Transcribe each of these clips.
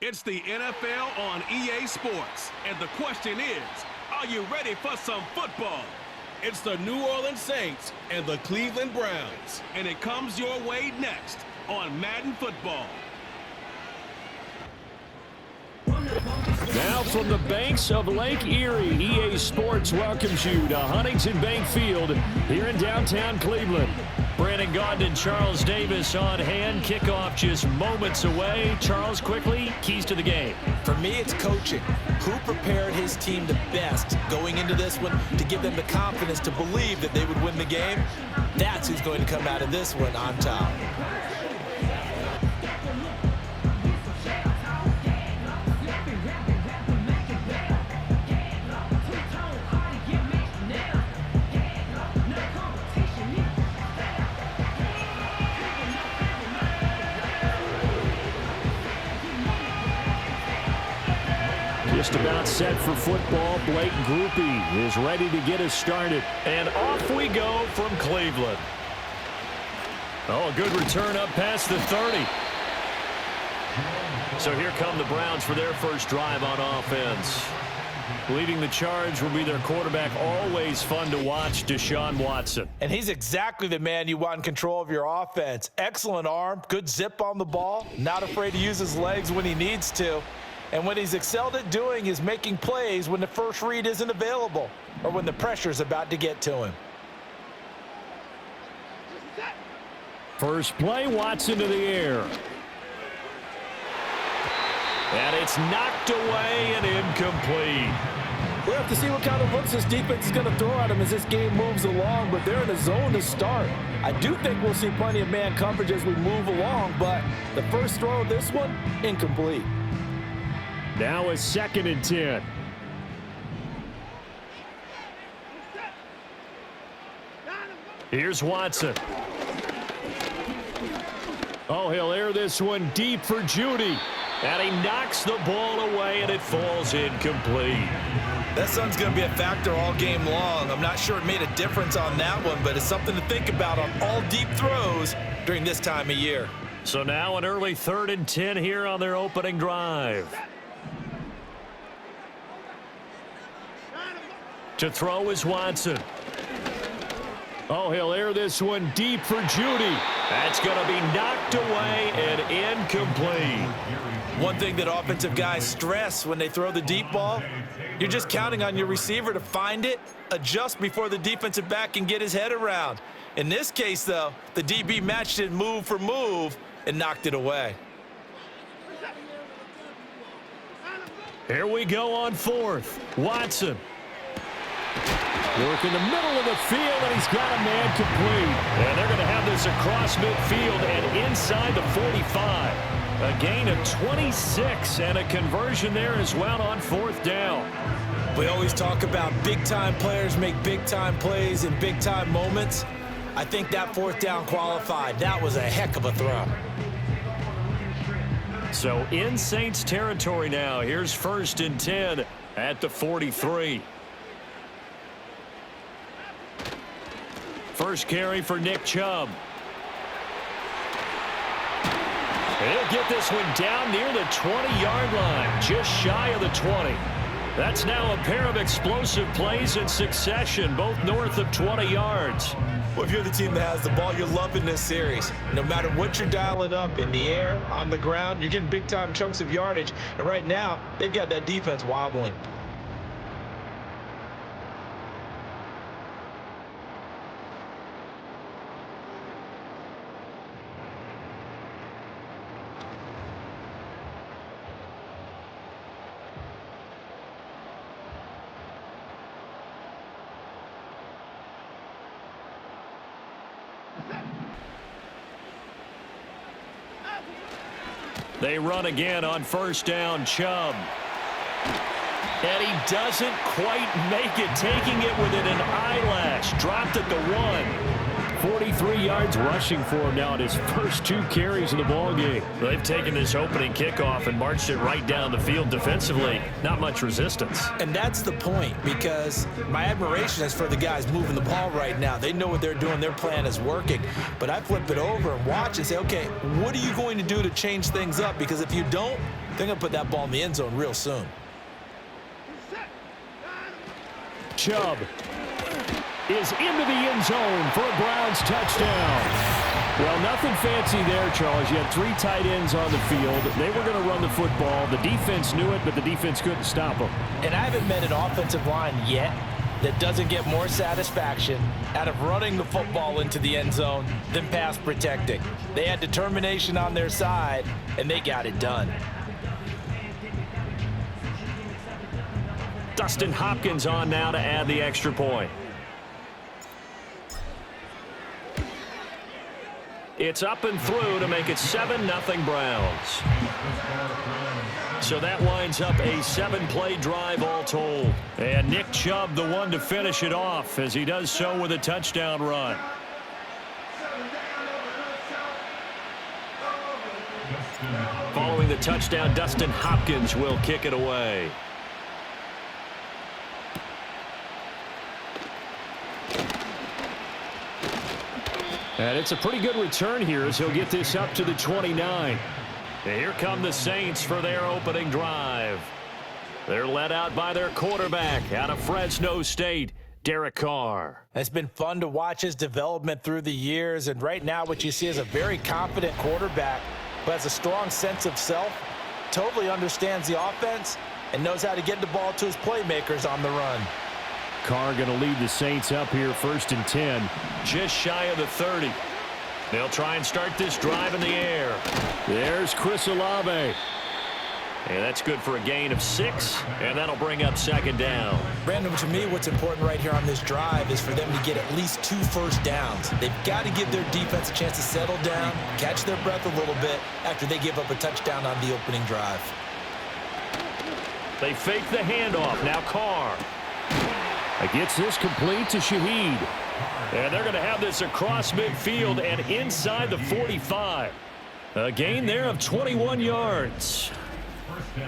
It's the NFL on EA Sports, and the question is, are you ready for some football? It's the New Orleans Saints and the Cleveland Browns, and it comes your way next on Madden Football. Now from the banks of Lake Erie, EA Sports welcomes you to Huntington Bank Field here in downtown Cleveland. Brandon Gaudin and Charles Davis on hand. Kickoff just moments away. Charles, quickly, keys to the game. For me, it's coaching. Who prepared his team the best going into this one to give them the confidence to believe that they would win the game? That's who's going to come out of this one on top. Just about set for football. Blake Groupie is ready to get us started. And off we go from Cleveland. Oh, a good return up past the 30. So here come the Browns for their first drive on offense. Leading the charge will be their quarterback, always fun to watch, Deshaun Watson. And he's exactly the man you want in control of your offense. Excellent arm, good zip on the ball, not afraid to use his legs when he needs to. And what he's excelled at doing is making plays when the first read isn't available or when the pressure's about to get to him. First play, Watson to the air. And it's knocked away and incomplete. We'll have to see what kind of looks this defense is going to throw at him as this game moves along, but they're in a zone to start. I do think we'll see plenty of man coverage as we move along, but the first throw of this one, incomplete. Now a 2nd and 10. Here's Watson. Oh, he'll air this one deep for Judy. And he knocks the ball away, and it falls incomplete. That sun's going to be a factor all game long. I'm not sure it made a difference on that one, but it's something to think about on all deep throws during this time of year. So now an early 3rd and 10 here on their opening drive. To throw is Watson. Oh, he'll air this one deep for Judy. That's going to be knocked away and incomplete. One thing that offensive guys stress when they throw the deep ball, you're just counting on your receiver to find it, adjust before the defensive back can get his head around. In this case, though, the DB matched it move for move and knocked it away. Here we go on 4th. Watson. Work in the middle of the field, and he's got a man complete. And they're going to have this across midfield and inside the 45. A gain of 26 and a conversion there as well on 4th down. We always talk about big-time players make big-time plays in big-time moments. I think that 4th down qualified. That was a heck of a throw. So in Saints territory now. Here's 1st and 10 at the 43. First carry for Nick Chubb. He'll get this one down near the 20-yard line, just shy of the 20. That's now a pair of explosive plays in succession, both north of 20 yards. Well, if you're the team that has the ball, you're loving this series. No matter what you're dialing up, in the air, on the ground, you're getting big-time chunks of yardage. And right now, they've got that defense wobbling. They run again on 1st down, Chubb. And he doesn't quite make it, taking it within an eyelash. Dropped at the 1. 43 yards rushing for him now at his first 2 carries of the ballgame. They've taken this opening kickoff and marched it right down the field defensively. Not much resistance. And that's the point, because my admiration is for the guys moving the ball right now. They know what they're doing. Their plan is working. But I flip it over and watch and say, okay, what are you going to do to change things up? Because if you don't, They're going to put that ball in the end zone real soon. Chubb is into the end zone for a Browns touchdown. Well, nothing fancy there, Charles. You had 3 tight ends on the field. They were going to run the football. The defense knew it, but the defense couldn't stop them. And I haven't met an offensive line yet that doesn't get more satisfaction out of running the football into the end zone than pass protecting. They had determination on their side, and they got it done. Dustin Hopkins on now to add the extra point. It's up and through to make it 7-0 Browns. So that winds up a 7-play drive all told. And Nick Chubb the one to finish it off as he does so with a touchdown run. Following the touchdown, Dustin Hopkins will kick it away. And it's a pretty good return here as he'll get this up to the 29. And here come the Saints for their opening drive. They're led out by their quarterback out of Fresno State, Derek Carr. It's been fun to watch his development through the years, and right now what you see is a very confident quarterback who has a strong sense of self, totally understands the offense, and knows how to get the ball to his playmakers on the run. Carr going to lead the Saints up here 1st and 10, just shy of the 30. They'll try and start this drive in the air. There's Chris Olave. And that's good for a gain of 6, and that'll bring up 2nd down. Brandon, to me, what's important right here on this drive is for them to get at least 2 first downs. They've got to give their defense a chance to settle down, catch their breath a little bit after they give up a touchdown on the opening drive. They fake the handoff. Now Carr. Gets this complete to Shaheed. And they're going to have this across midfield and inside the 45. A gain there of 21 yards.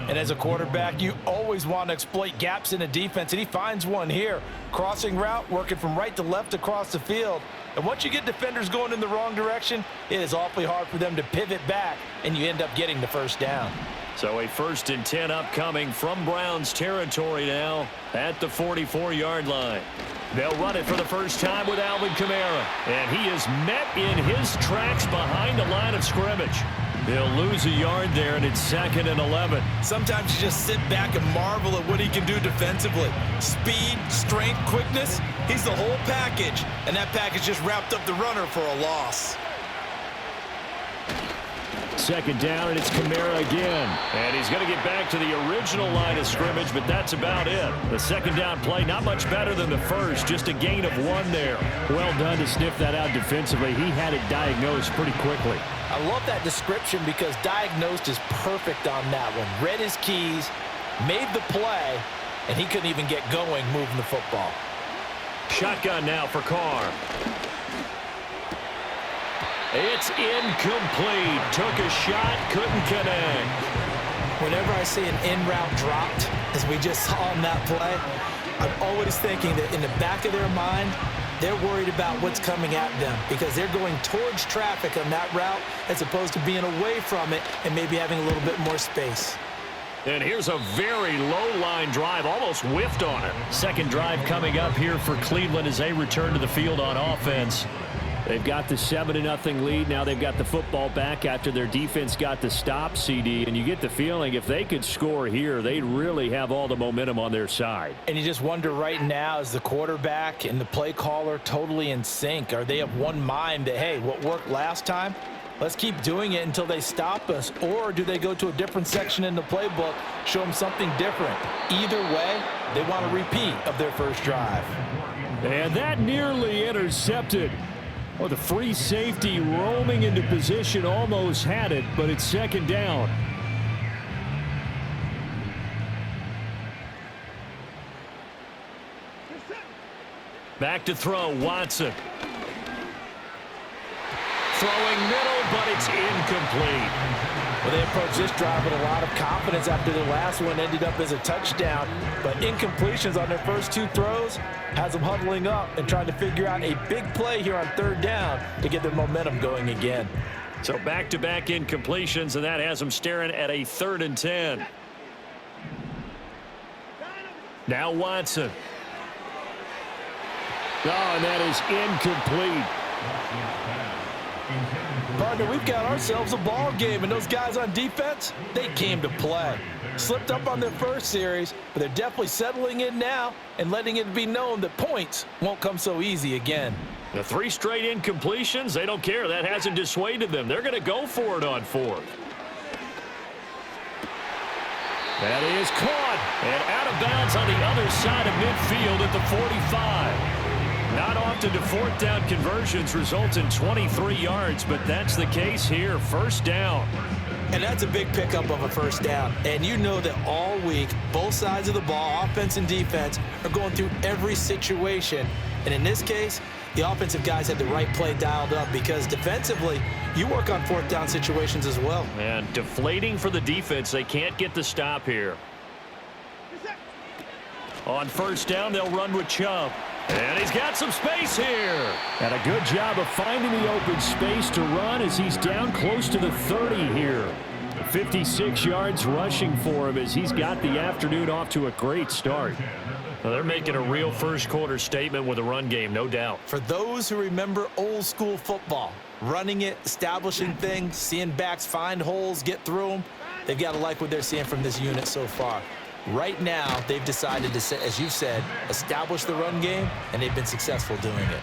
And as a quarterback, you always want to exploit gaps in the defense, and he finds one here. Crossing route, working from right to left across the field. And once you get defenders going in the wrong direction, it is awfully hard for them to pivot back, and you end up getting the first down. So a 1st and 10 upcoming from Browns territory now at the 44-yard line. They'll run it for the first time with Alvin Kamara. And he is met in his tracks behind the line of scrimmage. They'll lose a yard there, and it's 2nd and 11. Sometimes you just sit back and marvel at what he can do defensively. Speed, strength, quickness, he's the whole package. And that package just wrapped up the runner for a loss. 2nd down, and it's Kamara again. And he's going to get back to the original line of scrimmage, but that's about it. The 2nd down play, not much better than the first, just a gain of 1 there. Well done to sniff that out defensively. He had it diagnosed pretty quickly. I love that description because diagnosed is perfect on that one. Read his keys, made the play, and he couldn't even get going moving the football. Shotgun now for Carr. It's incomplete. Took a shot, couldn't connect. Whenever I see an in-route dropped, as we just saw on that play, I'm always thinking that in the back of their mind, they're worried about what's coming at them because they're going towards traffic on that route as opposed to being away from it and maybe having a little bit more space. And here's a very low-line drive, almost whiffed on it. 2nd drive coming up here for Cleveland as they return to the field on offense. They've got the 7-0 lead. Now they've got the football back after their defense got the stop, CD. And you get the feeling if they could score here, they'd really have all the momentum on their side. And you just wonder right now, is the quarterback and the play caller totally in sync? Are they of one mind that, hey, what worked last time, let's keep doing it until they stop us? Or do they go to a different section in the playbook, show them something different? Either way, they want a repeat of their first drive. And that nearly intercepted. Well, the free safety roaming into position almost had it, but it's 2nd down. Back to throw, Watson. Throwing middle, but it's incomplete. Well, they approached this drive with a lot of confidence after the last one ended up as a touchdown. But incompletions on their first 2 throws has them huddling up and trying to figure out a big play here on 3rd down to get their momentum going again. So back-to-back incompletions, and that has them staring at a 3rd and 10. Now Watson. Oh, and that is incomplete. Partner, we've got ourselves a ball game, and those guys on defense, they came to play. Slipped up on their first series, but they're definitely settling in now and letting it be known that points won't come so easy again. The 3 straight incompletions, they don't care. That hasn't dissuaded them. They're going to go for it on 4th. That is caught and out of bounds on the other side of midfield at the 45. Not often do 4th down conversions result in 23 yards, but that's the case here. 1st down. And that's a big pickup of a 1st down. And you know that all week, both sides of the ball, offense and defense, are going through every situation. And in this case, the offensive guys had the right play dialed up because defensively, you work on 4th down situations as well. And deflating for the defense. They can't get the stop here. On 1st down, they'll run with Chubb. And he's got some space here. And a good job of finding the open space to run as he's down close to the 30 here. 56 yards rushing for him as he's got the afternoon off to a great start. Well, they're making a real first-quarter statement with a run game, no doubt. For those who remember old-school football, running it, establishing things, seeing backs find holes, get through them, they've got to like what they're seeing from this unit so far. Right now, they've decided to, as you said, establish the run game, and they've been successful doing it.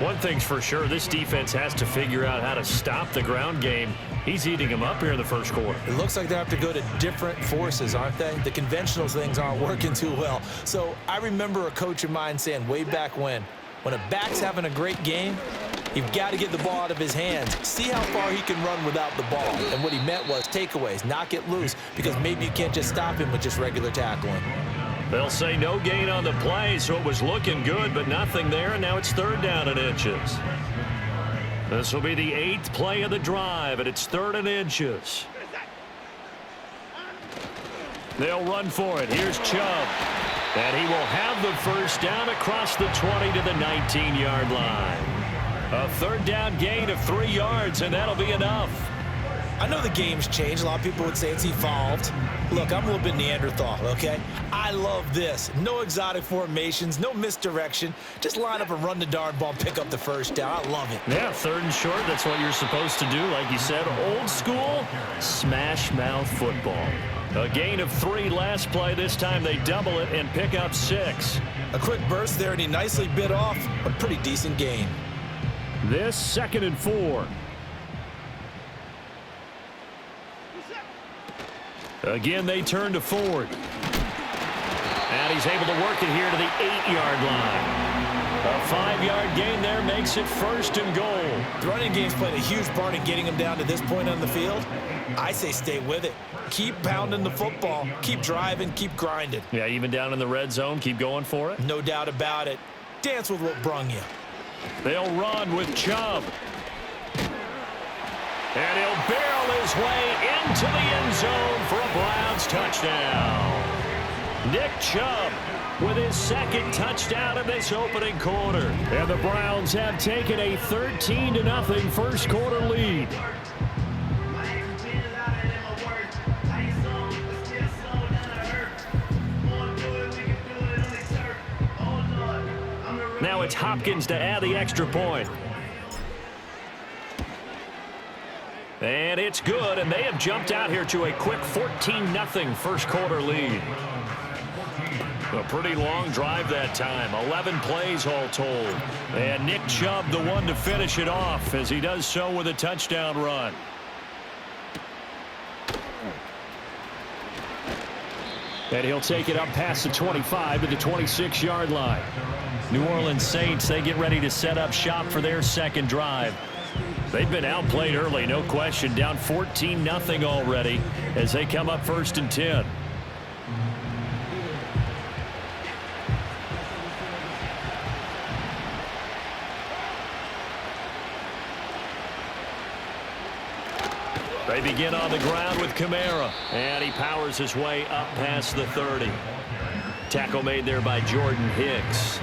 One thing's for sure, this defense has to figure out how to stop the ground game. He's eating them up here in the 1st quarter. It looks like they have to go to different forces, aren't they? The conventional things aren't working too well. So I remember a coach of mine saying way back when a back's having a great game, you've got to get the ball out of his hands. See how far he can run without the ball. And what he meant was takeaways, knock it loose, because maybe you can't just stop him with just regular tackling. They'll say no gain on the play, so it was looking good, but nothing there, and now it's 3rd down and inches. This will be the 8th play of the drive, and it's 3rd and inches. They'll run for it. Here's Chubb. And he will have the 1st down across the 20 to the 19-yard line. A 3rd down gain of 3 yards, and that'll be enough. I know the game's changed. A lot of people would say it's evolved. Look, I'm a little bit Neanderthal, okay? I love this. No exotic formations, no misdirection. Just line up and run the darn ball, pick up the 1st down. I love it. Yeah, 3rd and short, that's what you're supposed to do. Like you said, old school, smash mouth football. A gain of 3 last play. This time they double it and pick up 6. A quick burst there, and he nicely bit off a pretty decent gain. This 2nd and 4. Again, they turn to Ford. And he's able to work it here to the 8-yard line. A 5-yard gain there makes it 1st and goal. The running game's played a huge part in getting him down to this point on the field. I say stay with it. Keep pounding the football. Keep driving. Keep grinding. Yeah, even down in the red zone, keep going for it. No doubt about it. Dance with what brung you. They'll run with Chubb. And he'll barrel his way into the end zone for a Browns touchdown. Nick Chubb with his 2nd touchdown in this opening quarter. And the Browns have taken a 13-0 1st quarter lead. Now it's Hopkins to add the extra point. And it's good, and they have jumped out here to a quick 14-0 1st quarter lead. A pretty long drive that time, 11 plays all told. And Nick Chubb the one to finish it off as he does so with a touchdown run. And he'll take it up past the 25 to the 26-yard line. New Orleans Saints, they get ready to set up shop for their 2nd drive. They've been outplayed early, no question, down 14-0 already as they come up 1st and 10. They begin on the ground with Kamara, and he powers his way up past the 30. Tackle made there by Jordan Hicks.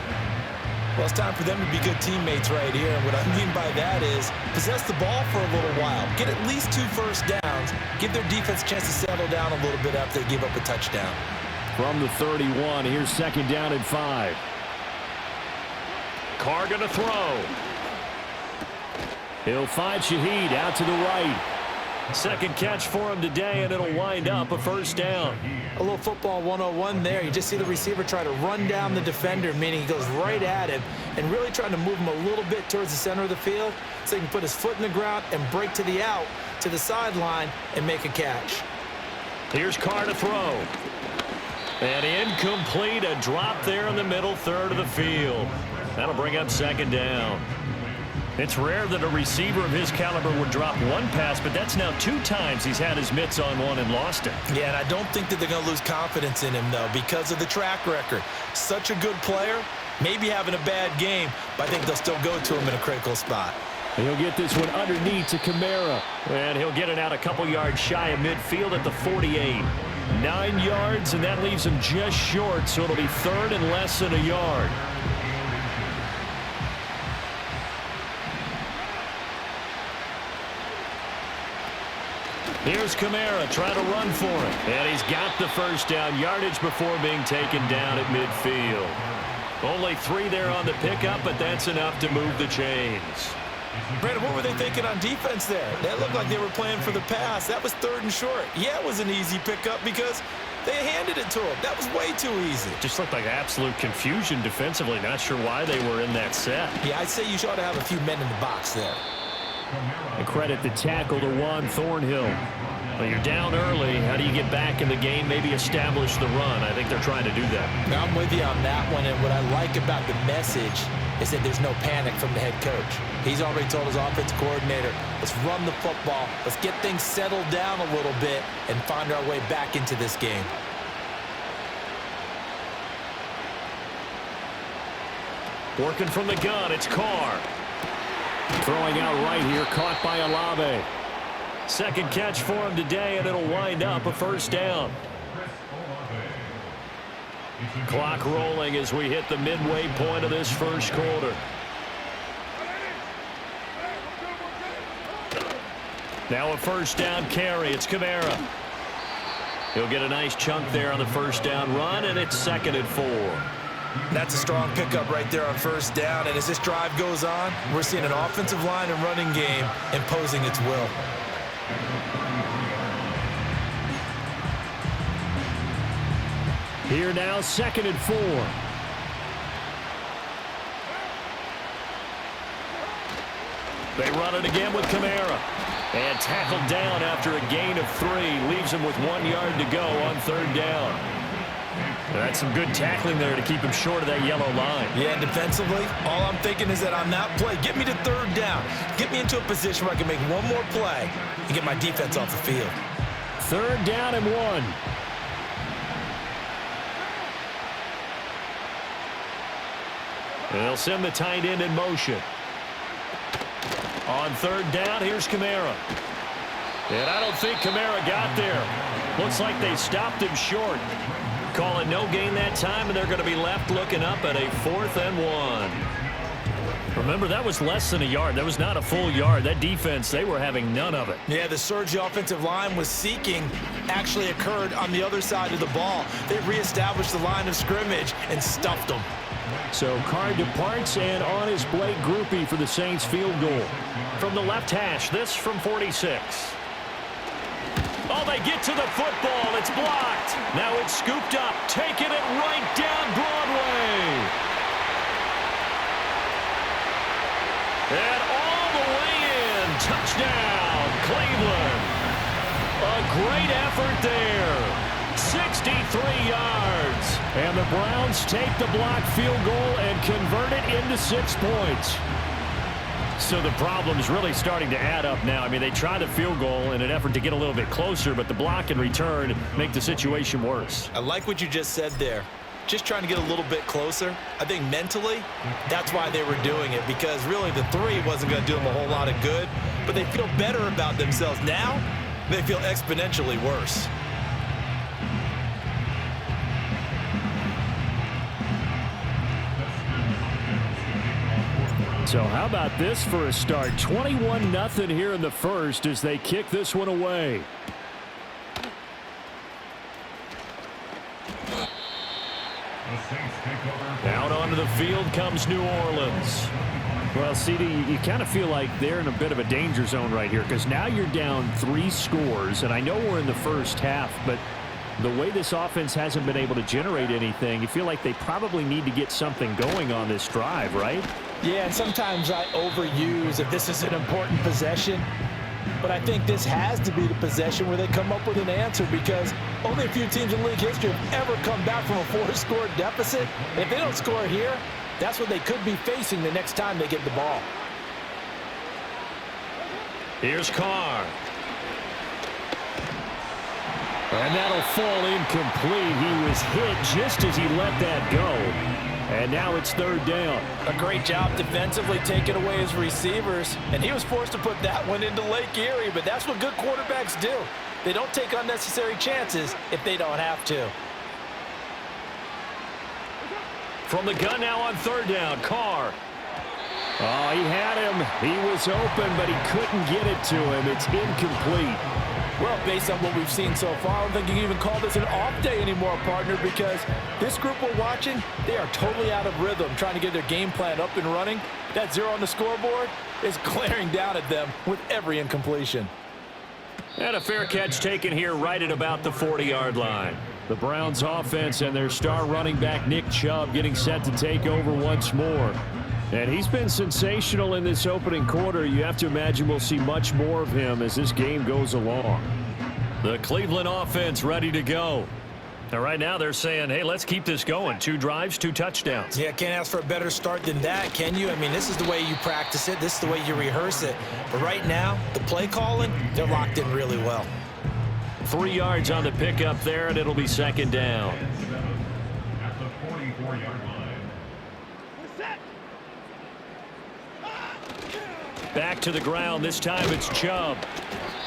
Well, it's time for them to be good teammates right here. And what I mean by that is possess the ball for a little while. Get at least 2 first downs. Give their defense a chance to settle down a little bit after they give up a touchdown. From the 31, here's 2nd down and 5. Carr going to throw. He'll find Shaheed out to the right. Second catch for him today, and it'll wind up a 1st down. A little football 101 there. You just see the receiver try to run down the defender, meaning he goes right at him and really trying to move him a little bit towards the center of the field so he can put his foot in the ground and break to the out, to the sideline, and make a catch. Here's Carr to throw. And incomplete, a drop there in the middle third of the field. That'll bring up 2nd down. It's rare that a receiver of his caliber would drop one pass, but that's now 2 times he's had his mitts on one and lost it. Yeah, and I don't think that they're going to lose confidence in him, though, because of the track record. Such a good player, maybe having a bad game, but I think they'll still go to him in a critical spot. He'll get this one underneath to Kamara. And he'll get it out a couple yards shy of midfield at the 48. 9 yards, and that leaves him just short, so it'll be 3rd and less than a yard. Here's Kamara trying to run for it. And he's got the 1st down yardage before being taken down at midfield. Only 3 there on the pickup, but that's enough to move the chains. Brandon, what were they thinking on defense there? That looked like they were playing for the pass. That was 3rd and short. Yeah, it was an easy pickup because they handed it to him. That was way too easy. Just looked like absolute confusion defensively. Not sure why they were in that set. Yeah, I'd say you ought to have a few men in the box there. And credit the tackle to Juan Thornhill. Well, you're down early. How do you get back in the game? Maybe establish the run. I think they're trying to do that. Now, I'm with you on that one, and what I like about the message is that there's no panic from the head coach. He's already told his offensive coordinator, let's run the football, let's get things settled down a little bit and find our way back into this game. Working from the gun, it's Carr. Throwing out right here, caught by Olave. 2nd catch for him today, and it'll wind up a 1st down. Clock rolling as we hit the midway point of this 1st quarter. Now a 1st down carry. It's Kamara. He'll get a nice chunk there on the 1st down run, and it's 2nd and 4. That's a strong pickup right there on 1st down, and as this drive goes on, we're seeing an offensive line and running game imposing its will. Here now, 2nd and 4. They run it again with Kamara. And tackled down after a gain of 3. Leaves him with 1 yard to go on 3rd down. That's some good tackling there to keep him short of that yellow line. Yeah, and defensively, all I'm thinking is that on that play, get me to 3rd down. Get me into a position where I can make one more play and get my defense off the field. 3rd down and 1. They'll send the tight end in motion. On 3rd down, here's Kamara. And I don't think Kamara got there. Looks like they stopped him short. Call it no gain that time, and they're going to be left looking up at a 4th and 1. Remember, that was less than a yard. That was not a full yard. That defense, they were having none of it. Yeah, the surge the offensive line was seeking actually occurred on the other side of the ball. They reestablished the line of scrimmage and stuffed them. So Carr departs, and on his Blake Groupie for the Saints field goal. From the left hash, this from 46. Oh, they get to the football. It's blocked. Now it's scooped up, taking it right down Broadway. And all the way in. Touchdown, Cleveland. A great effort there. 63 yards. And the Browns take the blocked field goal and convert it into 6 points. So the problem's really starting to add up now. I mean, they tried a field goal in an effort to get a little bit closer, but the block and return make the situation worse. I like what you just said there. Just trying to get a little bit closer. I think mentally, that's why they were doing it, because really the 3 wasn't going to do them a whole lot of good, but they feel better about themselves. Now, they feel exponentially worse. So how about this for a start? 21-0 here in the first as they kick this one away. Out onto the field comes New Orleans. Well, CD, you kind of feel like they're in a bit of a danger zone right here because now you're down 3 scores, and I know we're in the first half, but the way this offense hasn't been able to generate anything, you feel like they probably need to get something going on this drive, right? Yeah, and sometimes I overuse if this is an important possession. But I think this has to be the possession where they come up with an answer because only a few teams in league history have ever come back from a 4-score deficit. And if they don't score here, that's what they could be facing the next time they get the ball. Here's Carr. And that'll fall incomplete. He was hit just as he let that go. And now it's 3rd down. A great job defensively taking away his receivers. And he was forced to put that one into Lake Erie. But that's what good quarterbacks do. They don't take unnecessary chances if they don't have to. From the gun now on 3rd down, Carr. Oh, he had him. He was open, but he couldn't get it to him. It's incomplete. Well, based on what we've seen so far, I don't think you can even call this an off day anymore, partner, because this group we're watching, they are totally out of rhythm, trying to get their game plan up and running. That 0 on the scoreboard is glaring down at them with every incompletion. And a fair catch taken here right at about the 40-yard line. The Browns offense and their star running back Nick Chubb getting set to take over once more. And he's been sensational in this opening quarter. You have to imagine we'll see much more of him as this game goes along. The Cleveland offense ready to go. And right now they're saying, hey, let's keep this going. 2 drives, 2 touchdowns. Yeah, can't ask for a better start than that, can you? I mean, this is the way you practice it. This is the way you rehearse it. But right now, the play calling, they're locked in really well. 3 yards on the pickup there, and it'll be 2nd down. At the 44-yard line. Back to the ground. This time it's Chubb.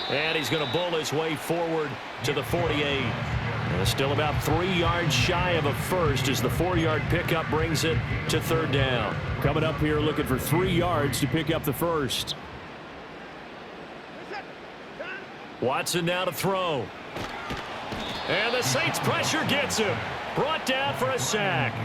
And he's going to bull his way forward to the 48. And still about 3 yards shy of a first as the 4-yard pickup brings it to 3rd down. Coming up here looking for 3 yards to pick up the first. Watson now to throw. And the Saints pressure gets him. Brought down for a sack.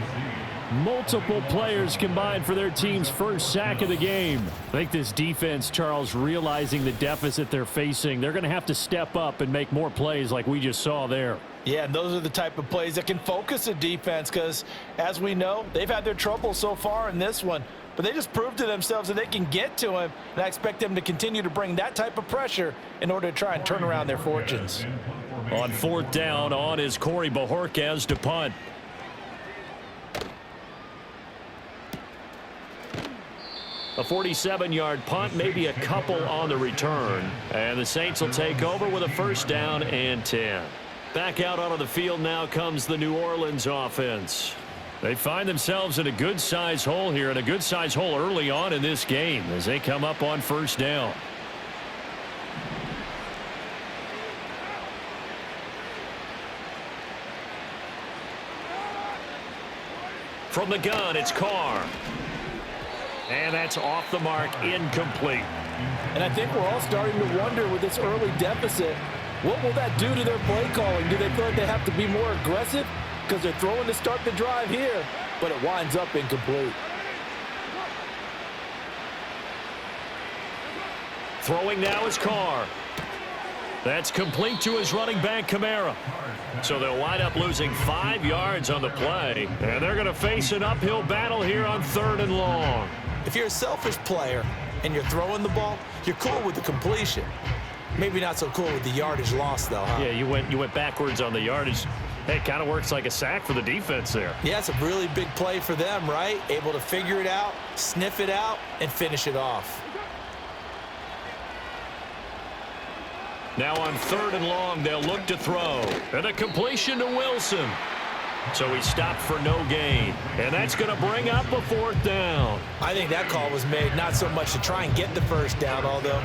Multiple players combined for their team's first sack of the game. I think this defense, Charles, realizing the deficit they're facing, they're going to have to step up and make more plays like we just saw there. Yeah, and those are the type of plays that can focus a defense because, as we know, they've had their trouble so far in this one. But they just proved to themselves that they can get to him, and I expect them to continue to bring that type of pressure in order to try and turn around their fortunes. On 4th down, on is Corey Bojorquez to punt. A 47-yard punt, maybe a couple on the return. And the Saints will take over with a 1st down and 10. Back out onto the field now comes the New Orleans offense. They find themselves in a good-size hole here, and a good-size hole early on in this game as they come up on 1st down. From the gun, it's Carr. And that's off the mark, incomplete. And I think we're all starting to wonder with this early deficit, what will that do to their play calling? Do they feel like they have to be more aggressive because they're throwing to start the drive here, but it winds up incomplete? Throwing now is Carr. That's complete to his running back, Kamara. So they'll wind up losing 5 yards on the play, and they're going to face an uphill battle here on 3rd and long. If you're a selfish player and you're throwing the ball, you're cool with the completion. Maybe not so cool with the yardage loss, though, huh? Yeah, you went backwards on the yardage. Hey, it kind of works like a sack for the defense there. Yeah, it's a really big play for them, right? Able to figure it out, sniff it out, and finish it off. Now on 3rd and long, they'll look to throw. And a completion to Wilson. So he stopped for no gain. And that's going to bring up a 4th down. I think that call was made not so much to try and get the 1st down, although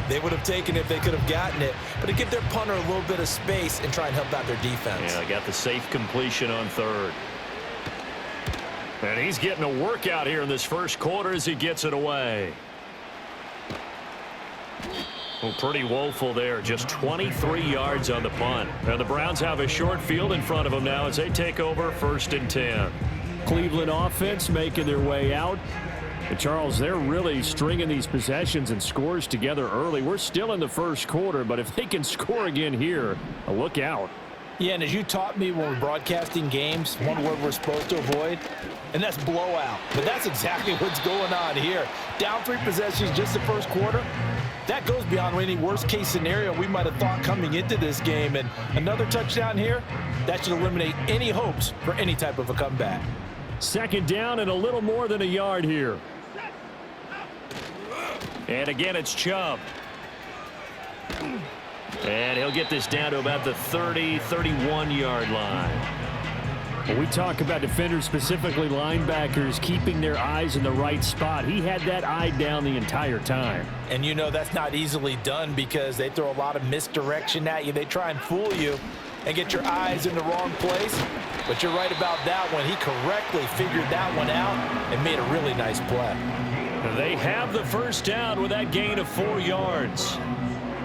they would have taken it if they could have gotten it, but to give their punter a little bit of space and try and help out their defense. Yeah, got the safe completion on 3rd. And he's getting a workout here in this first quarter as he gets it away. Well, pretty woeful there. Just 23 yards on the punt. And the Browns have a short field in front of them now as they take over 1st and 10. Cleveland offense making their way out. And Charles, they're really stringing these possessions and scores together early. We're still in the first quarter, but if they can score again here, look out. Yeah, and as you taught me when we're broadcasting games, one word we're supposed to avoid, and that's blowout. But that's exactly what's going on here. Down 3 possessions just the first quarter. That goes beyond any worst-case scenario we might have thought coming into this game. And another touchdown here, that should eliminate any hopes for any type of a comeback. 2nd down and a little more than a yard here. And again, it's Chubb. And he'll get this down to about the 30, 31-yard line. When we talk about defenders, specifically linebackers, keeping their eyes in the right spot, he had that eye down the entire time. And you know that's not easily done because they throw a lot of misdirection at you. They try and fool you and get your eyes in the wrong place. But you're right about that one. He correctly figured that one out and made a really nice play. They have the 1st down with that gain of 4 yards.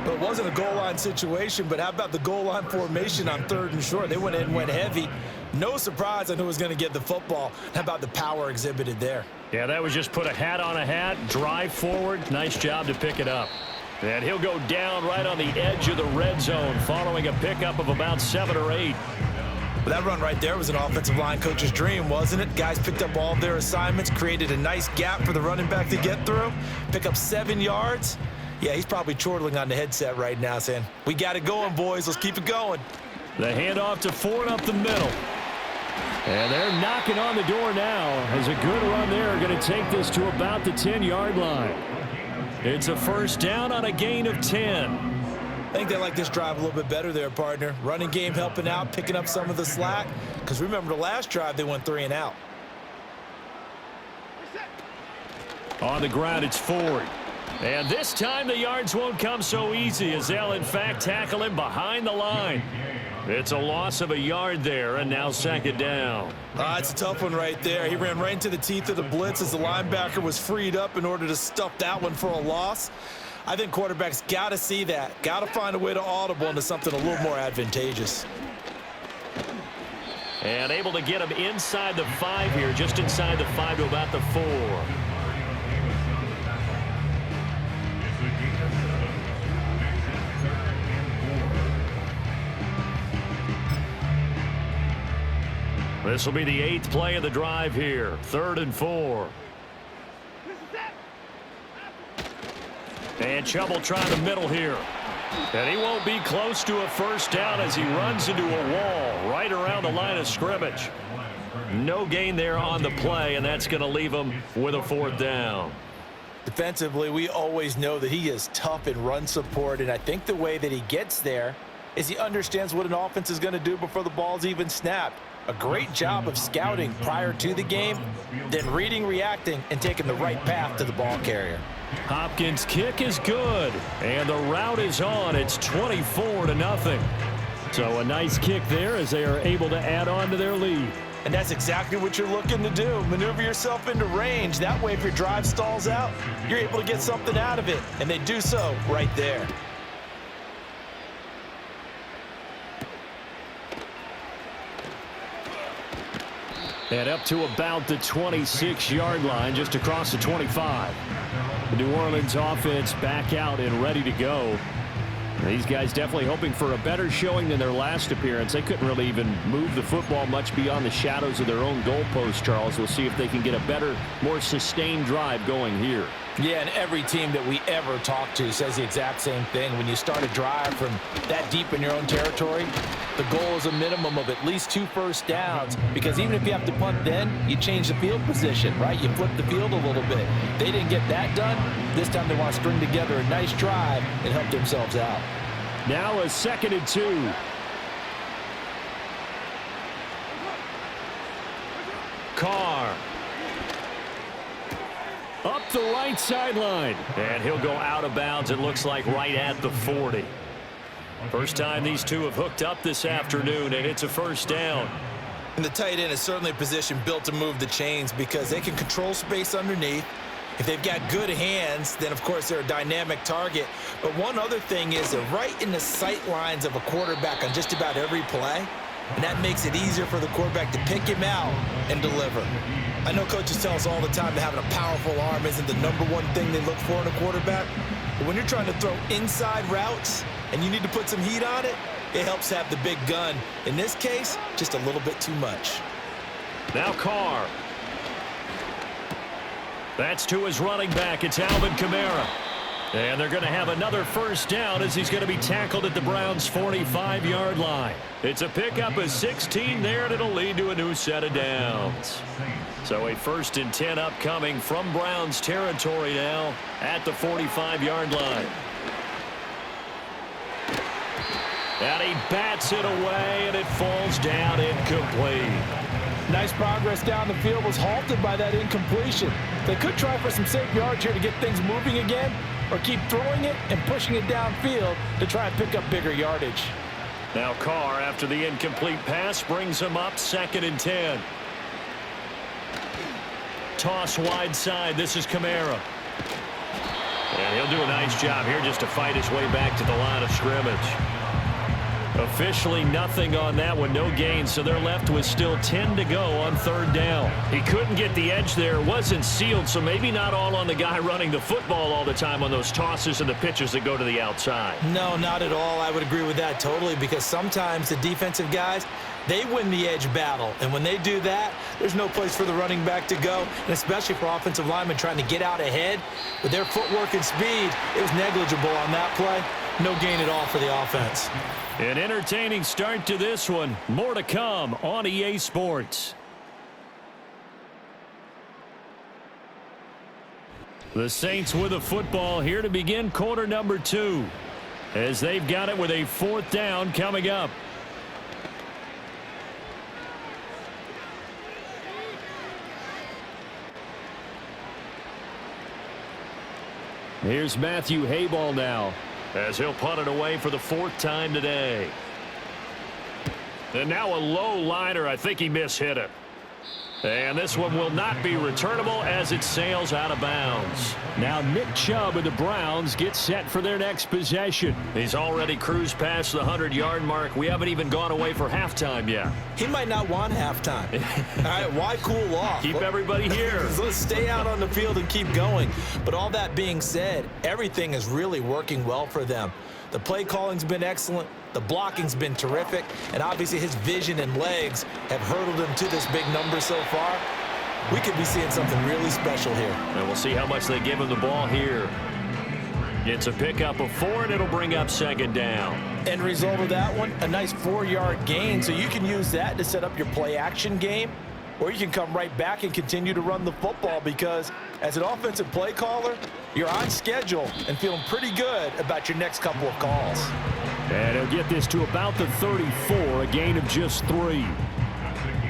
But it wasn't a goal line situation, but how about the goal line formation on 3rd and short? They went in and went heavy. No surprise on who was going to get the football. How about the power exhibited there? Yeah, that was just put a hat on a hat, drive forward. Nice job to pick it up. And he'll go down right on the edge of the red zone following a pickup of about 7 or 8. But that run right there was an offensive line coach's dream, wasn't it? Guys picked up all of their assignments, created a nice gap for the running back to get through, pick up 7 yards. Yeah, he's probably chortling on the headset right now saying, we got it going, boys. Let's keep it going. The handoff to Ford up the middle. And they're knocking on the door now as a good run there. Going to take this to about the 10-yard line. It's a 1st down on a gain of 10. I think they like this drive a little bit better there, partner. Running game helping out, picking up some of the slack. Because remember the last drive, they went 3 and out. On the ground, it's Ford. And this time the yards won't come so easy as they'll, in fact, tackle him behind the line. It's a loss of a yard there, and now 2nd down. It's a tough one right there. He ran right into the teeth of the blitz as the linebacker was freed up in order to stuff that one for a loss. I think quarterbacks got to see that. Got to find a way to audible into something a little more advantageous. And able to get him inside the 5 here, just inside the 5 to about the 4. This will be the 8th play of the drive here. 3rd and 4. And Chubb will try the middle here. And he won't be close to a 1st down as he runs into a wall right around the line of scrimmage. No gain there on the play, and that's going to leave him with a 4th down. Defensively, we always know that he is tough in run support, and I think the way that he gets there is he understands what an offense is going to do before the ball's even snapped. A great job of scouting prior to the game, then reading, reacting, and taking the right path to the ball carrier. Hopkins' kick is good, and the route is on. It's 24-0. So a nice kick there as they are able to add on to their lead. And that's exactly what you're looking to do. Maneuver yourself into range. That way, if your drive stalls out, you're able to get something out of it. And they do so right there. And up to about the 26-yard line, just across the 25. The New Orleans offense back out and ready to go. These guys definitely hoping for a better showing than their last appearance. They couldn't really even move the football much beyond the shadows of their own goalpost, Charles. We'll see if they can get a better, more sustained drive going here. Yeah, and every team that we ever talk to says the exact same thing. When you start a drive from that deep in your own territory, the goal is a minimum of at least 2 first downs, because even if you have to punt then, you change the field position, right? You flip the field a little bit. They didn't get that done. This time they want to string together a nice drive and help themselves out. Now a 2nd and 2. Carr. Up the right sideline. And he'll go out of bounds, it looks like, right at the 40. First time these two have hooked up this afternoon, and it's a 1st down. And the tight end is certainly a position built to move the chains because they can control space underneath. If they've got good hands, then, of course, they're a dynamic target. But one other thing is they're right in the sight lines of a quarterback on just about every play, and that makes it easier for the quarterback to pick him out and deliver. I know coaches tell us all the time that having a powerful arm isn't the number one thing they look for in a quarterback, but when you're trying to throw inside routes and you need to put some heat on it, it helps have the big gun. In this case, just a little bit too much. Now Carr. That's to his running back. It's Alvin Kamara. And they're going to have another first down as he's going to be tackled at the Browns' 45-yard line. It's a pickup of 16 there, and it'll lead to a new set of downs. So a 1st and 10 upcoming from Browns territory now at the 45-yard line. And he bats it away, and it falls down incomplete. Nice progress down the field was halted by that incompletion. They could try for some safe yards here to get things moving again, or keep throwing it and pushing it downfield to try and pick up bigger yardage. Now Carr, after the incomplete pass, brings him up 2nd and 10. Toss wide side. This is Kamara. And he'll do a nice job here just to fight his way back to the line of scrimmage. Officially nothing on that one, no gain, so they're left with still 10 to go on 3rd down. He couldn't get the edge there, wasn't sealed, so maybe not all on the guy running the football all the time on those tosses and the pitches that go to the outside. No, not at all. I would agree with that totally, because sometimes the defensive guys, they win the edge battle, and when they do that, there's no place for the running back to go, and especially for offensive linemen trying to get out ahead. With their footwork and speed, it was negligible on that play. No gain at all for the offense. An entertaining start to this one. More to come on EA Sports. The Saints with a football here to begin quarter number 2, as they've got it with a 4th down coming up. Here's Matthew Hayball now, as he'll punt it away for the 4th time today. And now a low liner. I think he mishit it. And this one will not be returnable as it sails out of bounds. Now Nick Chubb of the Browns gets set for their next possession. He's already cruised past the 100-yard mark. We haven't even gone away for halftime yet. He might not want halftime. All right, why cool off? Keep everybody here. Let's stay out on the field and keep going. But all that being said, everything is really working well for them. The play calling's been excellent. The blocking's been terrific. And obviously his vision and legs have hurdled him to this big number so far. We could be seeing something really special here. And we'll see how much they give him the ball here. It's a pickup of 4, and it'll bring up 2nd down. End result of that one, a nice 4-yard gain. So you can use that to set up your play action game, or you can come right back and continue to run the football, because as an offensive play caller, you're on schedule and feeling pretty good about your next couple of calls. And he'll get this to about the 34, a gain of just 3.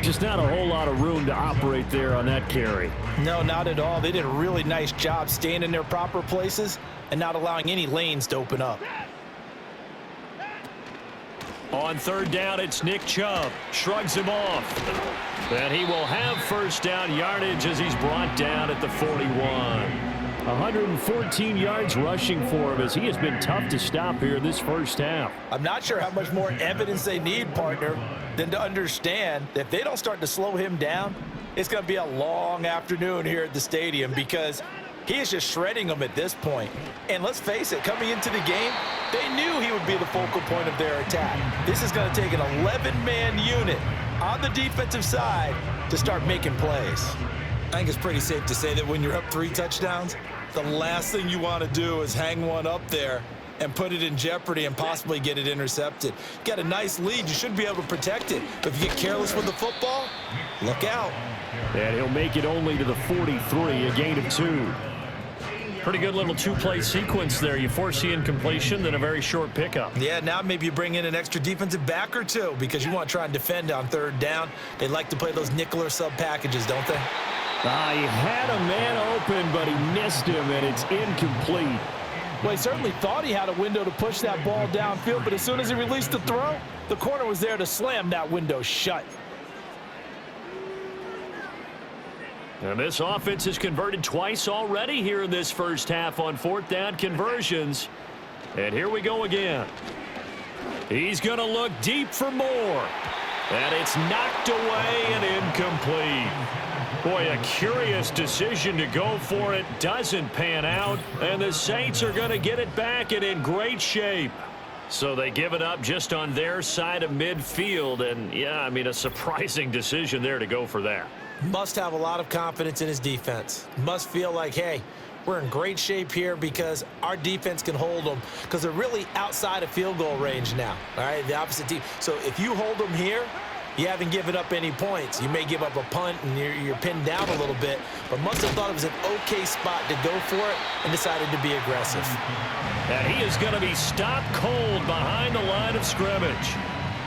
Just not a whole lot of room to operate there on that carry. No, not at all. They did a really nice job staying in their proper places and not allowing any lanes to open up. On 3rd down, it's Nick Chubb. Shrugs him off. And he will have 1st down yardage as he's brought down at the 41. 114 yards rushing for him, as he has been tough to stop here this 1st half. I'm not sure how much more evidence they need, partner, than to understand that if they don't start to slow him down, it's going to be a long afternoon here at the stadium, because he is just shredding them at this point. And let's face it, coming into the game, they knew he would be the focal point of their attack. This is going to take an 11-man unit on the defensive side to start making plays. I think it's pretty safe to say that when you're up 3 touchdowns, the last thing you want to do is hang one up there and put it in jeopardy and possibly get it intercepted. Got a nice lead. You should be able to protect it. But if you get careless with the football, look out. And he'll make it only to the 43, a gain of 2. Pretty good little 2-play sequence there. You force the incompletion, then a very short pickup. Yeah, now maybe you bring in an extra defensive back or 2, because you want to try and defend on 3rd down. They like to play those nickel or sub packages, don't they? He had a man open, but he missed him, and it's incomplete. Well, he certainly thought he had a window to push that ball downfield, but as soon as he released the throw, the corner was there to slam that window shut. And this offense has converted twice already here in this first half on fourth down conversions. And here we go again. He's going to look deep for more. And it's knocked away and incomplete. Boy, a curious decision to go for it. Doesn't pan out. And the Saints are going to get it back and in great shape. So they give it up just on their side of midfield. And, yeah, I mean, a surprising decision there to go for that. Must have a lot of confidence in his defense. Must feel like, hey, we're in great shape here because our defense can hold them because they're really outside of field goal range now, all right, the opposite team. So if you hold them here, you haven't given up any points. You may give up a punt and you're pinned down a little bit, but must have thought it was an okay spot to go for it and decided to be aggressive. And he is going to be stopped cold behind the line of scrimmage.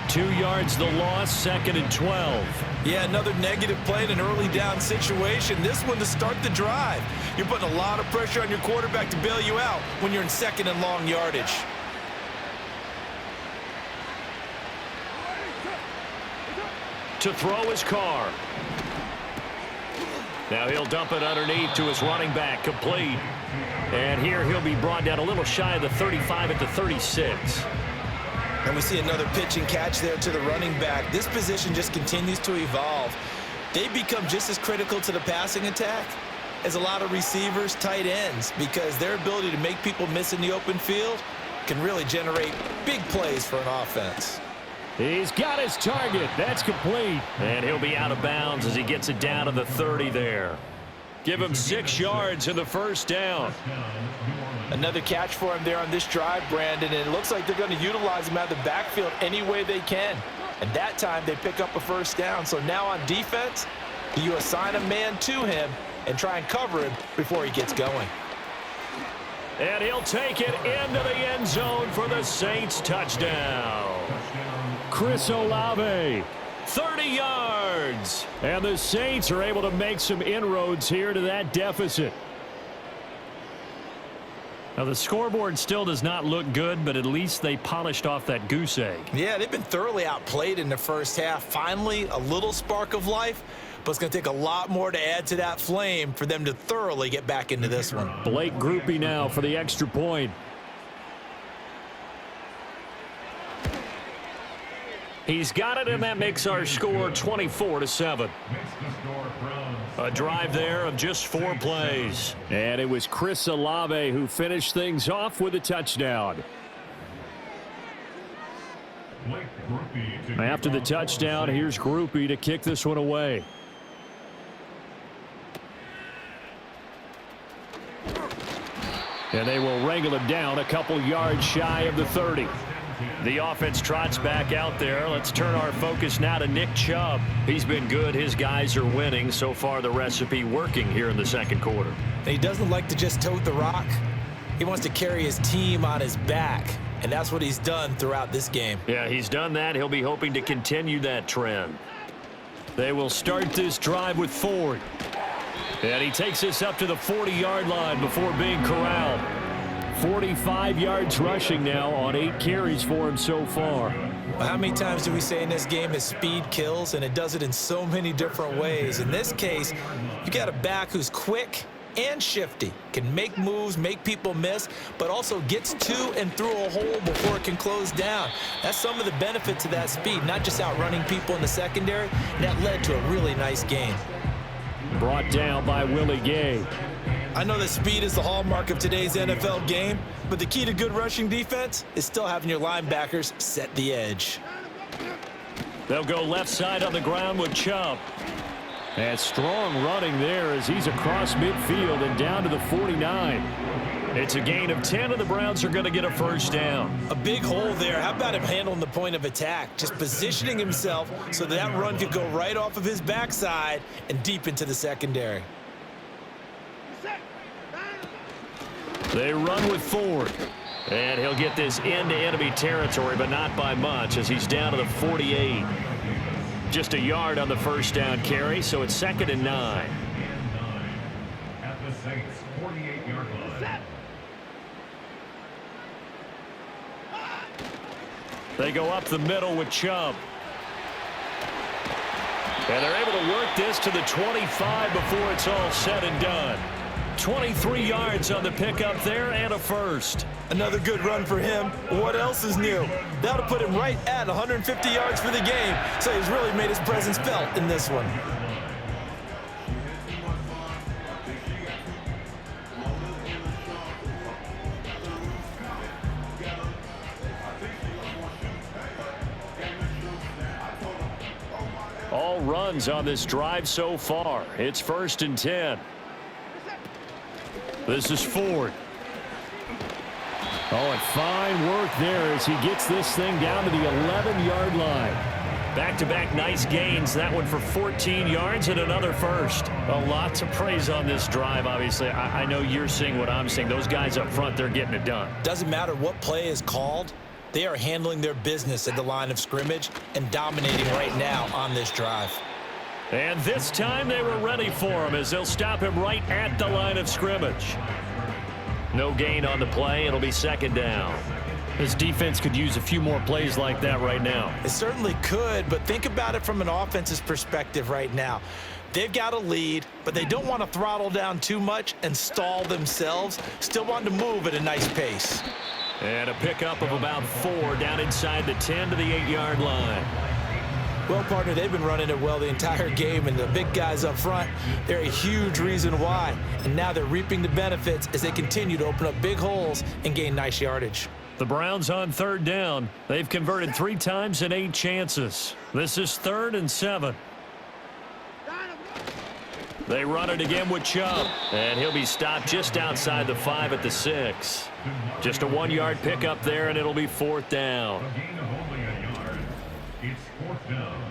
2 yards the loss, 2nd and 12. Yeah, another negative play in an early down situation. This one to start the drive. You're putting a lot of pressure on your quarterback to bail you out when you're in 2nd and long yardage. To throw his car. Now he'll dump it underneath to his running back, complete. And here he'll be brought down a little shy of the 35 at the 36. And we see another pitch and catch there to the running back. This position just continues to evolve. They become just as critical to the passing attack as a lot of receivers, tight ends, because their ability to make people miss in the open field can really generate big plays for an offense. He's got his target. That's complete. And he'll be out of bounds as he gets it down to the 30 there. Give him 6 yards in the first down. Another catch for him there on this drive, Brandon, and it looks like they're going to utilize him out of the backfield any way they can. And that time they pick up a first down. So now on defense, you assign a man to him and try and cover him before he gets going. And he'll take it into the end zone for the Saints touchdown. Chris Olave, 30 yards. And the Saints are able to make some inroads here to that deficit. Now, the scoreboard still does not look good, but at least they polished off that goose egg. Yeah, they've been thoroughly outplayed in the first half. Finally, a little spark of life, but it's going to take a lot more to add to that flame for them to thoroughly get back into this one. Blake Groupie now for the extra point. He's got it, and that makes our score 24-7. A drive there of just 4 plays. And it was Chris Olave who finished things off with a touchdown. After the touchdown, here's Groupie to kick this one away. And they will wrangle him down a couple yards shy of the 30. The offense trots back out there. Let's turn our focus now to Nick Chubb. He's been good. His guys are winning. So far, the recipe working here in the second quarter. He doesn't like to just tote the rock. He wants to carry his team on his back, and that's what he's done throughout this game. Yeah, he's done that. He'll be hoping to continue that trend. They will start this drive with Ford. And he takes us up to the 40-yard line before being corralled. 45 yards rushing now on 8 carries for him so far. Well, how many times do we say in this game that speed kills, and it does it in so many different ways? In this case, you got a back who's quick and shifty, can make moves, make people miss, but also gets to and through a hole before it can close down. That's some of the benefits of that speed, not just outrunning people in the secondary. And that led to a really nice game. Brought down by Willie Gay. I know that speed is the hallmark of today's NFL game, but the key to good rushing defense is still having your linebackers set the edge. They'll go left side on the ground with Chubb. And strong running there as he's across midfield and down to the 49. It's a gain of 10, and the Browns are going to get a first down. A big hole there. How about him handling the point of attack? Just positioning himself so that run could go right off of his backside and deep into the secondary. They run with Ford. And he'll get this into enemy territory, but not by much as he's down to the 48. Just a yard on the first down carry, so it's 2nd and 9. At the Saints' 48-yard line. They go up the middle with Chubb. And they're able to work this to the 25 before it's all said and done. 23 yards on the pickup there and a first. Another good run for him. What else is new? That'll put him right at 150 yards for the game. So he's really made his presence felt in this one. All runs on this drive so far. It's 1st and 10. This is Ford. Oh, and fine work there as he gets this thing down to the 11-yard line. Back-to-back nice gains. That one for 14 yards and another first. A lot to praise on this drive, obviously. I know you're seeing what I'm seeing. Those guys up front, they're getting it done. Doesn't matter what play is called. They are handling their business at the line of scrimmage and dominating right now on this drive. And this time they were ready for him as they'll stop him right at the line of scrimmage. No gain on the play. It'll be 2nd down. This defense could use a few more plays like that right now. It certainly could, but think about it from an offense's perspective right now. They've got a lead, but they don't want to throttle down too much and stall themselves. Still want to move at a nice pace. And a pickup of about 4 down inside the 10 to the 8-yard line. Well, partner, they've been running it well the entire game, and the big guys up front, they're a huge reason why. And now they're reaping the benefits as they continue to open up big holes and gain nice yardage. The Browns on 3rd down. They've converted 3 times in 8 chances. This is 3rd and 7. They run it again with Chubb, and he'll be stopped just outside the 5 at the 6. Just a 1-yard pickup there, and it'll be 4th down. A gain of only a yard. It's 4th down.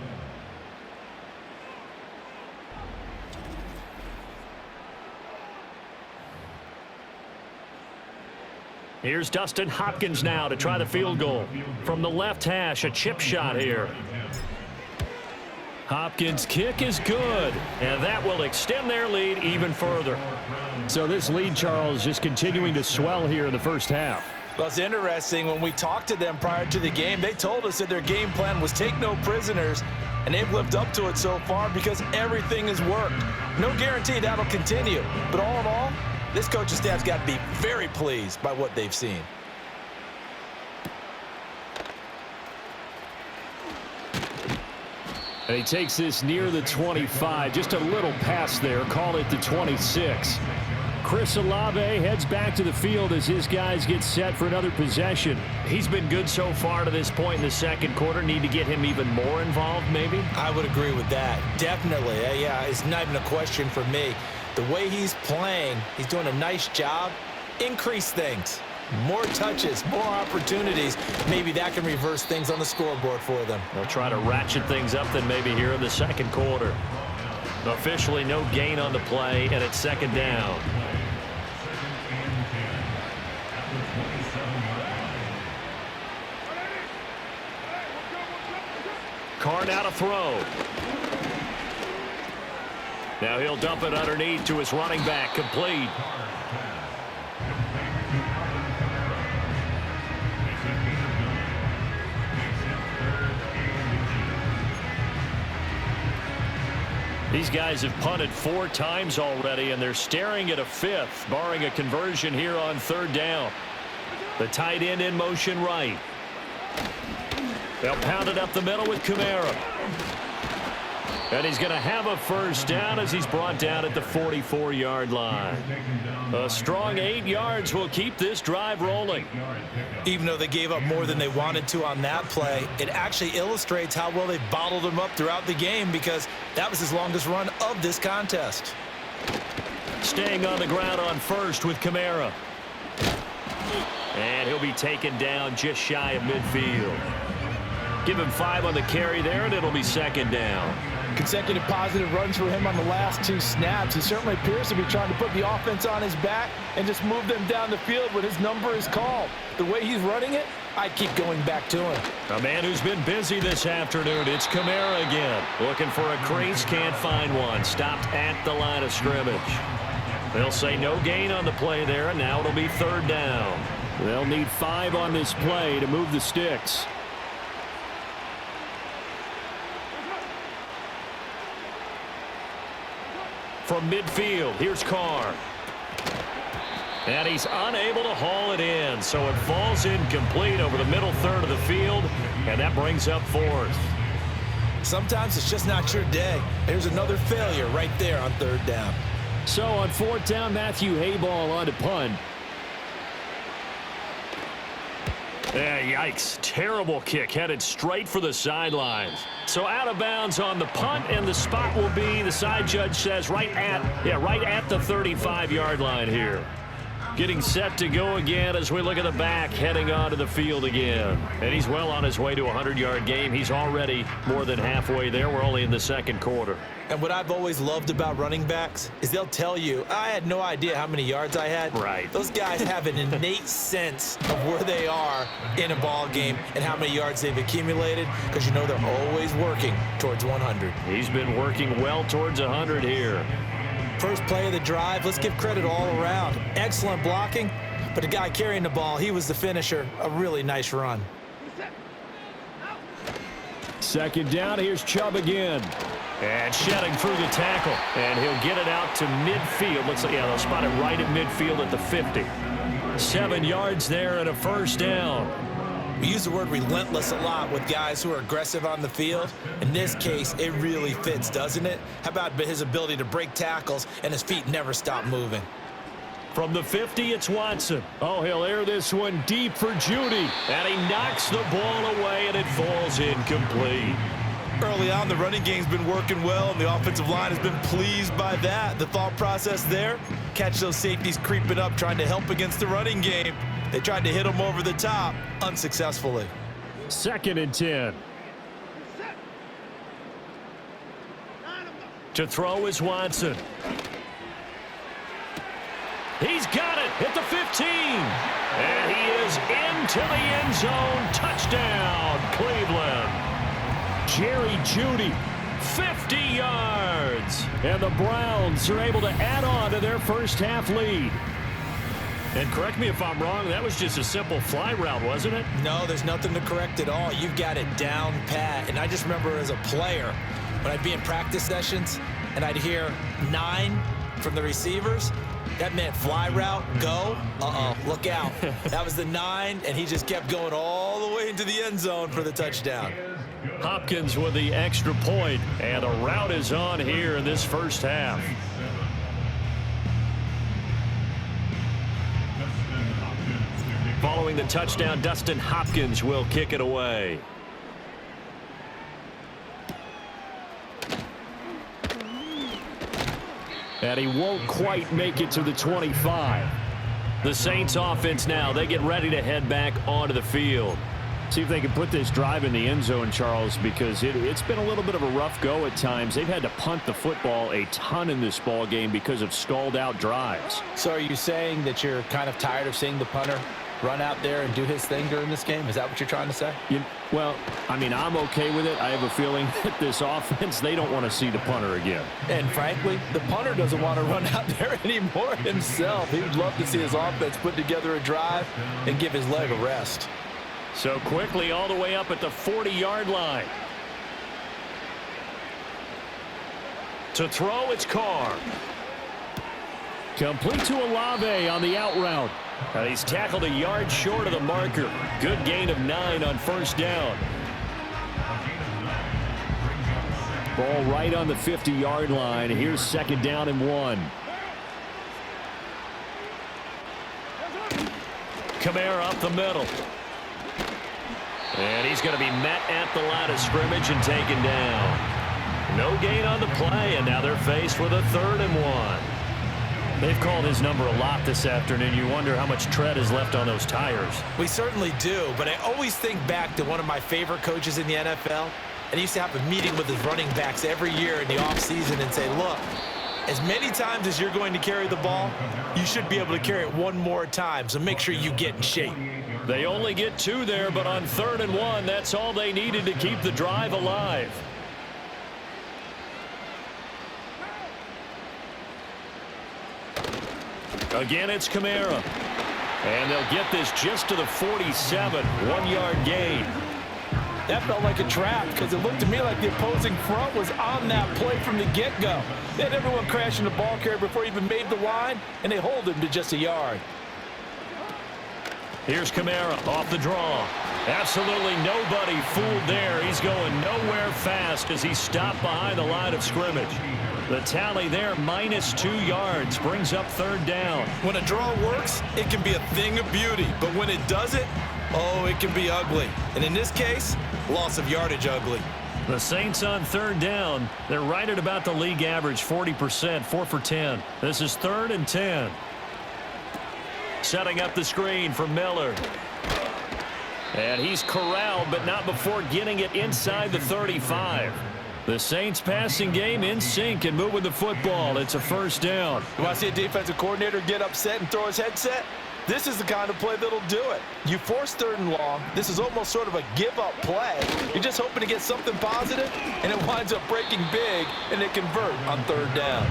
Here's Dustin Hopkins now to try the field goal. From the left hash, a chip shot here. Hopkins' kick is good, and that will extend their lead even further. So this lead, Charles, just continuing to swell here in the first half. Well, it's interesting. When we talked to them prior to the game, they told us that their game plan was take no prisoners, and they've lived up to it so far because everything has worked. No guarantee that'll continue, but all in all, this coaching staff's got to be very pleased by what they've seen. And he takes this near the 25, just a little pass there, call it the 26. Chris Olave heads back to the field as his guys get set for another possession. He's been good so far to this point in the 2nd quarter. Need to get him even more involved, maybe? I would agree with that. Definitely. Yeah, it's not even a question for me. The way he's playing, he's doing a nice job. Increase things. More touches, more opportunities. Maybe that can reverse things on the scoreboard for them. They'll try to ratchet things up then maybe here in the 2nd quarter. Officially no gain on the play, and it's 2nd down. Carr now to throw. Now he'll dump it underneath to his running back, complete. These guys have punted 4 times already, and they're staring at a 5th, barring a conversion here on 3rd down. The tight end in motion right. They'll pound it up the middle with Kamara. And he's going to have a first down as he's brought down at the 44-yard line. A strong 8 yards will keep this drive rolling. Even though they gave up more than they wanted to on that play, it actually illustrates how well they bottled them up throughout the game because that was his longest run of this contest. Staying on the ground on first with Kamara. And he'll be taken down just shy of midfield. Give him 5 on the carry there, and it'll be 2nd down. Consecutive positive runs for him on the last 2 snaps. He certainly appears to be trying to put the offense on his back and just move them down the field when his number is called. The way he's running it, I keep going back to him. A man who's been busy this afternoon. It's Kamara again. Looking for a crease, can't find one. Stopped at the line of scrimmage. They'll say no gain on the play there, and now it'll be 3rd down. They'll need 5 on this play to move the sticks. From midfield, here's Carr. And he's unable to haul it in, so it falls incomplete over the middle third of the field, and that brings up fourth. Sometimes it's just not your day. There's another failure right there on third down. So on fourth down, Matthew Hayball on to punt. Yikes. Terrible kick headed straight for the sidelines. So out of bounds on the punt, and the spot will be, the side judge says, right at the 35-yard line here. Getting set to go again as we look at the back, heading onto the field again. And he's well on his way to a 100-yard game. He's already more than halfway there. We're only in the second quarter. And what I've always loved about running backs is they'll tell you, I had no idea how many yards I had. Right. Those guys have an innate sense of where they are in a ball game and how many yards they've accumulated, because you know they're always working towards 100. He's been working well towards 100 here. First play of the drive, let's give credit all around. Excellent blocking, but the guy carrying the ball, he was the finisher. A really nice run. Second down, here's Chubb again. And shedding through the tackle. And he'll get it out to midfield. Looks like, yeah, they'll spot it right at midfield at the 50. 7 yards there and a first down. We use the word relentless a lot with guys who are aggressive on the field. In this case, it really fits, doesn't it? How about his ability to break tackles and his feet never stop moving? From the 50, it's Watson. Oh, he'll air this one deep for Judy. And he knocks the ball away, and it falls incomplete. Early on, the running game's been working well, and the offensive line has been pleased by that. The thought process there, catch those safeties creeping up, trying to help against the running game. They tried to hit him over the top, unsuccessfully. 2nd and 10. To throw is Watson. He's got it at the 15. And he is into the end zone. Touchdown, Cleveland. Jerry Jeudy, 50 yards. And the Browns are able to add on to their first half lead. And correct me if I'm wrong, that was just a simple fly route, wasn't it? No, there's nothing to correct at all. You've got it down pat. And I just remember as a player, when I'd be in practice sessions and I'd hear 9 from the receivers, that meant fly route, go. Look out. That was the 9, and he just kept going all the way into the end zone for the touchdown. Hopkins with the extra point, and a route is on here in this first half. Following the touchdown, Dustin Hopkins will kick it away. And he won't quite make it to the 25. The Saints offense now, they get ready to head back onto the field. See if they can put this drive in the end zone, Charles, because it's been a little bit of a rough go at times. They've had to punt the football a ton in this ball game because of stalled-out drives. So are you saying that you're kind of tired of seeing the punter run out there and do his thing during this game? Is that what you're trying to say? Well, I mean, I'm okay with it. I have a feeling that this offense, they don't want to see the punter again. And frankly, the punter doesn't want to run out there anymore himself. He would love to see his offense put together a drive and give his leg a rest. So quickly all the way up at the 40-yard line. To throw, it's Carr. Complete to Olave on the out route. And he's tackled a yard short of the marker. Good gain of 9 on first down. Ball right on the 50-yard line. Here's 2nd down and 1. Kamara up the middle. And he's going to be met at the line of scrimmage and taken down. No gain on the play, and now they're faced with a 3rd and 1. They've called his number a lot this afternoon. You wonder how much tread is left on those tires. We certainly do, but I always think back to one of my favorite coaches in the NFL, and he used to have a meeting with his running backs every year in the offseason and say, look, as many times as you're going to carry the ball, you should be able to carry it one more time, so make sure you get in shape. They only get 2 there, but on 3rd and 1, that's all they needed to keep the drive alive. Again, it's Kamara. And they'll get this just to the 47. 1-yard gain. That felt like a trap because it looked to me like the opposing front was on that play from the get-go. They had everyone crashing the ball carrier before he even made the line, and they hold him to just a yard. Here's Kamara off the draw. Absolutely nobody fooled there. He's going nowhere fast as he stopped behind the line of scrimmage. The tally there, -2 yards, brings up 3rd down. When a draw works, it can be a thing of beauty. But when it doesn't, oh, it can be ugly. And in this case, loss of yardage ugly. The Saints on 3rd down. They're right at about the league average, 40%, 4 for 10. This is 3rd and 10. Setting up the screen for Miller. And he's corralled, but not before getting it inside the 35. The Saints passing game in sync and moving the football. It's a 1st down. You want to see a defensive coordinator get upset and throw his headset? This is the kind of play that'll do it. You force 3rd and long. This is almost sort of a give-up play. You're just hoping to get something positive, and it winds up breaking big, and they convert on 3rd down.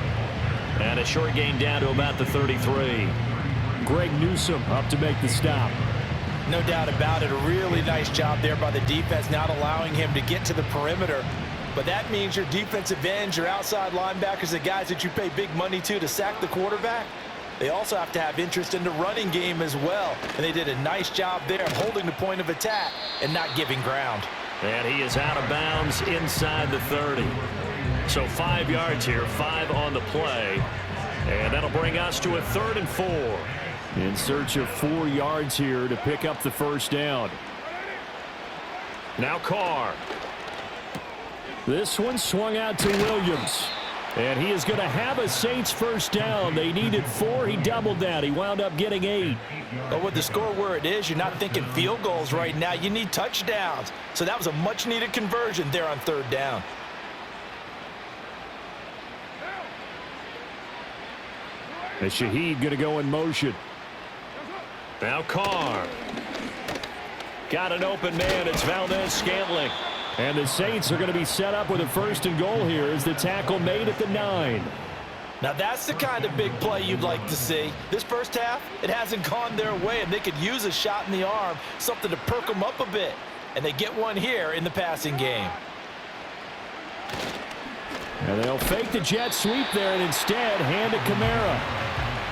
And a short gain down to about the 33. Greg Newsome up to make the stop. No doubt about it. A really nice job there by the defense, not allowing him to get to the perimeter. But that means your defensive ends, your outside linebackers, the guys that you pay big money to sack the quarterback, they also have to have interest in the running game as well. And they did a nice job there of holding the point of attack and not giving ground. And he is out of bounds inside the 30. So 5 yards here, 5 on the play. And that'll bring us to a 3rd and 4. In search of 4 yards here to pick up the 1st down. Now Carr. This one swung out to Williams. And he is going to have a Saints 1st down. They needed 4. He doubled that. He wound up getting 8. But with the score where it is, you're not thinking field goals right now. You need touchdowns. So that was a much-needed conversion there on 3rd down. And Shaheed going to go in motion. Now Carr. Got an open man. It's Valdez-Scantling. And the Saints are going to be set up with a 1st and goal here as the tackle made at the 9. Now that's the kind of big play you'd like to see. This first half, it hasn't gone their way, and they could use a shot in the arm, something to perk them up a bit. And they get one here in the passing game. And they'll fake the jet sweep there and instead hand it Kamara.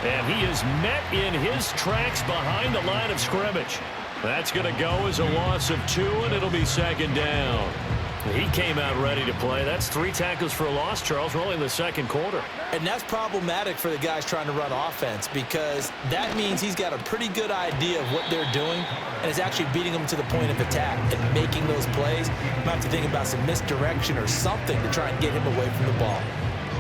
And he is met in his tracks behind the line of scrimmage. That's going to go as a loss of 2, and it'll be 2nd down. He came out ready to play. That's 3 tackles for a loss, Charles. We're only in the 2nd quarter. And that's problematic for the guys trying to run offense because that means he's got a pretty good idea of what they're doing and is actually beating them to the point of attack and making those plays. You might have to think about some misdirection or something to try and get him away from the ball.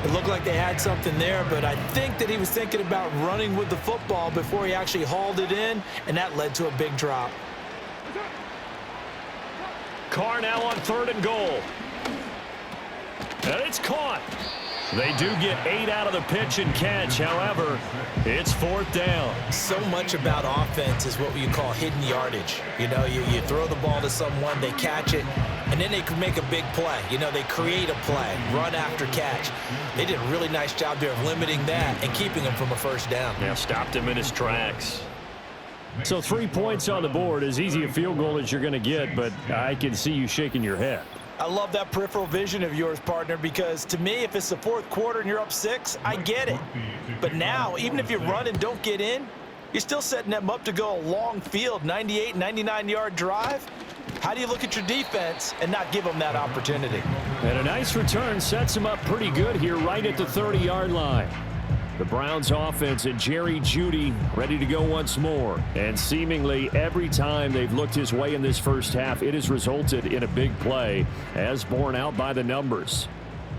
It looked like they had something there, but I think that he was thinking about running with the football before he actually hauled it in, and that led to a big drop. Carr now on 3rd and goal. And it's caught. They do get 8 out of the pitch and catch. However, it's 4th down. So much about offense is what you call hidden yardage. You know, you throw the ball to someone, they catch it, and then they can make a big play. You know, they create a play, run after catch. They did a really nice job there of limiting that and keeping him from a 1st down. Now stopped him in his tracks. So 3 points on the board, as easy a field goal as you're going to get, but I can see you shaking your head. I love that peripheral vision of yours, partner, because to me, if it's the 4th quarter and you're up 6, I get it. But now, even if you run and don't get in, you're still setting them up to go a long field, 98, 99-yard drive. How do you look at your defense and not give them that opportunity? And a nice return sets them up pretty good here right at the 30-yard line. The Browns offense and Jerry Jeudy ready to go once more. And seemingly every time they've looked his way in this first half, it has resulted in a big play, as borne out by the numbers.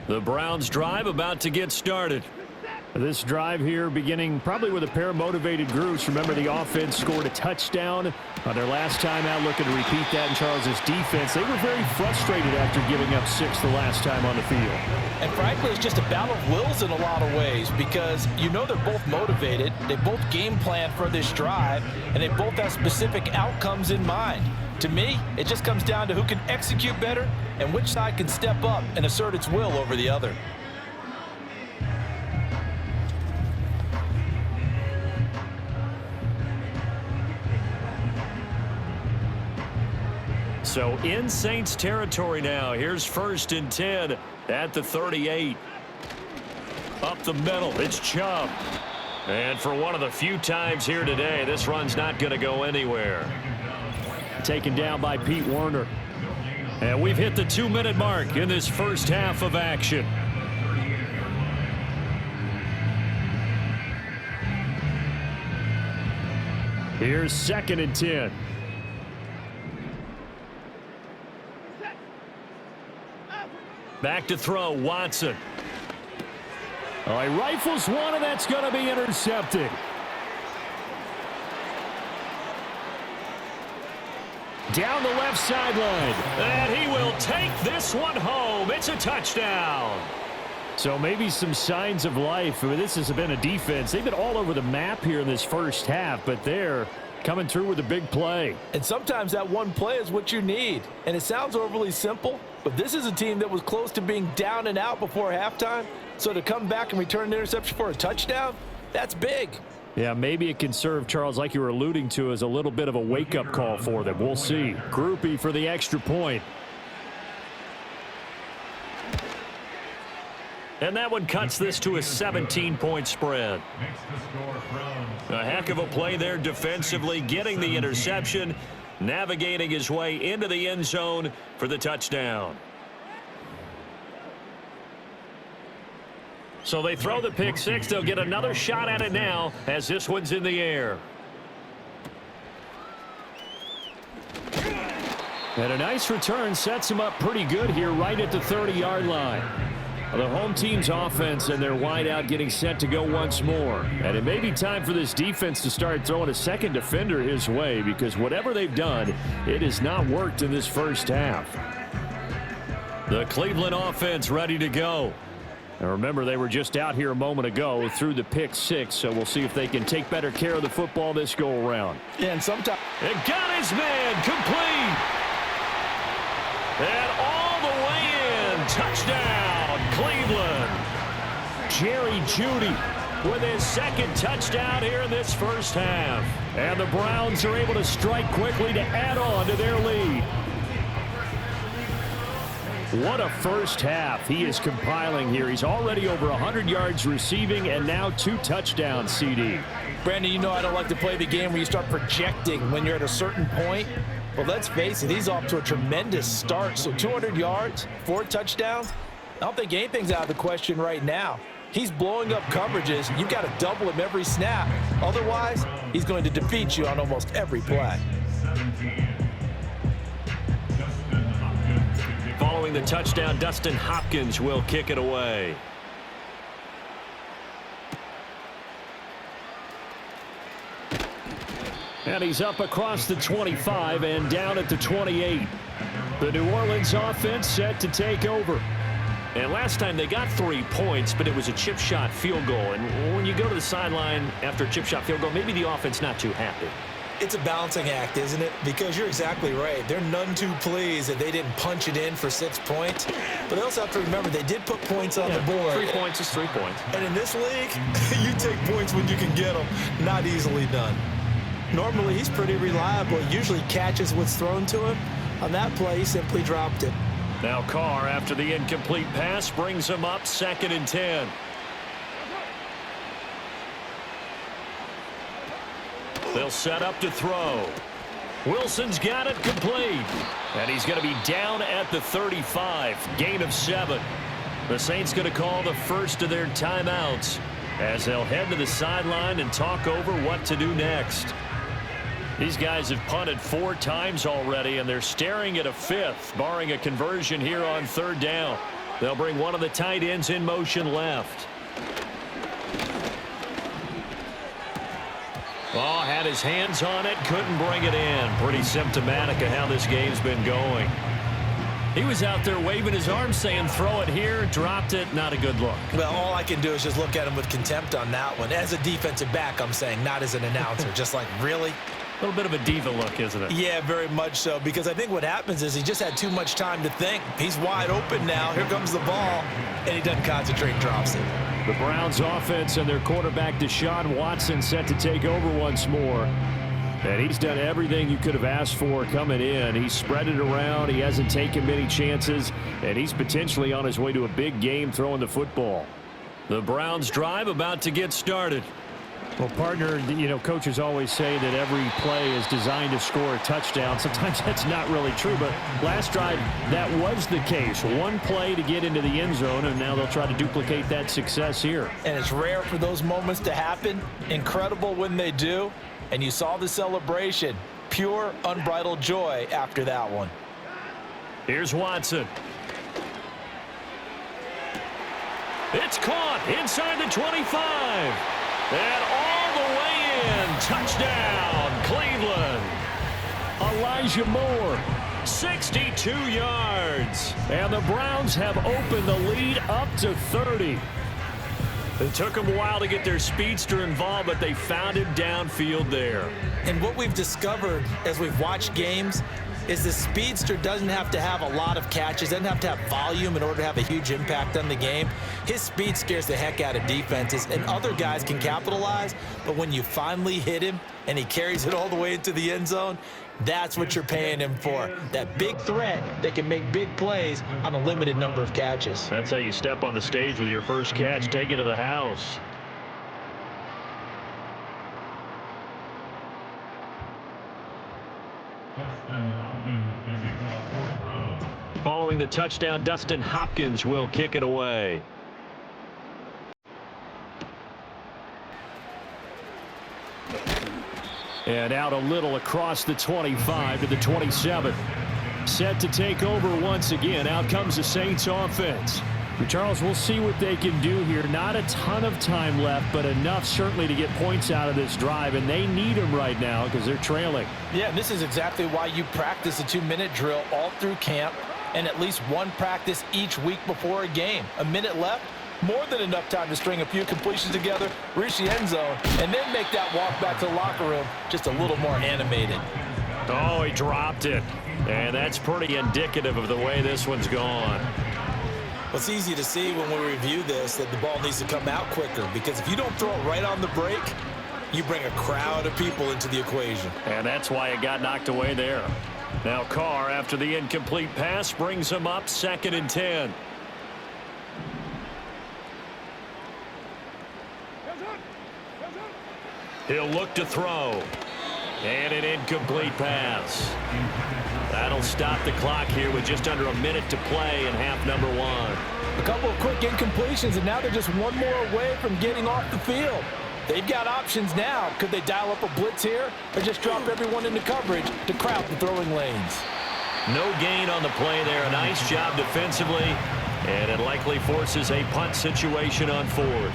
The Browns drive about to get started. This drive here beginning probably with a pair of motivated groups. Remember, the offense scored a touchdown on their last time out, looking to repeat that in Charles's defense. They were very frustrated after giving up 6 the last time on the field. And frankly, it's just a battle of wills in a lot of ways because you know they're both motivated. They both game plan for this drive, and they both have specific outcomes in mind. To me, it just comes down to who can execute better and which side can step up and assert its will over the other. So in Saints territory now. Here's 1st and 10 at the 38. Up the middle, it's Chubb. And for one of the few times here today, this run's not going to go anywhere. Taken down by Pete Werner. And we've hit the 2-minute mark in this first half of action. Here's 2nd and 10. Back to throw, Watson. Oh, he rifles one, and that's going to be intercepted. Down the left sideline. And he will take this one home. It's a touchdown. So maybe some signs of life. I mean, this has been a defense. They've been all over the map here in this first half, but they're coming through with a big play. And sometimes that one play is what you need. And it sounds overly simple, but this is a team that was close to being down and out before halftime. So to come back and return an interception for a touchdown, that's big. Yeah, maybe it can serve, Charles, like you were alluding to, as a little bit of a wake-up call for them. We'll see. Groupie for the extra point. And that one cuts this to a 17-point spread. A heck of a play there defensively, getting the interception, navigating his way into the end zone for the touchdown. So they throw the pick six. They'll get another shot at it now as this one's in the air. And a nice return sets them up pretty good here right at the 30-yard line. The home team's offense and their wideout getting set to go once more. And it may be time for this defense to start throwing a second defender his way, because whatever they've done, it has not worked in this first half. The Cleveland offense ready to go. And remember, they were just out here a moment ago through the pick six, so we'll see if they can take better care of the football this go-around. Yeah, and sometimes it got his man complete. And all the way in. Touchdown, Cleveland. Jerry Jeudy with his second touchdown here in this first half. And the Browns are able to strike quickly to add on to their lead. What a first half he is compiling here. He's already over 100 yards receiving and now 2 touchdowns, CD. Brandon, you know I don't like to play the game where you start projecting when you're at a certain point. But let's face it, he's off to a tremendous start. So 200 yards, 4 touchdowns. I don't think anything's out of the question right now. He's blowing up coverages. You've got to double him every snap. Otherwise, he's going to defeat you on almost every play. Following the touchdown, Dustin Hopkins will kick it away. And he's up across the 25 and down at the 28. The New Orleans offense set to take over. And last time they got 3 points, but it was a chip shot field goal. And when you go to the sideline after a chip shot field goal, maybe the offense not too happy. It's a balancing act, isn't it? Because you're exactly right. They're none too pleased that they didn't punch it in for 6 points. But they also have to remember they did put points on the board. 3 points is 3 points. And in this league, you take points when you can get them. Not easily done. Normally, he's pretty reliable. He usually catches what's thrown to him. On that play, he simply dropped it. Now Carr, after the incomplete pass, brings him up 2nd and 10. They'll set up to throw. Wilson's got it complete. And he's going to be down at the 35. Gain of 7. The Saints going to call the first of their timeouts as they'll head to the sideline and talk over what to do next. These guys have punted 4 times already, and they're staring at a 5th, barring a conversion here on 3rd down. They'll bring one of the tight ends in motion left. Oh, had his hands on it, couldn't bring it in. Pretty symptomatic of how this game's been going. He was out there waving his arms saying, throw it here, dropped it, not a good look. Well, all I can do is just look at him with contempt on that one. As a defensive back, I'm saying, not as an announcer. Just like, really? A little bit of a diva look, isn't it? Yeah, very much so, because I think what happens is he just had too much time to think. He's wide open now. Here comes the ball, and he doesn't concentrate and drops it. The Browns offense and their quarterback Deshaun Watson set to take over once more. And he's done everything you could have asked for coming in. He's spread it around. He hasn't taken many chances, and he's potentially on his way to a big game throwing the football. The Browns drive about to get started. Well, partner, you know, coaches always say that every play is designed to score a touchdown. Sometimes that's not really true, but last drive, that was the case. One play to get into the end zone, and now they'll try to duplicate that success here. And it's rare for those moments to happen. Incredible when they do. And you saw the celebration. Pure, unbridled joy after that one. Here's Watson. It's caught inside the 25. And all the way in. Touchdown, Cleveland. Elijah Moore, 62 yards. And the Browns have opened the lead up to 30. It took them a while to get their speedster involved, but they found him downfield there. And what we've discovered as we've watched games is the speedster doesn't have to have a lot of catches, doesn't have to have volume in order to have a huge impact on the game. His speed scares the heck out of defenses, and other guys can capitalize, but when you finally hit him and he carries it all the way into the end zone, that's what you're paying him for. That big threat that can make big plays on a limited number of catches. That's how you step on the stage with your first catch. Take it to the house. Following the touchdown, Dustin Hopkins will kick it away. And out a little across the 25 to the 27. Set to take over once again. Out comes the Saints offense. Charles, we'll see what they can do here. Not a ton of time left, but enough certainly to get points out of this drive, and they need them right now because they're trailing. Yeah, and this is exactly why you practice a 2-minute drill all through camp and at least one practice each week before a game. A minute left, more than enough time to string a few completions together, reach the end zone, and then make that walk back to the locker room just a little more animated. Oh, he dropped it. And that's pretty indicative of the way this one's gone. Well, it's easy to see when we review this that the ball needs to come out quicker, because if you don't throw it right on the break, you bring a crowd of people into the equation. And that's why it got knocked away there. Now Carr, after the incomplete pass, brings him up 2nd and 10. He'll look to throw. And an incomplete pass. That'll stop the clock here with just under a minute to play in half number 1. A couple of quick incompletions, and now they're just one more away from getting off the field. They've got options now. Could they dial up a blitz here or just drop everyone into coverage to crowd the throwing lanes? No gain on the play there. A nice job defensively, and it likely forces a punt situation on 4th.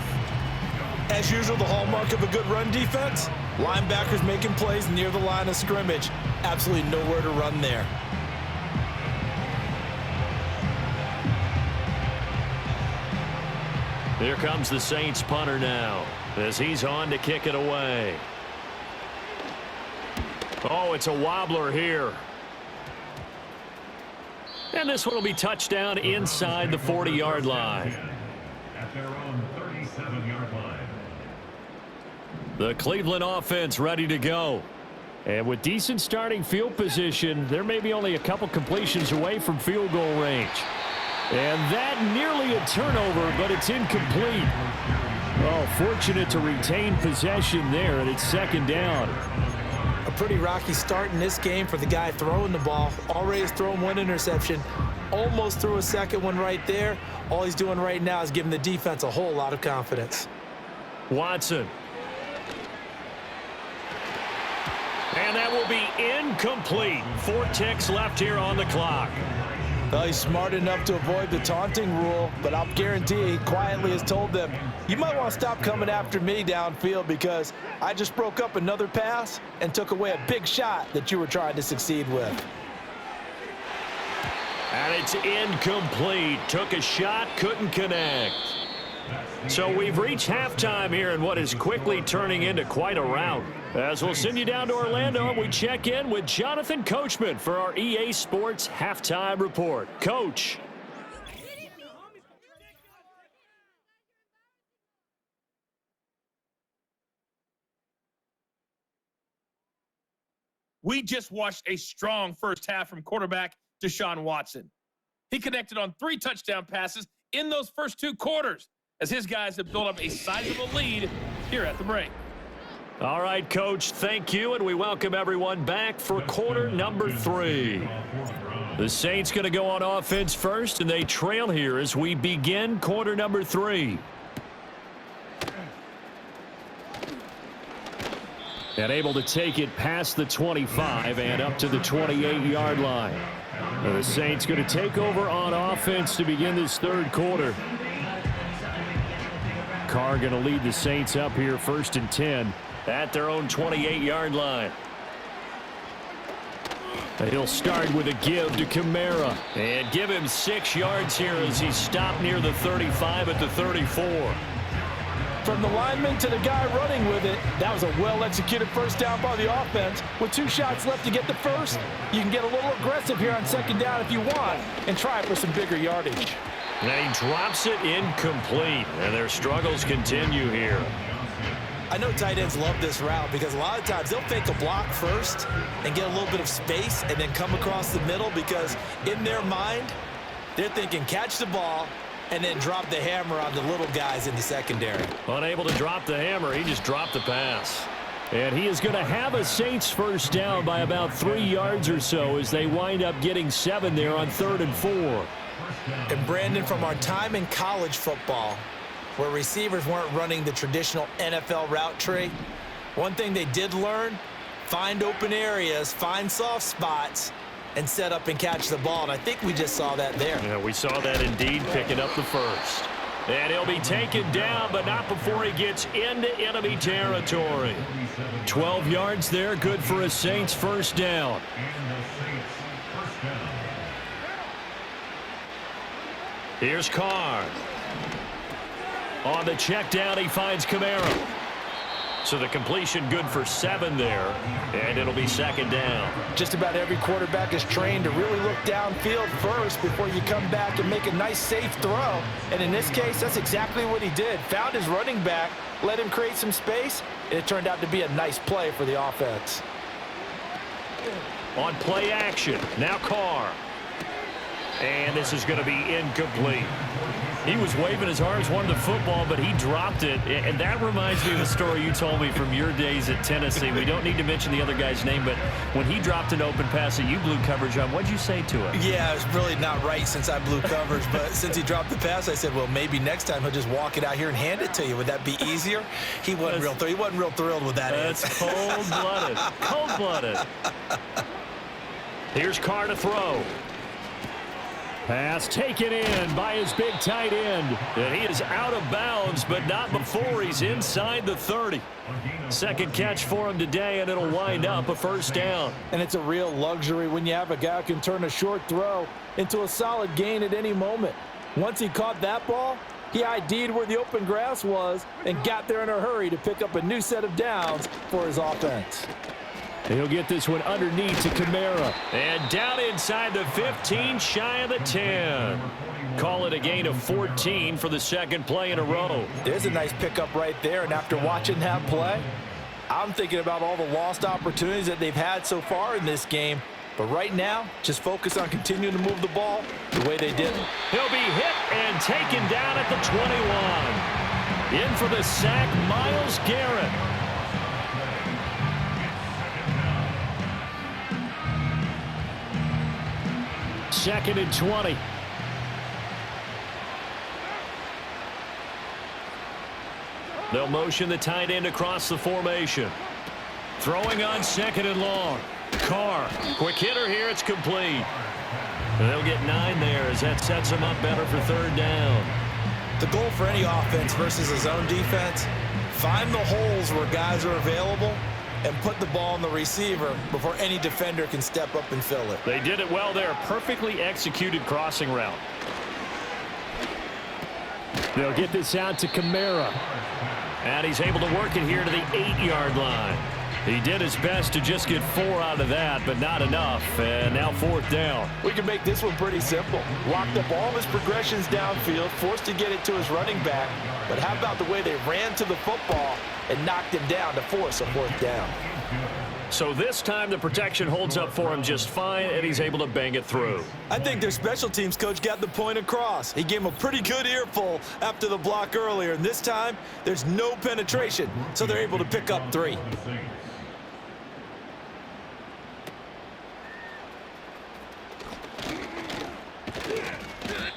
As usual, the hallmark of a good run defense, linebackers making plays near the line of scrimmage. Absolutely nowhere to run there. Here comes the Saints punter now as he's on to kick it away. Oh, it's a wobbler here. And this one will be touchdown inside the 40-yard line. At their own 37-yard line. The Cleveland offense ready to go. And with decent starting field position, there may be only a couple completions away from field goal range. And that nearly a turnover, but it's incomplete. Oh, fortunate to retain possession there, and it's 2nd down. A pretty rocky start in this game for the guy throwing the ball. Already has thrown one interception. Almost threw a second one right there. All he's doing right now is giving the defense a whole lot of confidence. Watson. And that will be incomplete. 4 ticks left here on the clock. Well, he's smart enough to avoid the taunting rule, but I'll guarantee he quietly has told them, you might want to stop coming after me downfield because I just broke up another pass and took away a big shot that you were trying to succeed with. And it's incomplete. Took a shot, couldn't connect. So we've reached halftime here in what is quickly turning into quite a rout. As we'll send you down to Orlando, we check in with Jonathan Coachman for our EA Sports Halftime Report. Coach. We just watched a strong first half from quarterback Deshaun Watson. He connected on 3 touchdown passes in those first 2 quarters as his guys have built up a sizable lead here at the break. All right, Coach, thank you, and we welcome everyone back for quarter number 3. The Saints going to go on offense first, and they trail here as we begin quarter number 3. And able to take it past the 25 and up to the 28-yard line. The Saints going to take over on offense to begin this third quarter. Carr going to lead the Saints up here 1st and 10 at their own 28-yard line. He'll start with a give to Kamara and give him 6 yards here as he's stopped near the 35 at the 34. From the lineman to the guy running with it, that was a well-executed first down by the offense. With 2 shots left to get the first, you can get a little aggressive here on 2nd down if you want and try for some bigger yardage. And he drops it incomplete, and their struggles continue here. I know tight ends love this route because a lot of times they'll fake a block first and get a little bit of space and then come across the middle because in their mind, they're thinking catch the ball and then drop the hammer on the little guys in the secondary. Unable to drop the hammer, he just dropped the pass. And he is going to have a Saints first down by about 3 yards or so as they wind up getting 7 there on 3rd and 4. And Brandon, from our time in college football, where receivers weren't running the traditional NFL route tree, one thing they did learn, find open areas, find soft spots, and set up and catch the ball. And I think we just saw that there. Yeah, we saw that indeed, picking up the first. And he'll be taken down, but not before he gets into enemy territory. 12 yards there, good for a Saints first down. Here's Carr. On the check down, he finds Kamara. So the completion good for 7 there, and it'll be 2nd down. Just about every quarterback is trained to really look downfield first before you come back and make a nice, safe throw. And in this case, that's exactly what he did. Found his running back, let him create some space, and it turned out to be a nice play for the offense. On play action, now Carr. And this is going to be incomplete. He was waving his arms, wanted the football, but he dropped it. And that reminds me of the story you told me from your days at Tennessee. We don't need to mention the other guy's name, but when he dropped an open pass that you blew coverage on, what'd you say to him? Yeah, it's really not right since I blew coverage, but since he dropped the pass, I said, well, maybe next time he'll just walk it out here and hand it to you. Would that be easier? He wasn't real thrilled with that. That's cold-blooded. Cold-blooded. Here's Carr to throw. Pass taken in by his big tight end. And he is out of bounds, but not before he's inside the 30. Second catch for him today, and it'll wind up a first down. And it's a real luxury when you have a guy who can turn a short throw into a solid gain at any moment. Once he caught that ball, he ID'd where the open grass was and got there in a hurry to pick up a new set of downs for his offense. He'll get this one underneath to Kamara. And down inside the 15, shy of the 10. Call it a gain of 14 for the second play in a row. There's a nice pickup right there, and after watching that play, I'm thinking about all the lost opportunities that they've had so far in this game. But right now, just focus on continuing to move the ball the way they did. He'll be hit and taken down at the 21. In for the sack, Myles Garrett. Second and 20. They'll motion the tight end across the formation. Throwing on 2nd and long. Carr, quick hitter here, it's complete. And they'll get 9 there as that sets them up better for 3rd down. The goal for any offense versus a zone defense, find the holes where guys are available and put the ball on the receiver before any defender can step up and fill it. They did it well there. Perfectly executed crossing route. They'll get this out to Kamara. And he's able to work it here to the 8-yard line. He did his best to just get 4 out of that, but not enough. And now 4th down. We can make this one pretty simple. Locked up all of his progressions downfield, forced to get it to his running back. But how about the way they ran to the football and knocked him down to force a 4th down? So this time the protection holds up for him just fine, and he's able to bang it through. I think their special teams coach got the point across. He gave him a pretty good earful after the block earlier, and this time there's no penetration, so they're able to pick up 3.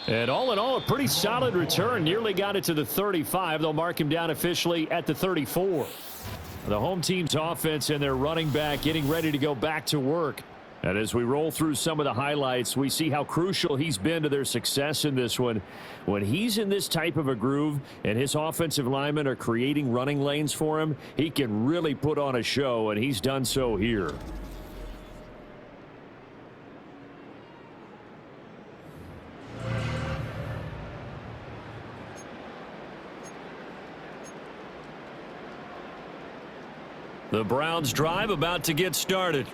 And all in all, a pretty solid return. Nearly got it to the 35. They'll mark him down officially at the 34. The home team's offense and their running back getting ready to go back to work. And as we roll through some of the highlights, we see how crucial he's been to their success in this one. When he's in this type of a groove and his offensive linemen are creating running lanes for him, he can really put on a show, and he's done so here. The Browns drive about to get started.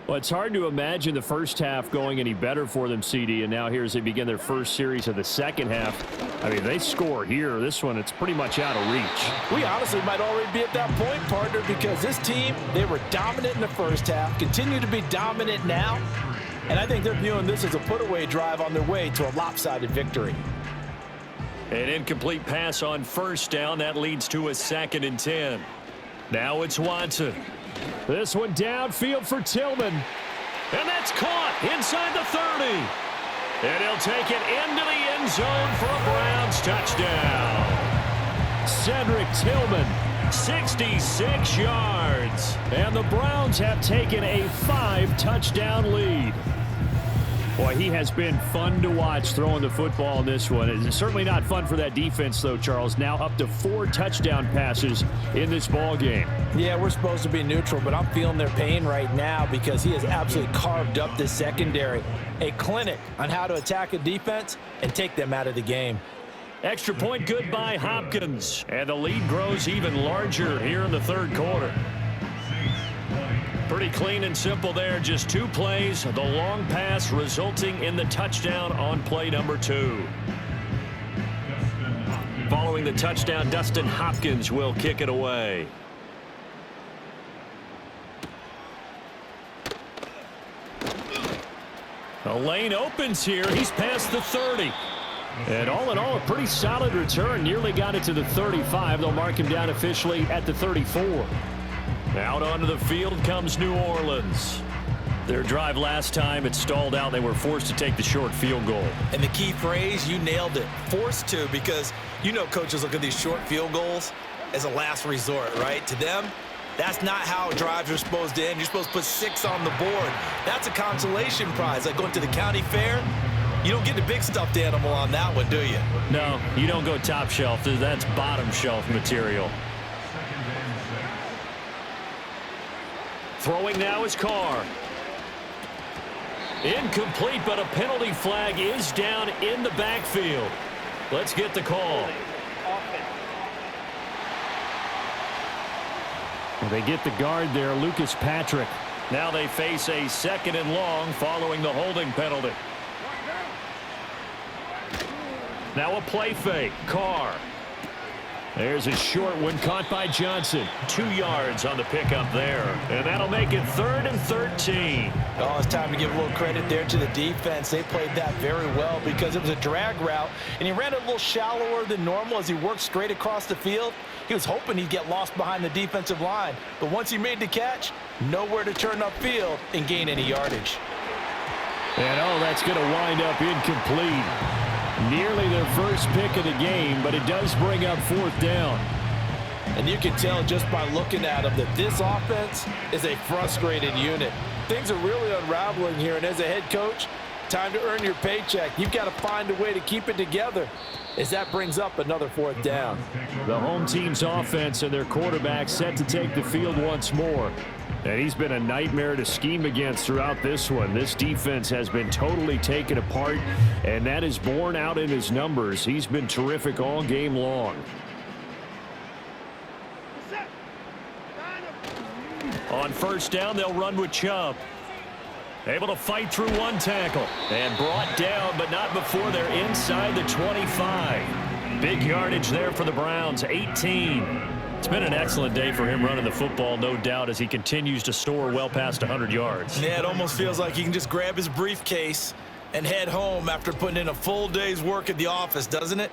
Well, it's hard to imagine the first half going any better for them, CD, and now here as they begin their first series of the second half. I mean, they score here. This one, it's pretty much out of reach. We honestly might already be at that point, partner, because this team, they were dominant in the first half, continue to be dominant now, and I think they're viewing this as a put-away drive on their way to a lopsided victory. An incomplete pass on first down. That leads to a 2nd and 10. Now it's Watson. This one downfield for Tillman. And that's caught inside the 30. And he'll take it into the end zone for a Browns touchdown. Cedric Tillman, 66 yards. And the Browns have taken a 5-touchdown lead. Boy, he has been fun to watch throwing the football in this one. It's certainly not fun for that defense, though, Charles. Now up to 4 touchdown passes in this ball game. Yeah, we're supposed to be neutral, but I'm feeling their pain right now because he has absolutely carved up this secondary. A clinic on how to attack a defense and take them out of the game. Extra point good by Hopkins. And the lead grows even larger here in the third quarter. Pretty clean and simple there. Just 2 plays. The long pass resulting in the touchdown on play number 2. Following the touchdown, Dustin Hopkins will kick it away. The lane opens here. He's past the 30. And all in all, a pretty solid return. Nearly got it to the 35. They'll mark him down officially at the 34. Out onto the field comes New Orleans. Their drive last time, it stalled out. They were forced to take the short field goal. And the key phrase, you nailed it, forced to, because you know coaches look at these short field goals as a last resort, right? To them, that's not how drives are supposed to end. You're supposed to put 6 on the board. That's a consolation prize. Like going to the county fair, you don't get the big stuffed animal on that one, do you? No, you don't go top shelf. That's bottom shelf material. Throwing now is Carr. Incomplete, but a penalty flag is down in the backfield. Let's get the call. Well, they get the guard there, Lucas Patrick. Now they face a 2nd and long following the holding penalty. Now a play fake. Carr. There's a short one caught by Johnson. 2 yards on the pickup there. And that'll make it 3rd and 13. Oh, it's time to give a little credit there to the defense. They played that very well because it was a drag route, and he ran it a little shallower than normal as he worked straight across the field. He was hoping he'd get lost behind the defensive line. But once he made the catch, nowhere to turn upfield and gain any yardage. And, oh, that's going to wind up incomplete. Nearly their first pick of the game, but it does bring up 4th down. And you can tell just by looking at them that this offense is a frustrated unit. Things are really unraveling here, and as a head coach, time to earn your paycheck. You've got to find a way to keep it together as that brings up another 4th down. The home team's offense and their quarterback set to take the field once more. And he's been a nightmare to scheme against throughout this one. This defense has been totally taken apart, and that is borne out in his numbers. He's been terrific all game long. On first down, they'll run with Chubb. Able to fight through 1 tackle. And brought down, but not before they're inside the 25. Big yardage there for the Browns, 18. It's been an excellent day for him running the football, no doubt, as he continues to soar well past 100 yards. Yeah, it almost feels like he can just grab his briefcase and head home after putting in a full day's work at the office, doesn't it?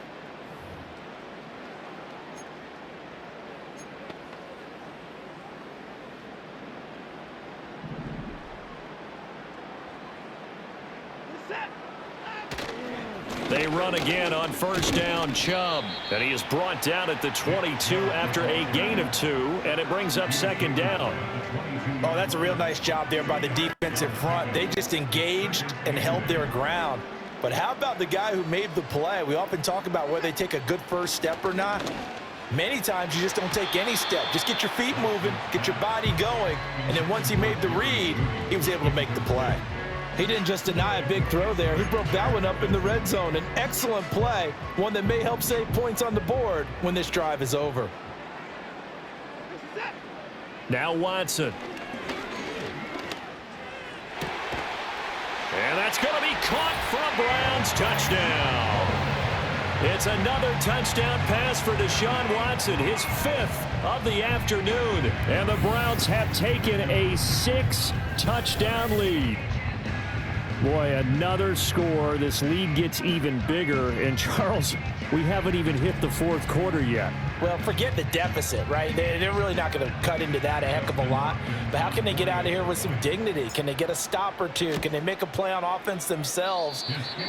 They run again on first down, Chubb. And he is brought down at the 22 after a gain of 2, and it brings up second down. Oh, that's a real nice job there by the defensive front. They just engaged and held their ground. But how about the guy who made the play? We often talk about whether they take a good first step or not. Many times you just don't take any step. Just get your feet moving, get your body going, and then once he made the read, he was able to make the play. He didn't just deny a big throw there. He broke that one up in the red zone. An excellent play, one that may help save points on the board when this drive is over. Now Watson. And that's going to be caught for a Browns touchdown. It's another touchdown pass for Deshaun Watson, his 5th of the afternoon. And the Browns have taken a 6-touchdown lead. Boy, another score. This lead gets even bigger. And, Charles, we haven't even hit the 4th quarter yet. Well, forget the deficit, right? They're really not going to cut into that a heck of a lot. But how can they get out of here with some dignity? Can they get a stop or two? Can they make a play on offense themselves?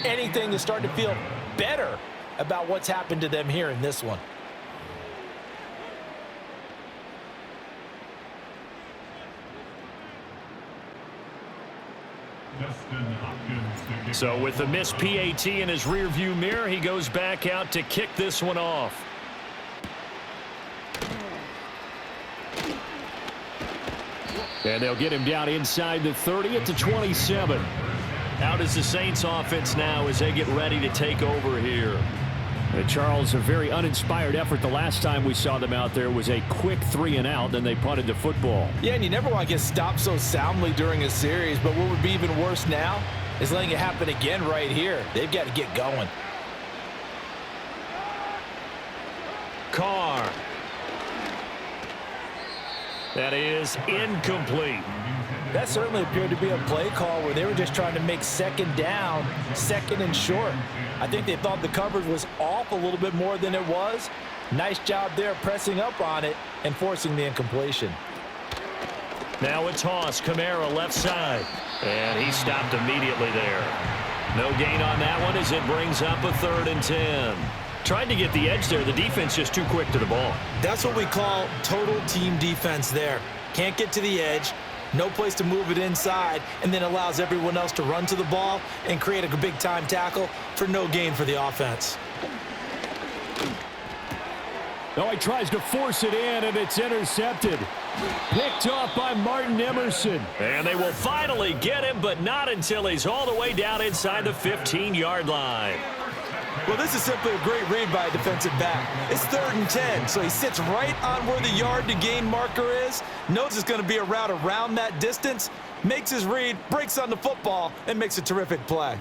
Anything to start to feel better about what's happened to them here in this one. So with the missed PAT in his rearview mirror, he goes back out to kick this one off. And they'll get him down inside the 30 at the 27. Out is the Saints offense now as they get ready to take over here. And Charles, a very uninspired effort. The last time we saw them out there was a quick 3-and-out, then they punted the football. Yeah, and you never want to get stopped so soundly during a series, but what would be even worse now is letting it happen again right here. They've got to get going. Carr. That is incomplete. That certainly appeared to be a play call where they were just trying to make second down, second and short. I think they thought the coverage was off a little bit more than it was. Nice job there pressing up on it and forcing the incompletion. Now a toss, Kamara left side. And he stopped immediately there. No gain on that one as it brings up a 3rd and 10. Tried to get the edge there. The defense just too quick to the ball. That's what we call total team defense there. Can't get to the edge, no place to move it inside, and then allows everyone else to run to the ball and create a big-time tackle for no gain for the offense. Oh, he tries to force it in, and it's intercepted. Picked off by Martin Emerson. And they will finally get him, but not until he's all the way down inside the 15-yard line. Well, this is simply a great read by a defensive back. It's 3rd and 10, so he sits right on where the yard-to-gain marker is, knows it's going to be a route around that distance, makes his read, breaks on the football, and makes a terrific play.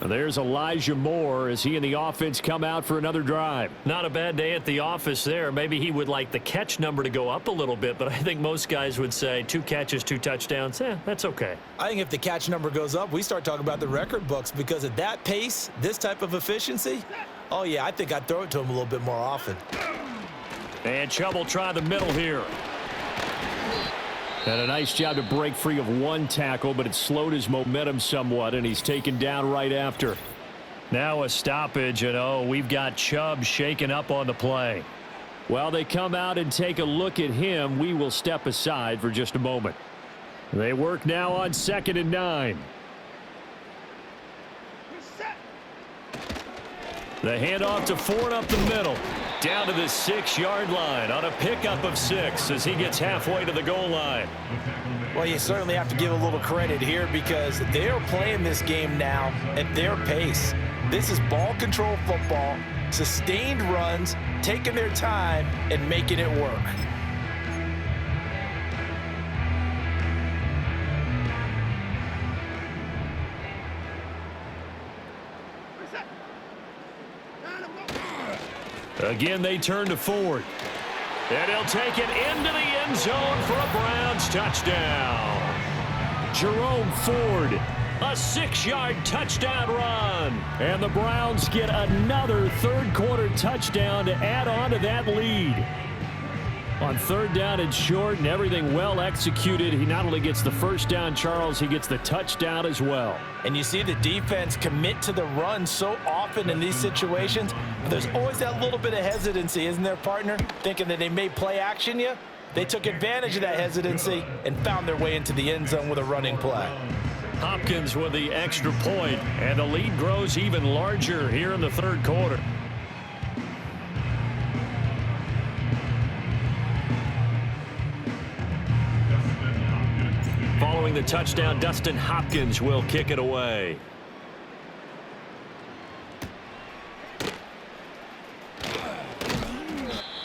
There's Elijah Moore as he and the offense come out for another drive. Not a bad day at the office there. Maybe he would like the catch number to go up a little bit, but I think most guys would say 2 catches, 2 touchdowns. That's okay. I think if the catch number goes up, we start talking about the record books because at that pace, this type of efficiency, oh yeah, I think I'd throw it to him a little bit more often. And Chubb will try the middle here. And a nice job to break free of 1 tackle, but it slowed his momentum somewhat, and he's taken down right after. Now a stoppage, and we've got Chubb shaken up on the play. While they come out and take a look at him, we will step aside for just a moment. They work now on 2nd and 9. The handoff to Ford up the middle. Down to the 6-yard line on a pickup of 6 as he gets halfway to the goal line. Well, you certainly have to give a little credit here because they're playing this game now at their pace. This is ball control football, sustained runs, taking their time, and making it work. Again, they turn to Ford. And he'll take it into the end zone for a Browns touchdown. Jerome Ford, a 6-yard touchdown run. And the Browns get another third-quarter touchdown to add on to that lead. On third down and short and everything well executed, he not only gets the first down, Charles, he gets the touchdown as well. And you see the defense commit to the run so often in these situations. But there's always that little bit of hesitancy, isn't there, partner? Thinking that they may play action you. They took advantage of that hesitancy and found their way into the end zone with a running play. Hopkins with the extra point, and the lead grows even larger here in the third quarter. Following the touchdown, Dustin Hopkins will kick it away.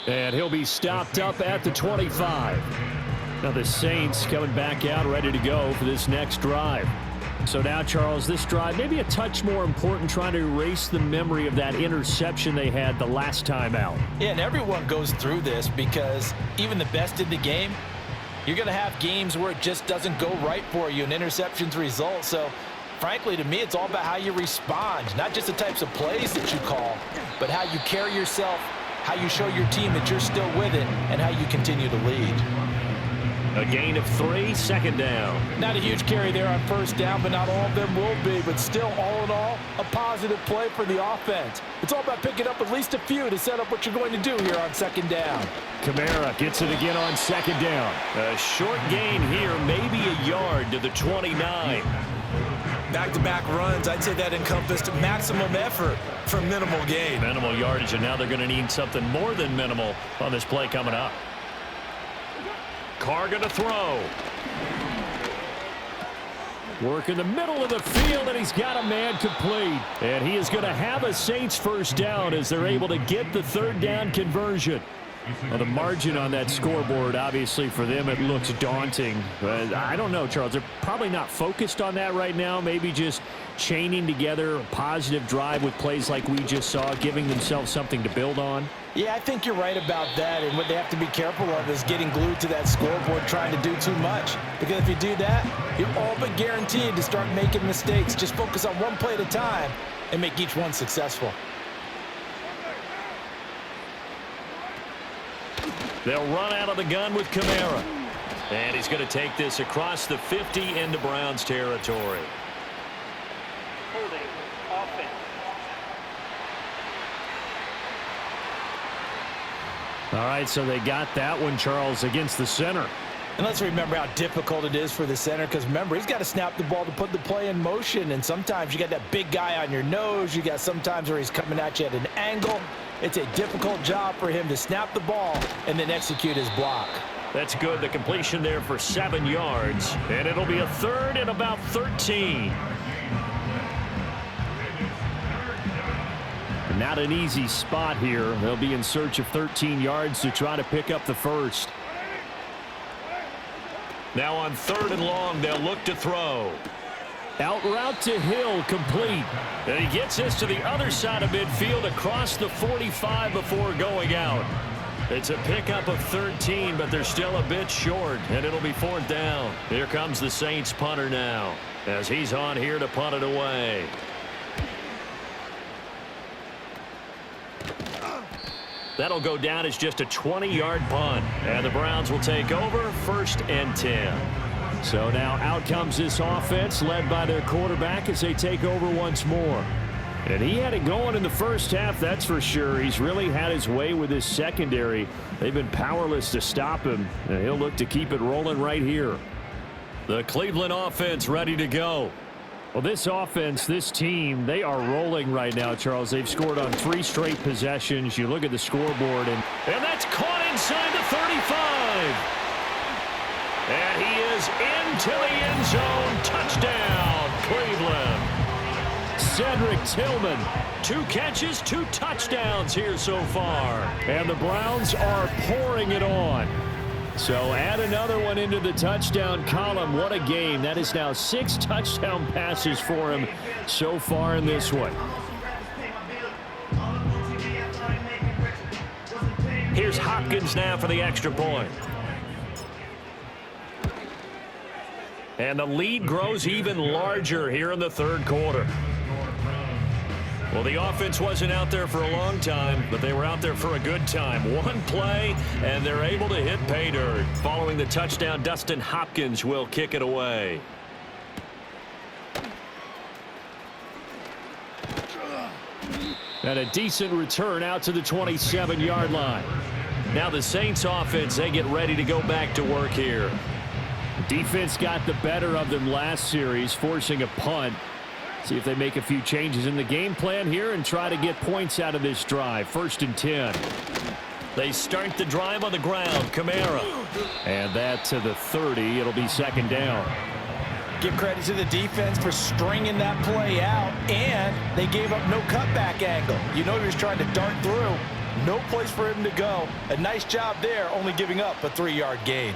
And he'll be stopped up at the 25. Now the Saints coming back out ready to go for this next drive. So now, Charles, this drive maybe a touch more important, trying to erase the memory of that interception they had the last time out. Yeah, and everyone goes through this because even the best in the game, you're going to have games where it just doesn't go right for you and interceptions result. So, frankly, to me, it's all about how you respond, not just the types of plays that you call, but how you carry yourself, how you show your team that you're still with it, and how you continue to lead. A gain of 3, second down. Not a huge carry there on first down, but not all of them will be. But still, all in all, a positive play for the offense. It's all about picking up at least a few to set up what you're going to do here on second down. Kamara gets it again on second down. A short gain here, maybe a yard to the 29. Back-to-back runs, I'd say that encompassed maximum effort for minimal gain. Minimal yardage, and now they're going to need something more than minimal on this play coming up. Carr going to throw. Work in the middle of the field, and he's got a man complete. And he is going to have a Saints first down as they're able to get the third down conversion. Well, the margin on that scoreboard, obviously, for them, it looks daunting. But I don't know, Charles. They're probably not focused on that right now. Maybe just chaining together a positive drive with plays like we just saw, giving themselves something to build on. Yeah, I think you're right about that. And what they have to be careful of is getting glued to that scoreboard trying to do too much. Because if you do that, you're all but guaranteed to start making mistakes. Just focus on one play at a time and make each one successful. They'll run out of the gun with Kamara. And he's going to take this across the 50 into Browns territory. Holding offense. All right, so they got that one, Charles, against the center. And let's remember how difficult it is for the center, because remember, he's got to snap the ball to put the play in motion, and sometimes you got that big guy on your nose. You got sometimes where he's coming at you at an angle. It's a difficult job for him to snap the ball and then execute his block. That's good. The completion there for 7 yards, and it'll be a third and about 13. Not an easy spot here. They'll be in search of 13 yards to try to pick up the first. Now on third and long, they'll look to throw. Out route to Hill, complete. And he gets this to the other side of midfield across the 45 before going out. It's a pickup of 13, but they're still a bit short, and it'll be fourth down. Here comes the Saints punter now, as he's on here to punt it away. That'll go down as just a 20-yard punt, and the Browns will take over, 1st and 10. So now out comes this offense led by their quarterback as they take over once more. And he had it going in the first half, that's for sure. He's really had his way with his secondary. They've been powerless to stop him, and he'll look to keep it rolling right here. The Cleveland offense ready to go. Well, this offense, this team, they are rolling right now, Charles. They've scored on 3 straight possessions. You look at the scoreboard, and that's caught inside the 35. And he is into the end zone. Touchdown, Cleveland. Cedric Tillman, 2 catches, 2 touchdowns here so far. And the Browns are pouring it on. So add another one into the touchdown column. What a game. That is now 6 touchdown passes for him so far in this one. Here's Hopkins now for the extra point. And the lead grows even larger here in the third quarter. Well, the offense wasn't out there for a long time, but they were out there for a good time. One play, and they're able to hit pay dirt. Following the touchdown, Dustin Hopkins will kick it away. And a decent return out to the 27-yard line. Now the Saints offense, they get ready to go back to work here. Defense got the better of them last series, forcing a punt. See if they make a few changes in the game plan here and try to get points out of this drive. 1st and 10. They start the drive on the ground. Kamara. And that to the 30. It'll be 2nd down. Give credit to the defense for stringing that play out, and they gave up no cutback angle. You know he was trying to dart through. No place for him to go. A nice job there, only giving up a 3-yard gain.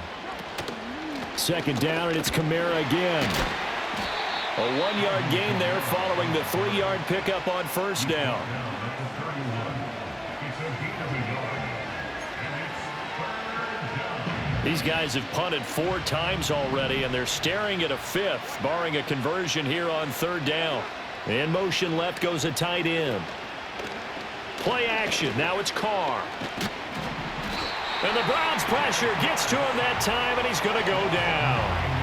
2nd down, and it's Kamara again. A 1-yard gain there following the 3-yard pickup on 1st down. These guys have punted 4 times already, and they're staring at a 5th, barring a conversion here on 3rd down. In motion left goes a tight end. Play action. Now it's Carr. And the Browns pressure gets to him that time, and he's going to go down.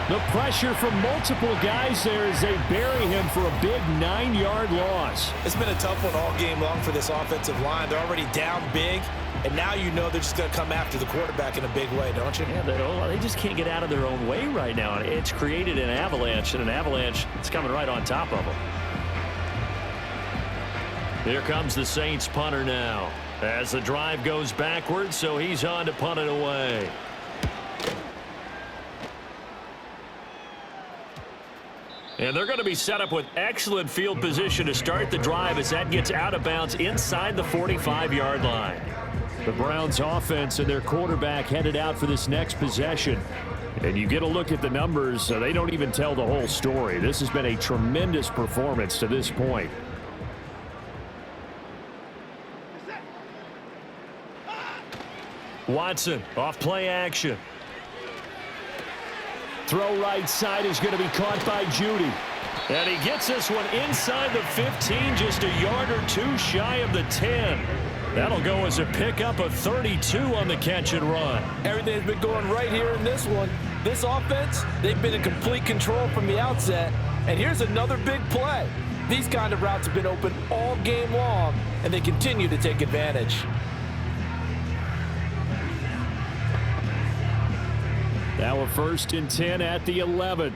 The pressure from multiple guys there as they bury him for a big 9-yard loss. It's been a tough one all game long for this offensive line. They're already down big, and now you know they're just going to come after the quarterback in a big way, don't you? Yeah, they just can't get out of their own way right now. It's created an avalanche, and an avalanche is coming right on top of them. Here comes the Saints punter now as the drive goes backwards, so he's on to punt it away. And they're going to be set up with excellent field position to start the drive as that gets out of bounds inside the 45-yard line. The Browns offense and their quarterback headed out for this next possession. And you get a look at the numbers, they don't even tell the whole story. This has been a tremendous performance to this point. Watson off play action. Throw right side is going to be caught by Judy. And he gets this one inside the 15, just a yard or 2 shy of the 10. That'll go as a pickup of 32 on the catch and run. Everything's been going right here in this one. This offense, they've been in complete control from the outset. And here's another big play. These kind of routes have been open all game long, and they continue to take advantage. Now a 1st and 10 at the 11.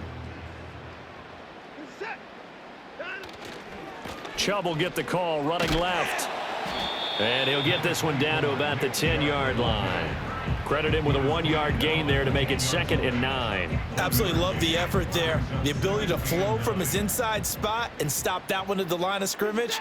Chubb will get the call running left. And he'll get this one down to about the 10-yard line. Credit him with a 1-yard gain there to make it 2nd and 9. Absolutely love the effort there. The ability to flow from his inside spot and stop that one at the line of scrimmage.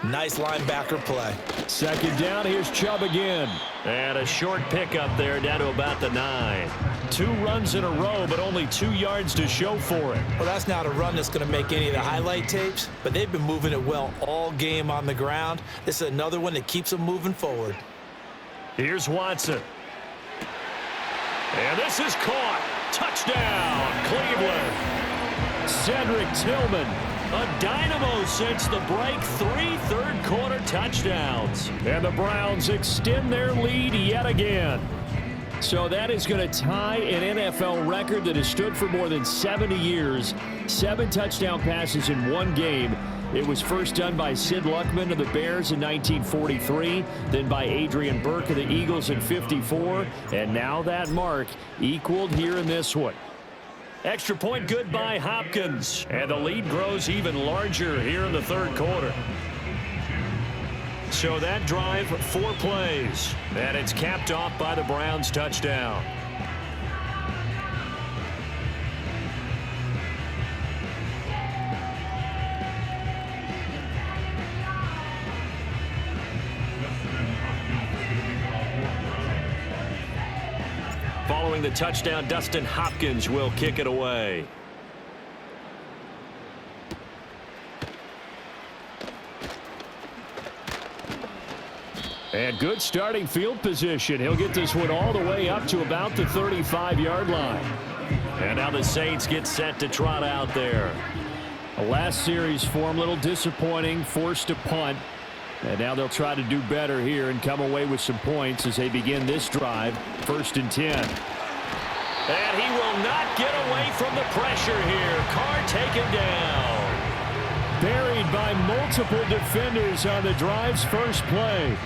Nice linebacker play. 2nd down, here's Chubb again. And a short pickup there down to about the 9. 2 runs in a row, but only 2 yards to show for it. Well, that's not a run that's going to make any of the highlight tapes, but they've been moving it well all game on the ground. This is another one that keeps them moving forward. Here's Watson. And this is caught. Touchdown, Cleveland. Cedric Tillman. A dynamo since the break. 3 third-quarter touchdowns. And the Browns extend their lead yet again. So that is going to tie an NFL record that has stood for more than 70 years. 7 touchdown passes in 1 game. It was first done by Sid Luckman of the Bears in 1943, then by Adrian Burke of the Eagles in 54, and now that mark equaled here in this one. Extra point good by Hopkins, and the lead grows even larger here in the third quarter. So that drive, 4 plays, and it's capped off by the Browns' touchdown. Following the touchdown, Dustin Hopkins will kick it away. And good starting field position. He'll get this one all the way up to about the 35-yard line. And now the Saints get set to trot out there. The last series form a little disappointing, forced to punt. And now they'll try to do better here and come away with some points as they begin this drive. 1st and 10. And he will not get away from the pressure here. Carr taken down. Buried by multiple defenders on the drive's first play.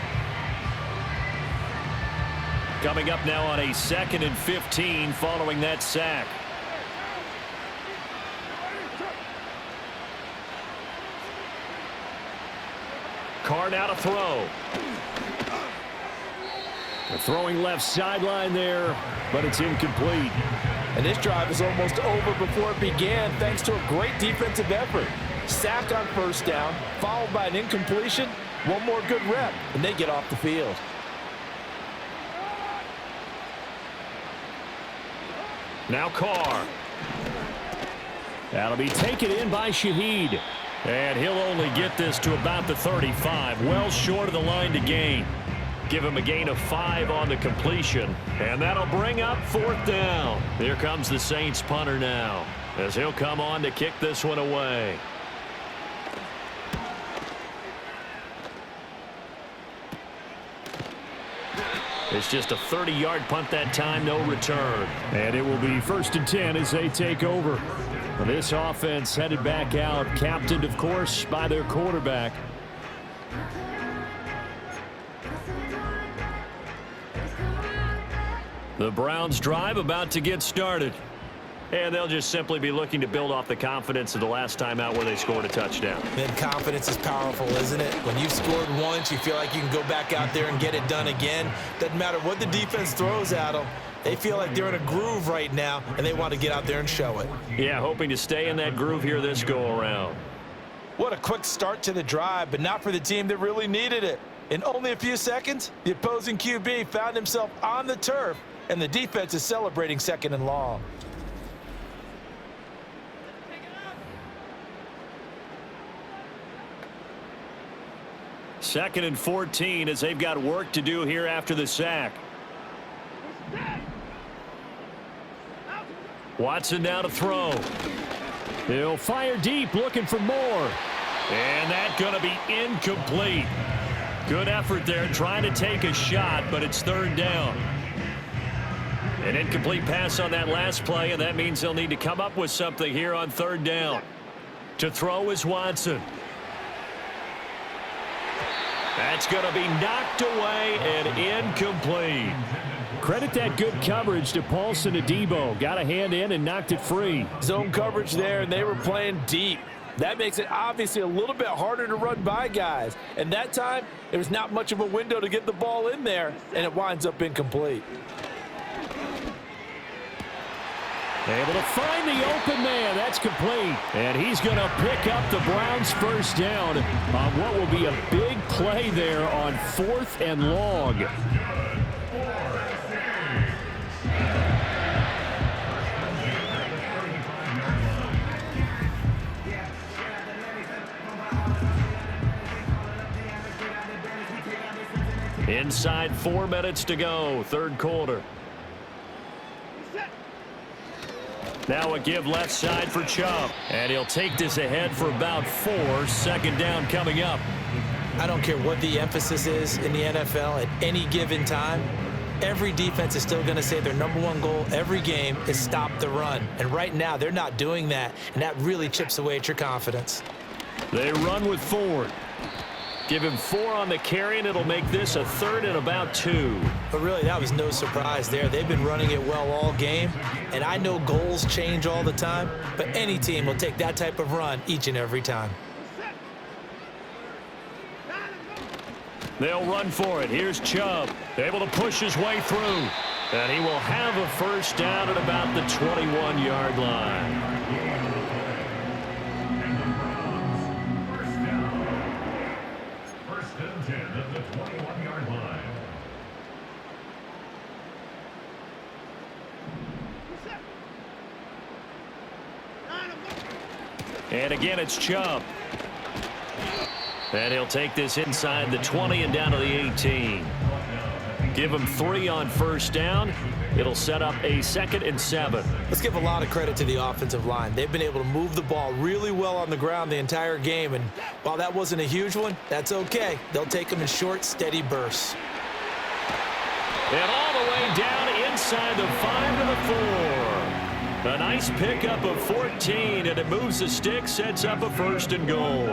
Coming up now on a 2nd and 15 following that sack. Carr now to throw. The throwing left sideline there, but it's incomplete. And this drive is almost over before it began thanks to a great defensive effort. Sack on 1st down, followed by an incompletion. One more good rep, and they get off the field. Now Carr. That'll be taken in by Shaheed. And he'll only get this to about the 35. Well short of the line to gain. Give him a gain of 5 on the completion. And that'll bring up 4th down. Here comes the Saints punter now, as he'll come on to kick this one away. It's just a 30-yard punt that time, no return. And it will be 1st and 10 as they take over. This offense headed back out, captained, of course, by their quarterback. The Browns drive about to get started. And they'll just simply be looking to build off the confidence of the last time out where they scored a touchdown. Man, confidence is powerful, isn't it? When you've scored once, you feel like you can go back out there and get it done again. Doesn't matter what the defense throws at them. They feel like they're in a groove right now, and they want to get out there and show it. Yeah, hoping to stay in that groove here this go-around. What a quick start to the drive, but not for the team that really needed it. In only a few seconds, the opposing QB found himself on the turf, and the defense is celebrating 2nd and long. Second and 14 as they've got work to do here after the sack. Watson now to throw. He'll fire deep, looking for more. And that's going to be incomplete. Good effort there trying to take a shot, but it's 3rd down. An incomplete pass on that last play, and that means they'll need to come up with something here on 3rd down. To throw is Watson. That's going to be knocked away and incomplete. Credit that good coverage to Paulson Adebo. Got a hand in and knocked it free. Zone coverage there, and they were playing deep. That makes it obviously a little bit harder to run by guys. And that time, there was not much of a window to get the ball in there, and it winds up incomplete. Able to find the open man. That's complete. And he's going to pick up the Browns' 1st down on what will be a big play there on 4th and long. Inside 4 minutes to go, 3rd quarter. Now a give left side for Chubb. And he'll take this ahead for about 4. 2nd down coming up. I don't care what the emphasis is in the NFL at any given time. Every defense is still going to say their #1 goal every game is stop the run. And right now, they're not doing that. And that really chips away at your confidence. They run with Ford. Give him 4 on the carry, and it'll make this a 3rd and about 2. But really, that was no surprise there. They've been running it well all game. And I know goals change all the time, but any team will take that type of run each and every time. They'll run for it. Here's Chubb, able to push his way through. And he will have a 1st down at about the 21-yard line. And again, it's Chubb. And he'll take this inside the 20 and down to the 18. Give him 3 on first down. It'll set up a 2nd and 7. Let's give a lot of credit to the offensive line. They've been able to move the ball really well on the ground the entire game, and while that wasn't a huge one, that's okay. They'll take them in short, steady bursts. And all the way down inside the 5 to the 4. A nice pickup of 14, and it moves the stick, sets up a 1st and goal.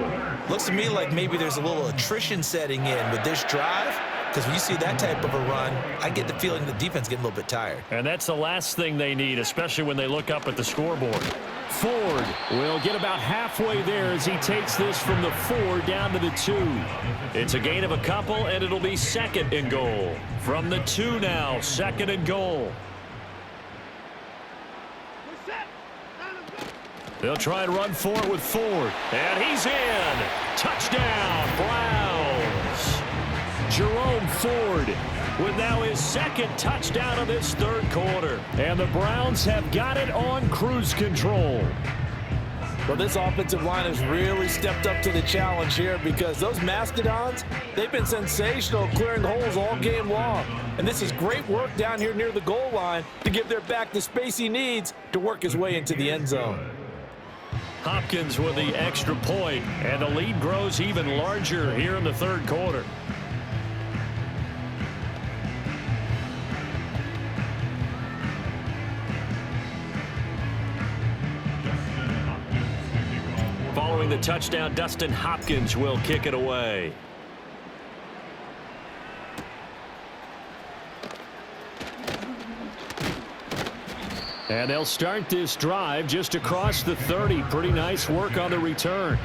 Looks to me like maybe there's a little attrition setting in with this drive, because when you see that type of a run, I get the feeling the defense getting a little bit tired. And that's the last thing they need, especially when they look up at the scoreboard. Ford will get about halfway there as he takes this from the 4 down to the 2. It's a gain of a couple, and it'll be 2nd and goal. From the 2 now, 2nd and goal. They'll try and run for it with Ford. And he's in. Touchdown, Browns. Jerome Ford with now his 2nd touchdown of this 3rd quarter. And the Browns have got it on cruise control. Well, this offensive line has really stepped up to the challenge here because those Mastodons, they've been sensational clearing holes all game long. And this is great work down here near the goal line to give their back the space he needs to work his way into the end zone. Hopkins with the extra point, and the lead grows even larger here in the 3rd quarter. Following the touchdown, Dustin Hopkins will kick it away. And they'll start this drive just across the 30. Pretty nice work on the return.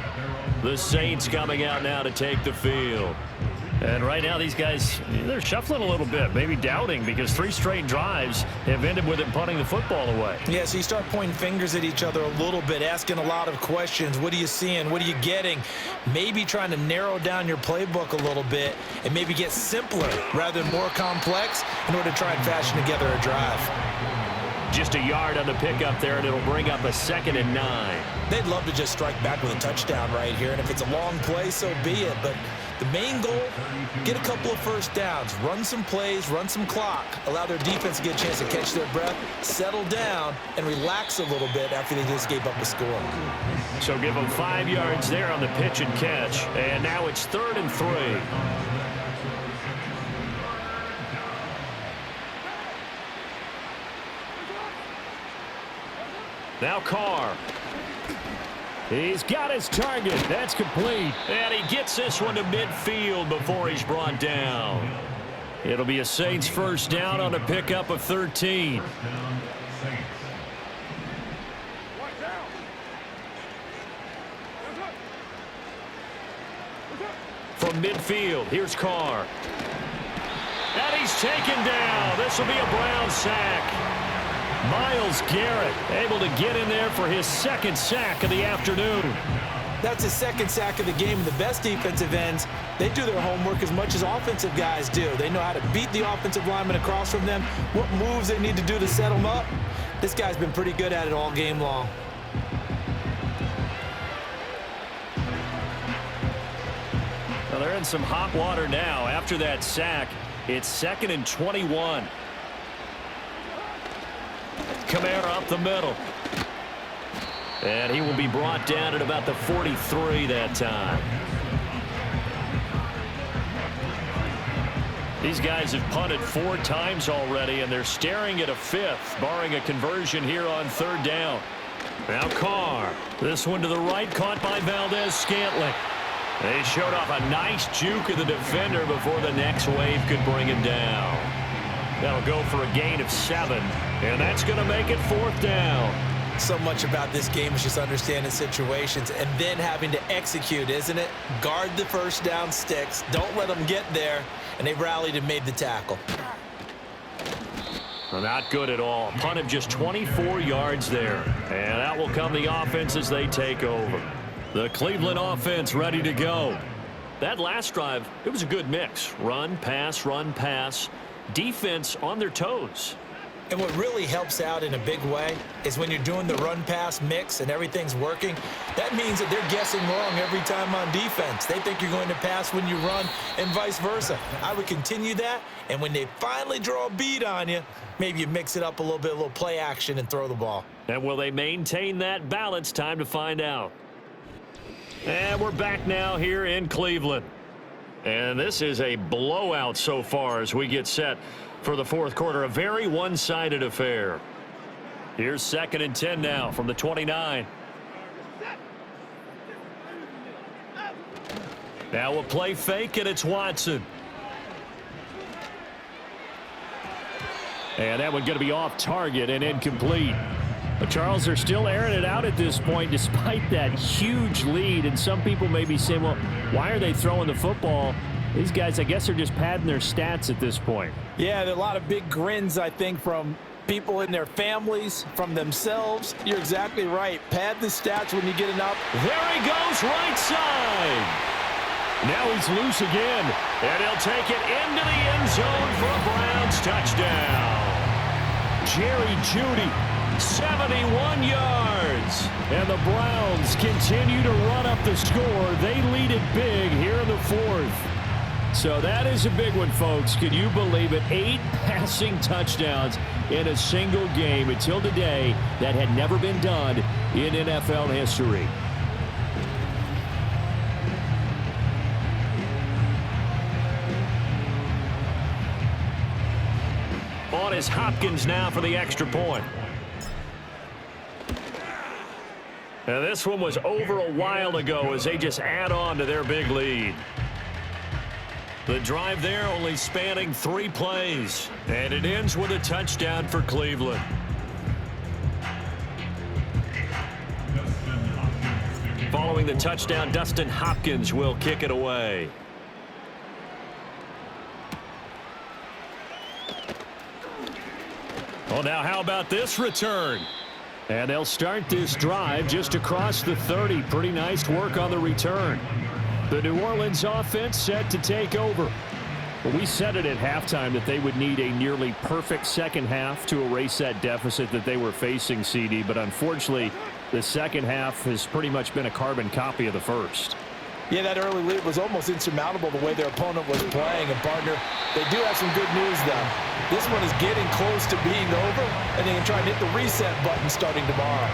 The Saints coming out now to take the field. And right now these guys, they're shuffling a little bit, maybe doubting, because 3 straight drives have ended with them punting the football away. Yeah, so you start pointing fingers at each other a little bit, asking a lot of questions. What are you seeing? What are you getting? Maybe trying to narrow down your playbook a little bit and maybe get simpler rather than more complex in order to try and fashion together a drive. Just a yard on the pickup there, and it'll bring up a 2nd and 9. They'd love to just strike back with a touchdown right here, and if it's a long play, so be it. But the main goal, get a couple of first downs, run some plays, run some clock, allow their defense to get a chance to catch their breath, settle down, and relax a little bit after they just gave up a score. So give them 5 yards there on the pitch and catch, and now it's 3rd and 3. Now Carr. He's got his target. That's complete. And he gets this one to midfield before he's brought down. It'll be a Saints 1st down on a pickup of 13. From midfield, here's Carr. And he's taken down. This will be a Brown sack. Myles Garrett able to get in there for his 2nd sack of the afternoon. That's his 2nd sack of the game. The best defensive ends, they do their homework as much as offensive guys do. They know how to beat the offensive lineman across from them, what moves they need to do to set them up. This guy's been pretty good at it all game long. Well, they're in some hot water now. After that sack, it's 2nd and 21. Kamara up the middle. And he will be brought down at about the 43 that time. These guys have punted 4 times already, and they're staring at a 5th, barring a conversion here on 3rd down. Now Carr. This one to the right, caught by Valdez-Scantling. They showed off a nice juke of the defender before the next wave could bring him down. That'll go for a gain of 7, and that's going to make it 4th down. So much about this game is just understanding situations and then having to execute, isn't it? Guard the first down sticks. Don't let them get there, and they rallied and made the tackle. Well, not good at all. Punt of just 24 yards there, and that will come the offense as they take over. The Cleveland offense ready to go. That last drive, it was a good mix. Run, pass, defense on their toes. And what really helps out in a big way is when you're doing the run-pass mix and everything's working, that means that they're guessing wrong every time on defense. They think you're going to pass when you run and vice versa. I would continue that, and when they finally draw a beat on you, maybe you mix it up a little play action and throw the ball. And will they maintain that balance? Time to find out. And we're back now here in Cleveland. And this is a blowout so far as we get set for the fourth quarter. A very one-sided affair. Here's 2nd and 10 now from the 29. Now we'll play fake, and it's Watson. And that one going to be off target and incomplete. But Charles, they're still airing it out at this point despite that huge lead. And some people may be saying, well, why are they throwing the football? These guys, I guess, are just padding their stats at this point. Yeah, there are a lot of big grins, I think, from people in their families, from themselves. You're exactly right. Pad the stats when you get it up. There he goes, right side. Now he's loose again, and he'll take it into the end zone for a Browns touchdown. Jerry Jeudy, 71 yards. And the Browns continue to run up the score. They lead it big here in the fourth. So that is a big one, folks. Can you believe it? 8 passing touchdowns in a single game. Until today, that had never been done in NFL history. On is Hopkins now for the extra point. Now this one was over a while ago as they just add on to their big lead. The drive there only spanning 3 plays, and it ends with a touchdown for Cleveland. Following the touchdown, Dustin Hopkins will kick it away. Well, now how about this return? And they'll start this drive just across the 30. Pretty nice work on the return. The New Orleans offense set to take over. Well, we said it at halftime that they would need a nearly perfect second half to erase that deficit that they were facing, CD. But unfortunately, the second half has pretty much been a carbon copy of the first. Yeah, that early lead was almost insurmountable the way their opponent was playing. And, partner, they do have some good news, though. This one is getting close to being over, and they can try and hit the reset button starting tomorrow.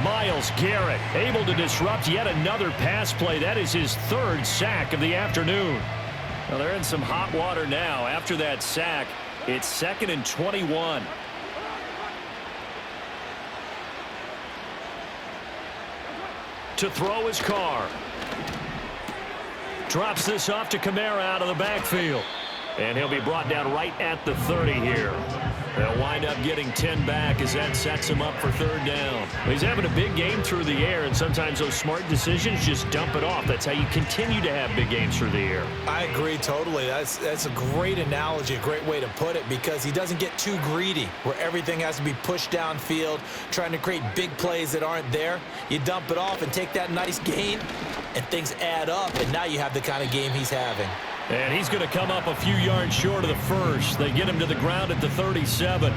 Myles Garrett able to disrupt yet another pass play. That is his 3rd sack of the afternoon. Well, they're in some hot water now. After that sack, it's 2nd and 21. To throw his car. Drops this off to Kamara out of the backfield. And he'll be brought down right at the 30 here. They'll wind up getting 10 back as that sets him up for 3rd down. He's having a big game through the air, and sometimes those smart decisions just dump it off. That's how you continue to have big games through the air. I agree totally. That's a great analogy, a great way to put it, because he doesn't get too greedy where everything has to be pushed downfield, trying to create big plays that aren't there. You dump it off and take that nice gain, and things add up, and now you have the kind of game he's having. And he's going to come up a few yards short of the first. They get him to the ground at the 37.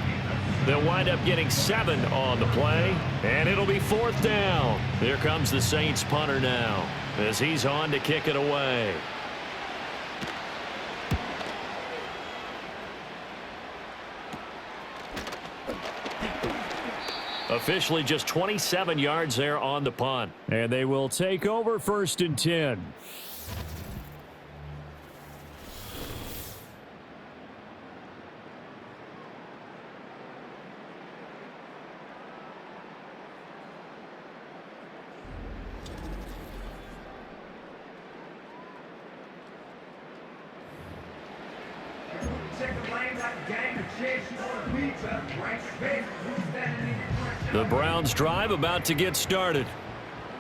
They'll wind up getting 7 on the play, and it'll be 4th down. Here comes the Saints punter now as he's on to kick it away. Officially just 27 yards there on the punt. And they will take over 1st and 10. The Browns drive about to get started.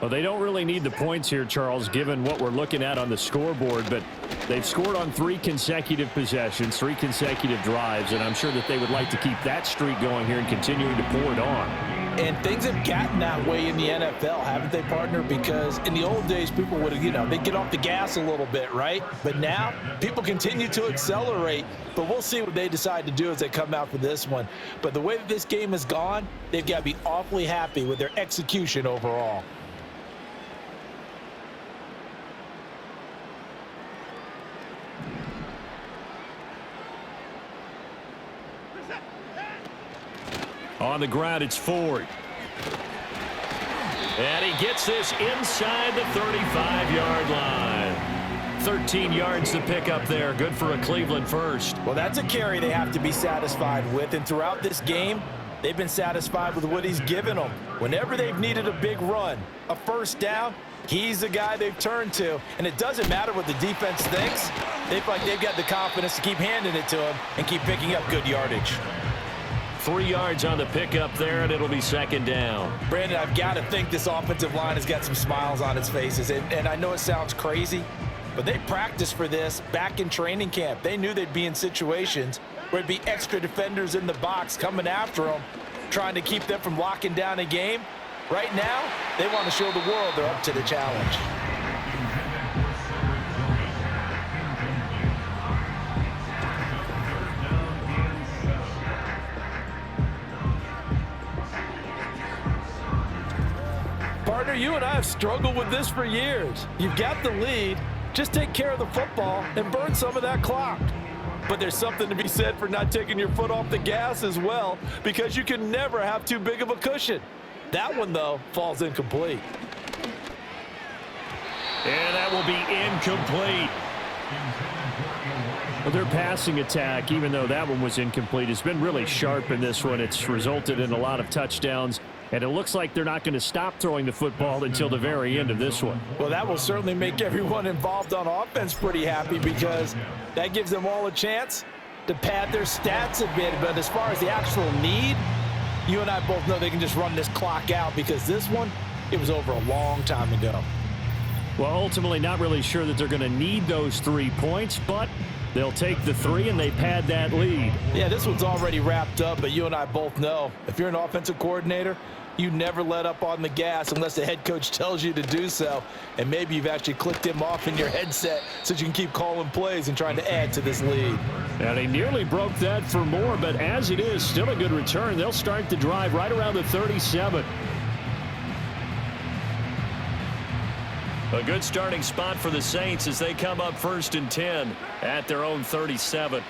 Well, they don't really need the points here, Charles, given what we're looking at on the scoreboard, but they've scored on 3 consecutive possessions, 3 consecutive drives, and I'm sure that they would like to keep that streak going here and continuing to pour it on. And things have gotten that way in the NFL, haven't they, partner? Because in the old days, people would have, they'd get off the gas a little bit, right? But now, people continue to accelerate. But we'll see what they decide to do as they come out for this one. But the way that this game has gone, they've got to be awfully happy with their execution overall. On the ground, it's Ford. And he gets this inside the 35-yard line. 13 yards to pick up there. Good for a Cleveland first. Well, that's a carry they have to be satisfied with. And throughout this game, they've been satisfied with what he's given them. Whenever they've needed a big run, a first down, he's the guy they've turned to. And it doesn't matter what the defense thinks. They feel like they've got the confidence to keep handing it to him and keep picking up good yardage. 3 yards on the pickup there, and it'll be second down. Brandon, I've got to think this offensive line has got some smiles on its faces. And I know it sounds crazy, but they practiced for this back in training camp. They knew they'd be in situations where there'd be extra defenders in the box coming after them, trying to keep them from locking down a game. Right now, they want to show the world they're up to the challenge. Partner, you and I have struggled with this for years. You've got the lead. Just take care of the football and burn some of that clock. But there's something to be said for not taking your foot off the gas as well, because you can never have too big of a cushion. That one, though, falls incomplete. And that will be incomplete. Well, their passing attack, even though that one was incomplete, has been really sharp in this one. It's resulted in a lot of touchdowns. And it looks like they're not going to stop throwing the football until the very end of this one. Well, that will certainly make everyone involved on offense pretty happy, because that gives them all a chance to pad their stats a bit. But as far as the actual need, you and I both know they can just run this clock out, because this one, it was over a long time ago. Well, ultimately not really sure that they're going to need those 3 points, but they'll take the 3 and they pad that lead. Yeah, this one's already wrapped up, but you and I both know if you're an offensive coordinator, you never let up on the gas unless the head coach tells you to do so. And maybe you've actually clicked him off in your headset so you can keep calling plays and trying to add to this lead. And he nearly broke that for more, but as it is, still a good return. They'll start the drive right around the 37. A good starting spot for the Saints as they come up 1st and 10 at their own 37.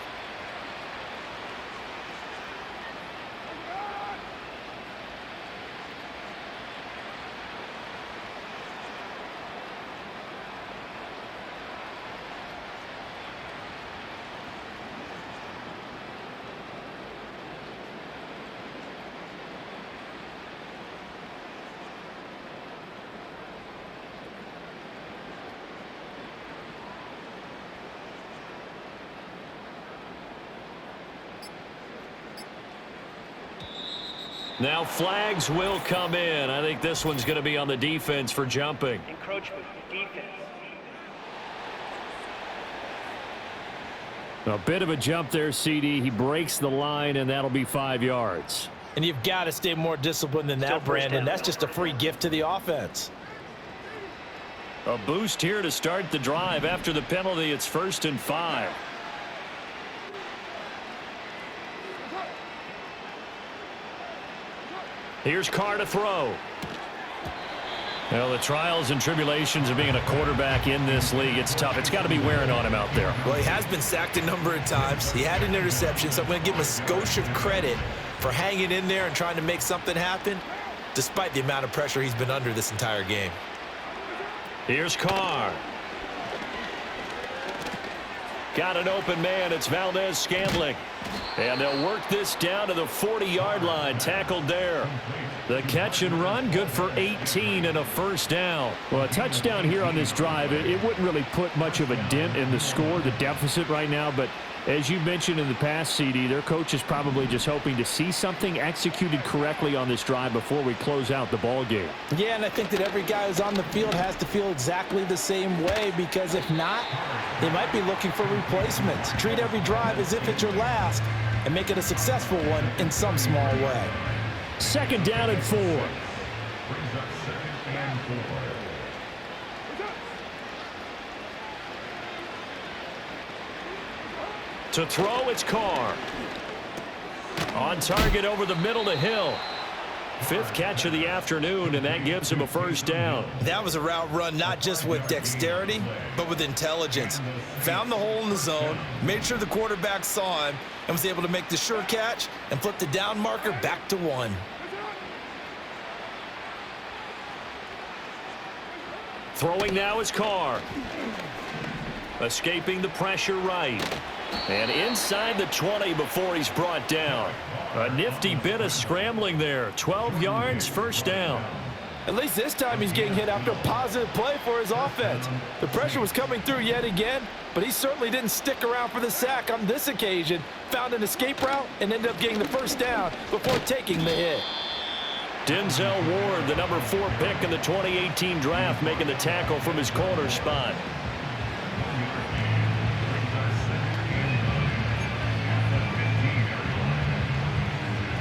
Now flags will come in. I think this one's going to be on the defense for jumping. Encroachment, defense. A bit of a jump there, CD. He breaks the line, and that'll be 5 yards. And you've got to stay more disciplined than that, Brandon. That's just a free gift to the offense. A boost here to start the drive. After the penalty, it's 1st and 5. Here's Carr to throw. Well, the trials and tribulations of being a quarterback in this league, it's tough. It's got to be wearing on him out there. Well, he has been sacked a number of times. He had an interception, so I'm going to give him a skosh of credit for hanging in there and trying to make something happen, despite the amount of pressure he's been under this entire game. Here's Carr. Got an open man. It's Valdez-Scantling. And they'll work this down to the 40-yard line. Tackled there. The catch and run, good for 18 and a first down. Well, a touchdown here on this drive, it wouldn't really put much of a dent in the score, the deficit right now. But as you mentioned in the past, CD, their coach is probably just hoping to see something executed correctly on this drive before we close out the ball game. Yeah, and I think that every guy who's on the field has to feel exactly the same way, because if not, they might be looking for replacements. Treat every drive as if it's your last and make it a successful one in some small way. Second down and 4. Brings up 2nd and 4. To throw, it's Carr. On target over the middle to Hill. 5th catch of the afternoon, and that gives him a first down. That was a route run not just with dexterity, but with intelligence. Found the hole in the zone, made sure the quarterback saw him, and was able to make the sure catch and flip the down marker back to 1. Throwing now is Carr. Escaping the pressure right. And inside the 20 before he's brought down. A nifty bit of scrambling there. 12 yards, first down. At least this time he's getting hit after a positive play for his offense. The pressure was coming through yet again, but he certainly didn't stick around for the sack on this occasion. Found an escape route and ended up getting the first down before taking the hit. Denzel Ward, the number 4 pick in the 2018 draft, making the tackle from his corner spot.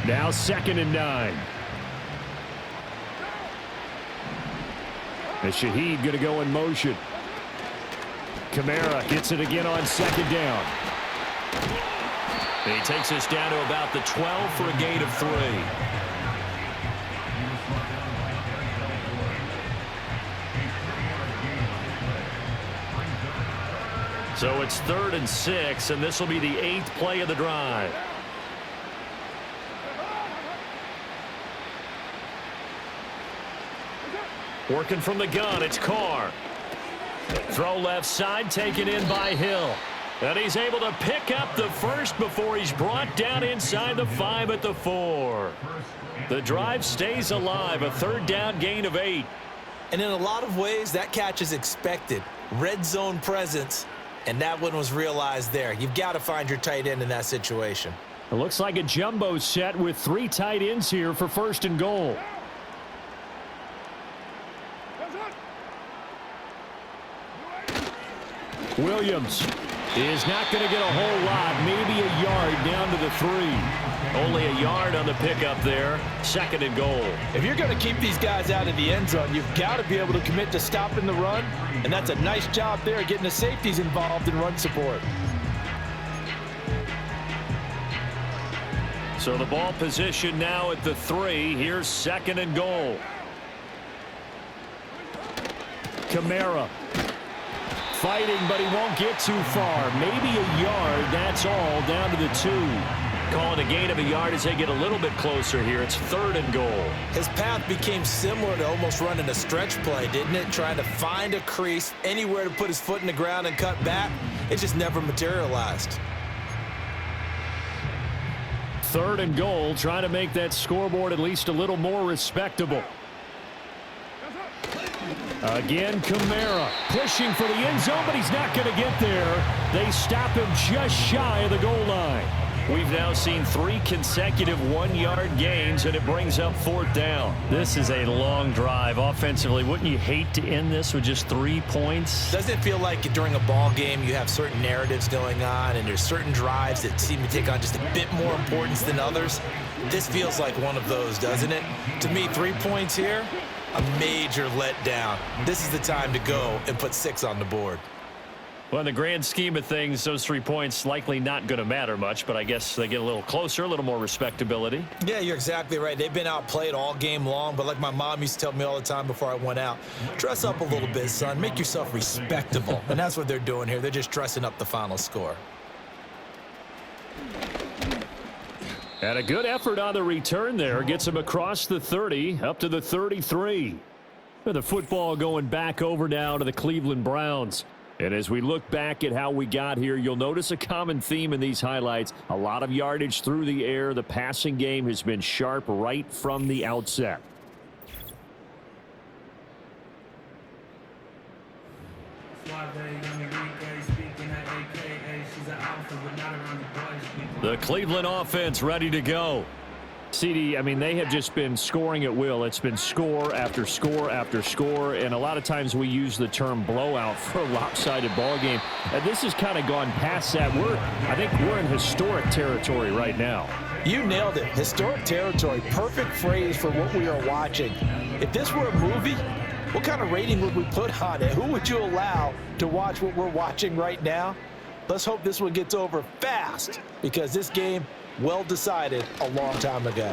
Now 2nd and 9. And Shaheed going to go in motion. Kamara gets it again on 2nd down. And he takes us down to about the 12 for a gain of 3. So it's 3rd and 6, and this will be the 8th play of the drive. Working from the gun, it's Carr. Throw left side, taken in by Hill. And he's able to pick up the first before he's brought down inside the 5 at the 4. The drive stays alive, a 3rd down gain of 8. And in a lot of ways, that catch is expected. Red zone presence, and that one was realized there. You've got to find your tight end in that situation. It looks like a jumbo set with 3 tight ends here for 1st and goal. Williams is not going to get a whole lot, maybe a yard down to the 3. Only a yard on the pickup there. 2nd and goal. If you're going to keep these guys out of the end zone, you've got to be able to commit to stopping the run, and that's a nice job there getting the safeties involved in run support. So the ball position now at the 3. Here's 2nd and goal. Kamara fighting, but he won't get too far. Maybe a yard, that's all, down to the 2. Calling a gain of a yard as they get a little bit closer here. It's 3rd and goal. His path became similar to almost running a stretch play, didn't it? Trying to find a crease, anywhere to put his foot in the ground and cut back. It just never materialized. 3rd and goal, trying to make that scoreboard at least a little more respectable. Again, Kamara pushing for the end zone, but he's not going to get there. They stop him just shy of the goal line. We've now seen 3 consecutive 1-yard gains, and it brings up 4th down. This is a long drive offensively. Wouldn't you hate to end this with just 3 points? Doesn't it feel like during a ball game you have certain narratives going on and there's certain drives that seem to take on just a bit more importance than others? This feels like one of those, doesn't it? To me, 3 points here, a major letdown. This is the time to go and put 6 on the board. Well, in the grand scheme of things, those 3 points likely not going to matter much, but I guess they get a little closer, a little more respectability. Yeah, you're exactly right. They've been outplayed all game long, but like my mom used to tell me all the time before I went out, dress up a little bit, son. Make yourself respectable. And that's what they're doing here. They're just dressing up the final score. And a good effort on the return there. Gets him across the 30, up to the 33. The football going back over now to the Cleveland Browns. And as we look back at how we got here, you'll notice a common theme in these highlights. A lot of yardage through the air. The passing game has been sharp right from the outset. The Cleveland offense ready to go. CD, I mean, they have just been scoring at will. It's been score after score after score, and a lot of times we use the term blowout for a lopsided ball game. And this has kind of gone past that. I think we're in historic territory right now. You nailed it. Historic territory. Perfect phrase for what we are watching. If this were a movie, what kind of rating would we put on it? Who would you allow to watch what we're watching right now? Let's hope this one gets over fast, because this game, well decided a long time ago.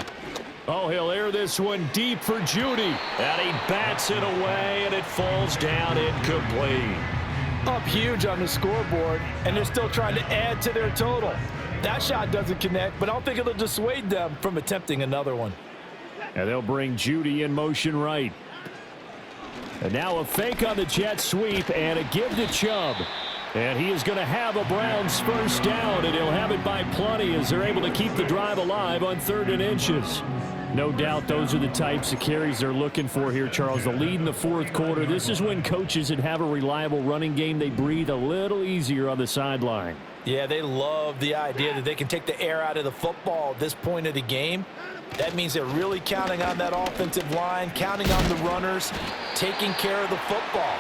Oh, he'll air this one deep for Judy. And he bats it away, and it falls down incomplete. Up huge on the scoreboard, and they're still trying to add to their total. That shot doesn't connect, but I don't think it'll dissuade them from attempting another one. And they'll bring Judy in motion right. And now a fake on the jet sweep and a give to Chubb. And he is going to have a Browns first down, and he'll have it by plenty as they're able to keep the drive alive on 3rd and inches. No doubt those are the types of carries they're looking for here, Charles. The lead in the 4th quarter. This is when coaches that have a reliable running game, they breathe a little easier on the sideline. Yeah, they love the idea that they can take the air out of the football at this point of the game. That means they're really counting on that offensive line, counting on the runners, taking care of the football.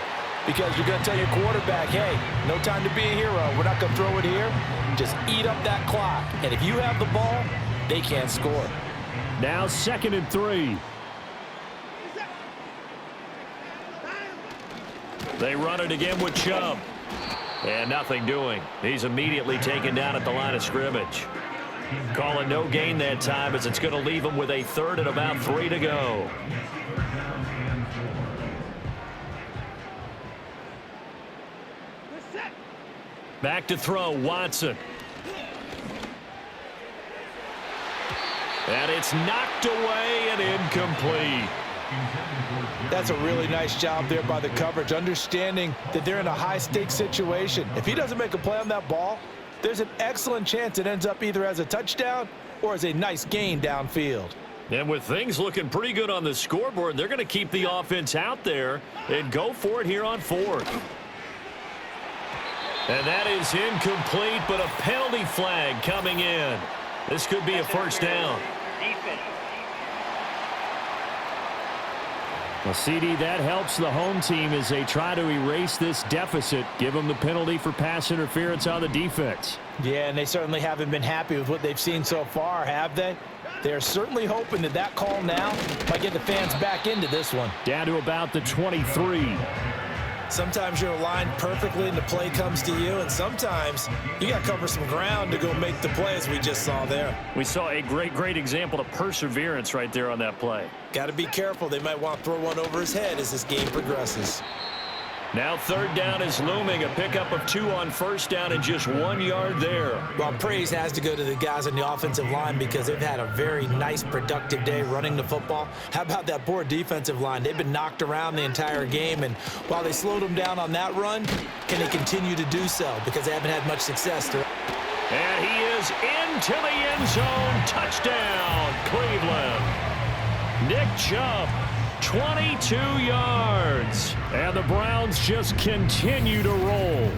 Because you're going to tell your quarterback, hey, no time to be a hero. We're not going to throw it here. Just eat up that clock. And if you have the ball, they can't score. Now 2nd and 3. They run it again with Chubb. And nothing doing. He's immediately taken down at the line of scrimmage. Calling no gain that time, as it's going to leave him with a 3rd and about 3 to go. Back to throw, Watson. And it's knocked away and incomplete. That's a really nice job there by the coverage, understanding that they're in a high-stakes situation. If he doesn't make a play on that ball, there's an excellent chance it ends up either as a touchdown or as a nice gain downfield. And with things looking pretty good on the scoreboard, they're going to keep the offense out there and go for it here on 4th. And that is incomplete, but a penalty flag coming in. This could be a first down. Well, CD, that helps the home team as they try to erase this deficit. Give them the penalty for pass interference on the defense. Yeah, and they certainly haven't been happy with what they've seen so far, have they? They're certainly hoping that that call now might get the fans back into this one. Down to about the 23. Sometimes you're aligned perfectly and the play comes to you, and sometimes you got to cover some ground to go make the play, as we just saw there. We saw a great example of perseverance right there on that play. Got to be careful. They might want to throw one over his head as this game progresses. Now 3rd down is looming. A pickup of 2 on 1st down and just 1 yard there. Well, praise has to go to the guys on the offensive line because they've had a very nice, productive day running the football. How about that poor defensive line? They've been knocked around the entire game, and while they slowed them down on that run, can they continue to do so? Because they haven't had much success. And he is into the end zone. Touchdown, Cleveland. Nick Chubb, 22 yards. And the Browns just continue to roll.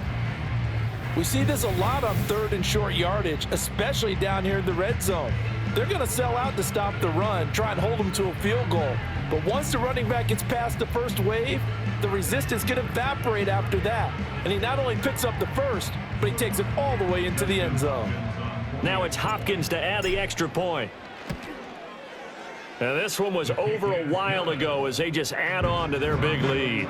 We see this a lot on 3rd and short yardage, especially down here in the red zone. They're going to sell out to stop the run, try and hold them to a field goal. But once the running back gets past the first wave, the resistance can evaporate after that. And he not only picks up the first, but he takes it all the way into the end zone. Now it's Hopkins to add the extra point. And this one was over a while ago as they just add on to their big lead.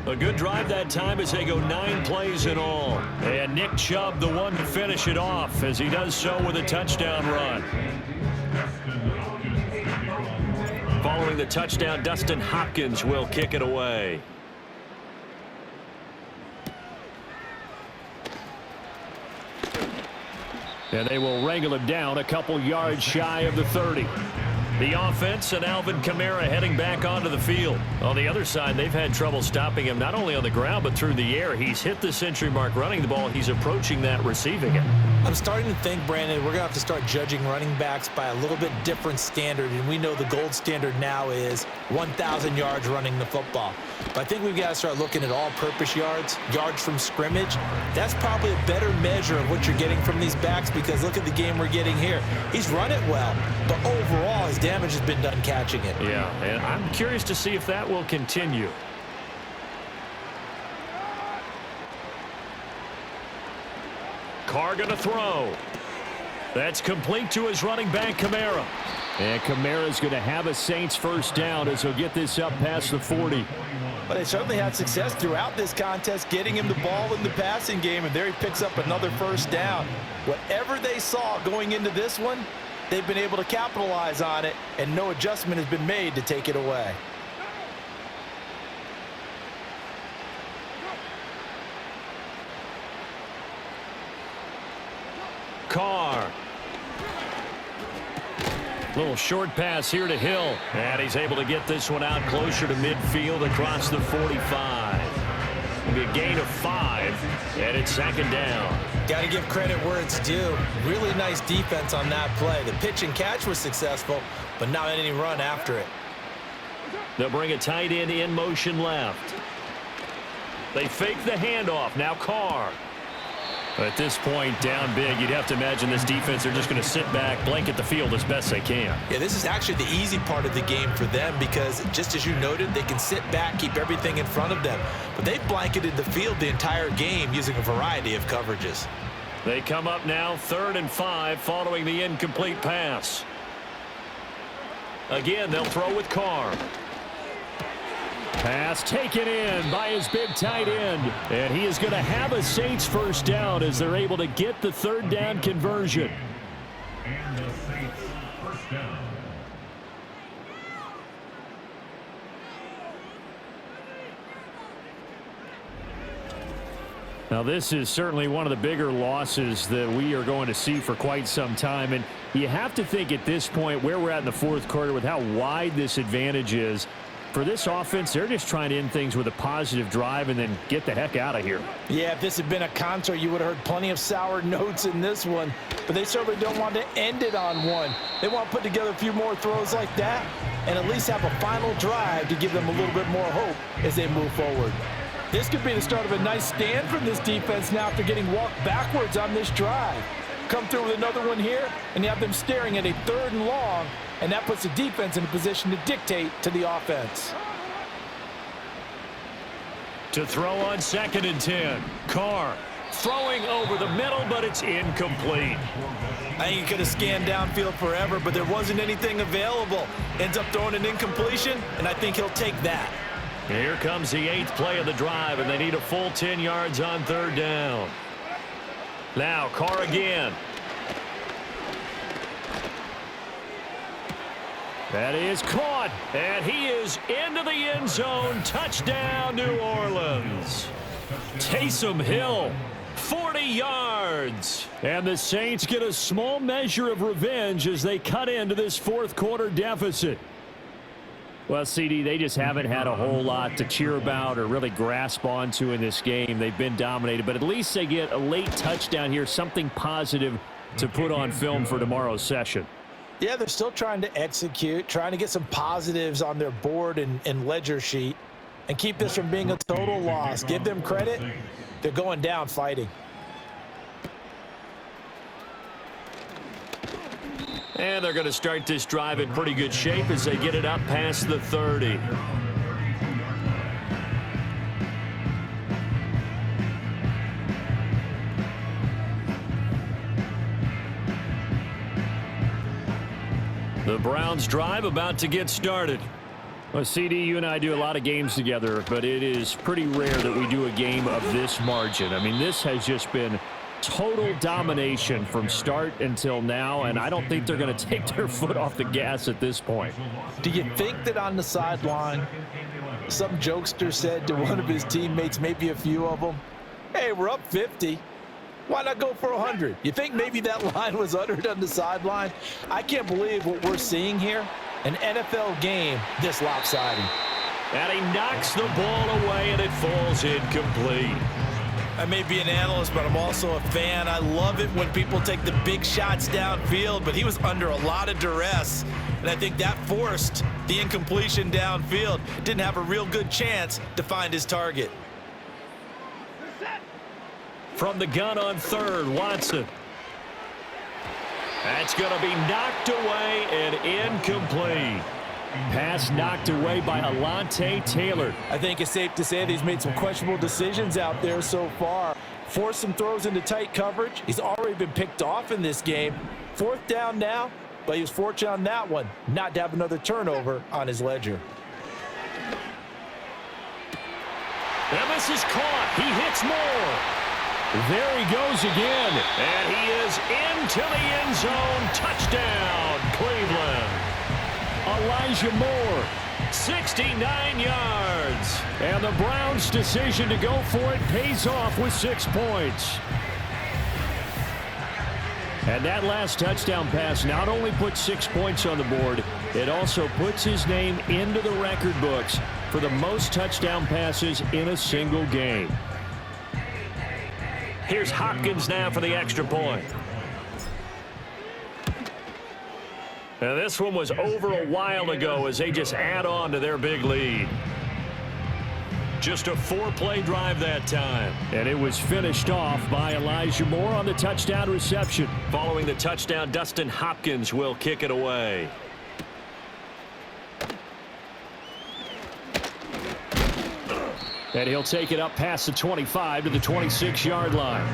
A good drive that time as they go 9 plays in all. And Nick Chubb the one to finish it off as he does so with a touchdown run. Following the touchdown, Dustin Hopkins will kick it away. And they will wrangle him down a couple yards shy of the 30. The offense and Alvin Kamara heading back onto the field. On the other side, they've had trouble stopping him not only on the ground but through the air. He's hit the century mark running the ball. He's approaching that receiving it. I'm starting to think, Brandon, we're going to have to start judging running backs by a little bit different standard, and we know the gold standard now is 1,000 yards running the football. But I think we've got to start looking at all-purpose yards, yards from scrimmage. That's probably a better measure of what you're getting from these backs because look at the game we're getting here. He's run it well, but overall his damage has been done catching it. Yeah, and I'm curious to see if that will continue. Carr going to throw. That's complete to his running back, Kamara. And Kamara's going to have a Saints first down as he'll get this up past the 40. But they certainly had success throughout this contest getting him the ball in the passing game, and there he picks up another first down. Whatever they saw going into this one, they've been able to capitalize on it, and no adjustment has been made to take it away. Carr. Little short pass here to Hill. And he's able to get this one out closer to midfield across the 45. It'll be a gain of 5, and it's second down. Got to give credit where it's due. Really nice defense on that play. The pitch and catch was successful, but not any run after it. They'll bring a tight end in motion left. They fake the handoff. Now Carr. At this point, down big, you'd have to imagine this defense, they're just going to sit back, blanket the field as best they can. Yeah, this is actually the easy part of the game for them because, just as you noted, they can sit back, keep everything in front of them. But they've blanketed the field the entire game using a variety of coverages. They come up now, 3rd and 5, following the incomplete pass. Again, they'll throw with Carr. Pass taken in by his big tight end. And he is going to have a Saints first down as they're able to get the 3rd down conversion. And the Saints first down. Now, this is certainly one of the bigger losses that we are going to see for quite some time. And you have to think at this point where we're at in the 4th quarter with how wide this advantage is. For this offense, they're just trying to end things with a positive drive and then get the heck out of here. Yeah, if this had been a concert, you would have heard plenty of sour notes in this one. But they certainly don't want to end it on one. They want to put together a few more throws like that and at least have a final drive to give them a little bit more hope as they move forward. This could be the start of a nice stand from this defense now after getting walked backwards on this drive. Come through with another one here, and you have them staring at a 3rd and long, and that puts the defense in a position to dictate to the offense. To throw on 2nd and 10. Carr throwing over the middle, but it's incomplete. I think he could have scanned downfield forever, but there wasn't anything available. Ends up throwing an incompletion, and I think he'll take that. Here comes the 8th play of the drive, and they need a full 10 yards on 3rd down. Now Carr again. That is caught, and he is into the end zone. Touchdown, New Orleans. Taysom Hill, 40 yards. And the Saints get a small measure of revenge as they cut into this 4th quarter deficit. Well, CD, they just haven't had a whole lot to cheer about or really grasp onto in this game. They've been dominated, but at least they get a late touchdown here, something positive to put on film for tomorrow's session. Yeah, they're still trying to execute, trying to get some positives on their board and ledger sheet and keep this from being a total loss. Give them credit. They're going down fighting. And they're going to start this drive in pretty good shape as they get it up past the 30. The Browns drive about to get started. Well, CD, you and I do a lot of games together, but it is pretty rare that we do a game of this margin. I mean, this has just been total domination from start until now, and I don't think they're going to take their foot off the gas at this point. Do you think that on the sideline, some jokester said to one of his teammates, maybe a few of them, hey, we're up 50. Why not go for 100? You think maybe that line was uttered on the sideline? I can't believe what we're seeing here. An NFL game this lopsided. And he knocks the ball away, and it falls incomplete. I may be an analyst, but I'm also a fan. I love it when people take the big shots downfield, but he was under a lot of duress, and I think that forced the incompletion downfield. Didn't have a real good chance to find his target. From the gun on 3rd, Watson. That's going to be knocked away and incomplete. Pass knocked away by Alontae Taylor. I think it's safe to say that he's made some questionable decisions out there so far. force some throws into tight coverage. He's already been picked off in this game. 4th down now, but he was fortunate on that one not to have another turnover on his ledger. And this is caught. He hits more. There he goes again. And he is into the end zone. Touchdown, Cleveland. Elijah Moore, 69 yards. And the Browns' decision to go for it pays off with 6 points. And that last touchdown pass not only puts 6 points on the board, it also puts his name into the record books for the most touchdown passes in a single game. Here's Hopkins now for the extra point. Now this one was over a while ago as they just add on to their big lead. Just a 4-play drive that time. And it was finished off by Elijah Moore on the touchdown reception. Following the touchdown, Dustin Hopkins will kick it away. And he'll take it up past the 25 to the 26-yard line.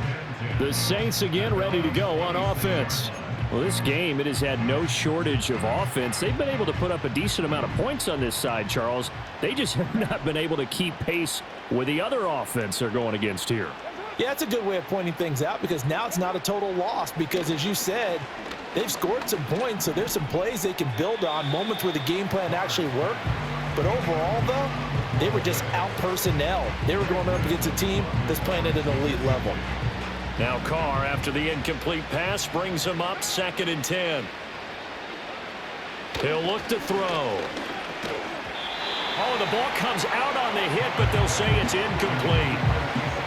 The Saints again ready to go on offense. Well, this game, it has had no shortage of offense. They've been able to put up a decent amount of points on this side, Charles. They just have not been able to keep pace with the other offense they're going against here. Yeah, that's a good way of pointing things out because now it's not a total loss because, as you said, they've scored some points, so there's some plays they can build on, moments where the game plan actually worked. But overall, though, they were just out-personnel. They were going up against a team that's playing at an elite level. Now Carr, after the incomplete pass, brings him up 2nd and 10. He'll look to throw. Oh, the ball comes out on the hit, but they'll say it's incomplete.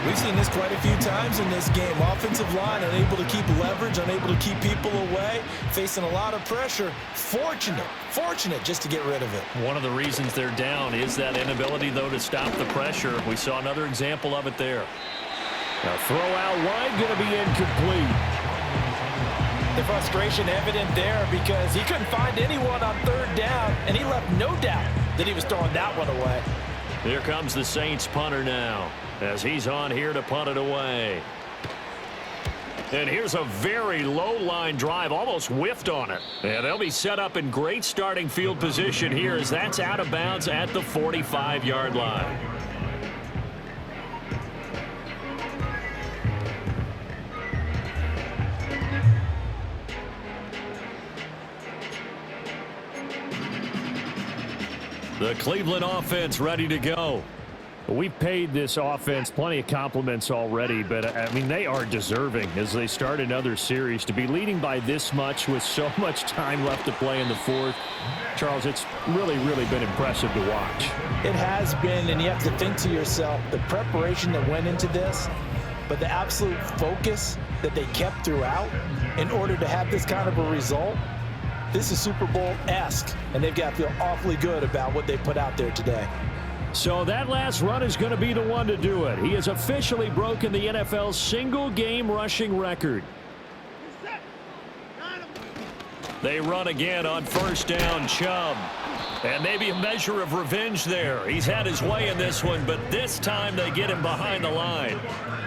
We've seen this quite a few times in this game. Offensive line unable to keep leverage, unable to keep people away, facing a lot of pressure. Fortunate just to get rid of it. One of the reasons they're down is that inability, though, to stop the pressure. We saw another example of it there. Now throw out wide, going to be incomplete. The frustration evident there because he couldn't find anyone on 3rd down, and he left no doubt that he was throwing that one away. Here comes the Saints punter now as he's on here to punt it away. And here's a very low-line drive, almost whiffed on it. And they'll be set up in great starting field position here as that's out of bounds at the 45-yard line. The Cleveland offense ready to go. We've paid this offense plenty of compliments already, but, I mean, they are deserving as they start another series. To be leading by this much with so much time left to play in the 4th, Charles, it's really been impressive to watch. It has been, and you have to think to yourself, the preparation that went into this, but the absolute focus that they kept throughout in order to have this kind of a result. This is Super Bowl-esque, and they've got to feel awfully good about what they put out there today. So that last run is going to be the one to do it. He has officially broken the NFL's single-game rushing record. They run again on 1st down, Chubb. And maybe a measure of revenge there. He's had his way in this one, but this time they get him behind the line.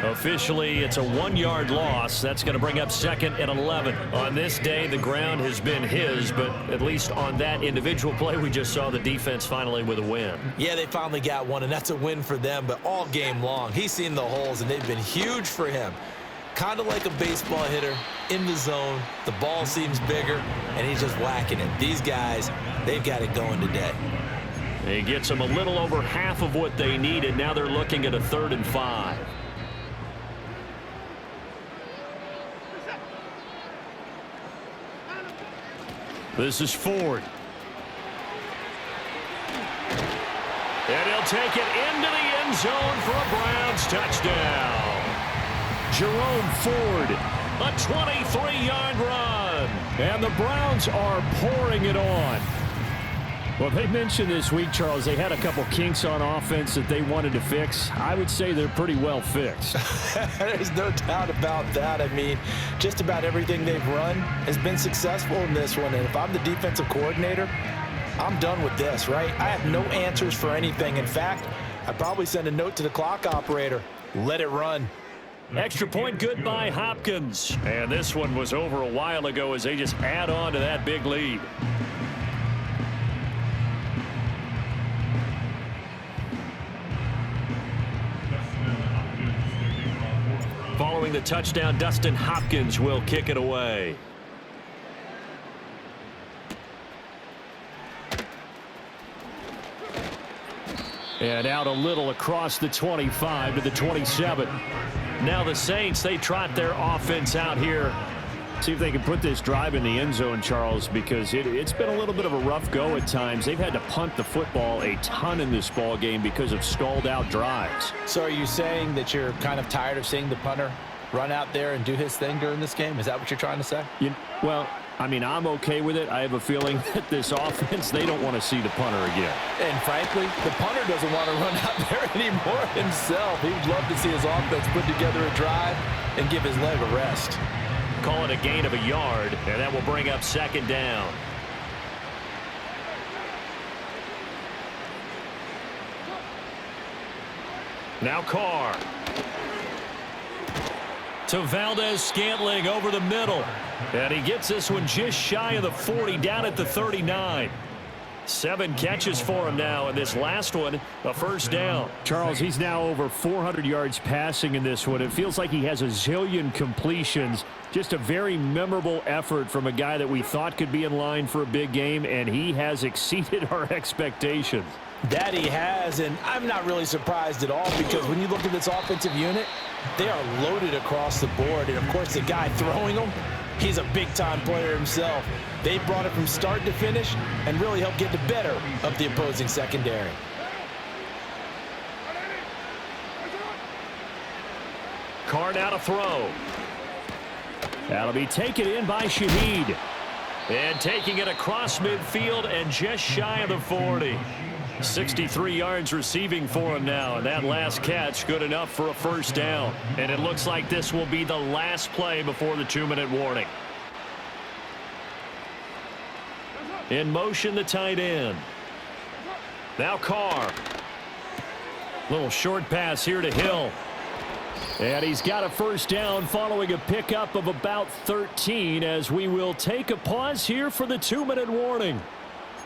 Officially, it's a 1-yard loss. That's going to bring up 2nd and 11. On this day, the ground has been his, but at least on that individual play, we just saw the defense finally with a win. Yeah, they finally got one, and that's a win for them, but all game long, he's seen the holes, and they've been huge for him. Kind of like a baseball hitter in the zone. The ball seems bigger, and he's just whacking it. These guys, they've got it going today. He gets them a little over half of what they needed. Now they're looking at a 3rd and 5. This is Ford. And he'll take it into the end zone for a Browns touchdown. Jerome Ford, A 23-yard run. and the Browns are pouring it on. Well, they mentioned this week, Charles, they had a couple kinks on offense that they wanted to fix. I would say they're pretty well fixed. There's no doubt about that. I mean, just about everything they've run has been successful in this one. And if I'm the defensive coordinator, I'm done with this, right? I have no answers for anything. In fact, I'd probably send a note to the clock operator. Let it run. Extra point good by Hopkins. And this one was over a while ago as they just add on to that big lead. Following the touchdown, Dustin Hopkins will kick it away. And out a little across the 25 to the 27. Now the Saints, they trot their offense out here. See if they can put this drive in the end zone, Charles, because it's been a little bit of a rough go at times. They've had to punt the football a ton in this ball game because of stalled out drives. So are you saying that you're kind of tired of seeing the punter run out there and do his thing during this game? Is that what you're trying to say? Well, I mean, I'm okay with it. I have a feeling that this offense, they don't want to see the punter again. And frankly, the punter doesn't want to run out there anymore himself. He would love to see his offense put together a drive and give his leg a rest. Call it a gain of a yard, and that will bring up second down. Now Carr. To Valdez-Scantling over the middle. And he gets this one just shy of the 40, down at the 39. 7 catches for him now, and this last one, a first down. Charles, he's now over 400 yards passing in this one. It feels like he has a zillion completions. Just a very memorable effort from a guy that we thought could be in line for a big game, and he has exceeded our expectations. That he has, and I'm not really surprised at all because when you look at this offensive unit, they are loaded across the board. And, of course, the guy throwing them, he's a big-time player himself. They brought it from start to finish and really helped get the better of the opposing secondary. Carr now to throw. That'll be taken in by Shaheed. And taking it across midfield and just shy of the 40. 63 yards receiving for him now, and that last catch good enough for a first down. And it looks like this will be the last play before the 2-minute warning. In motion, the tight end. Now Carr. Little short pass here to Hill. And he's got a first down following a pickup of about 13 as we will take a pause here for the 2-minute warning.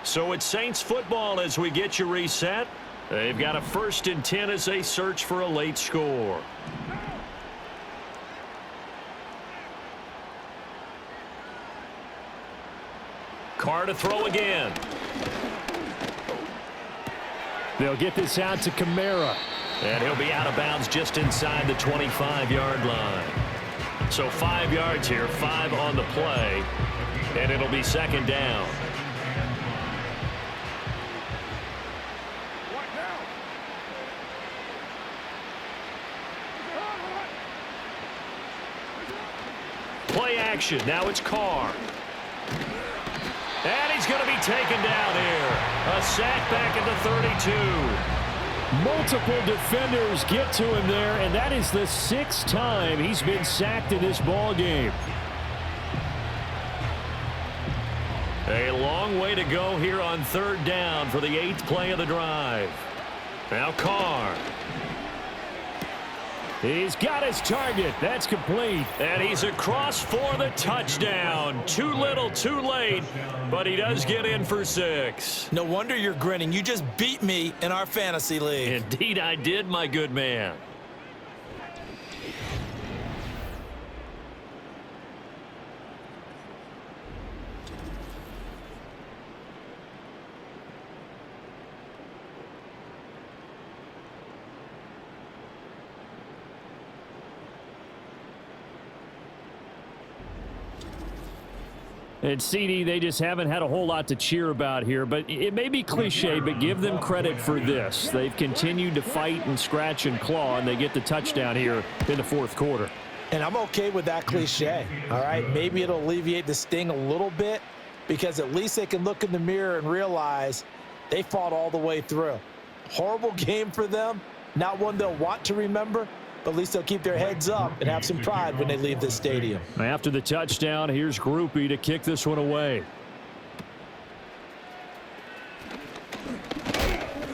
So it's Saints football as we get you reset. They've got a 1st and 10 as they search for a late score. Carr to throw again. They'll get this out to Kamara. And he'll be out of bounds just inside the 25-yard line. So 5 yards here, 5 on the play. And it'll be second down. Play action. Now it's Carr. And he's going to be taken down here. A sack back at the 32. Multiple defenders get to him there, and that is the 6th time he's been sacked in this ball game. A long way to go here on 3rd down for the 8th play of the drive. Now Carr. He's got his target. That's complete. And he's across for the touchdown. Too little, too late, but he does get in for 6. No wonder you're grinning. You just beat me in our fantasy league. Indeed I did, my good man. And CD, they just haven't had a whole lot to cheer about here, but it may be cliche, but give them credit for this. They've continued to fight and scratch and claw, and they get the touchdown here in the 4th quarter. And I'm okay with that cliche, all right? Maybe it'll alleviate the sting a little bit because at least they can look in the mirror and realize they fought all the way through. Horrible game for them, not one they'll want to remember, but at least they'll keep their heads up and have some pride when they leave this stadium. After the touchdown, here's Groupie to kick this one away.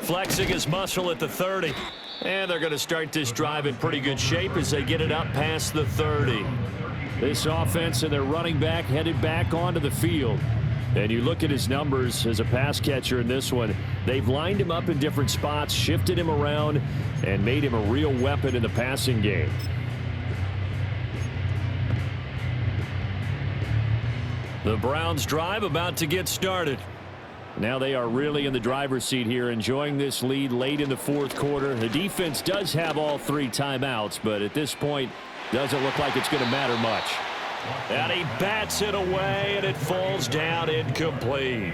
Flexing his muscle at the 30. And they're going to start this drive in pretty good shape as they get it up past the 30. This offense and their running back headed back onto the field. And you look at his numbers as a pass catcher in this one. They've lined him up in different spots, shifted him around, and made him a real weapon in the passing game. The Browns drive about to get started. Now they are really in the driver's seat here, enjoying this lead late in the fourth quarter. The defense does have all 3 timeouts, but at this point, doesn't look like it's going to matter much. And he bats it away, and it falls down incomplete.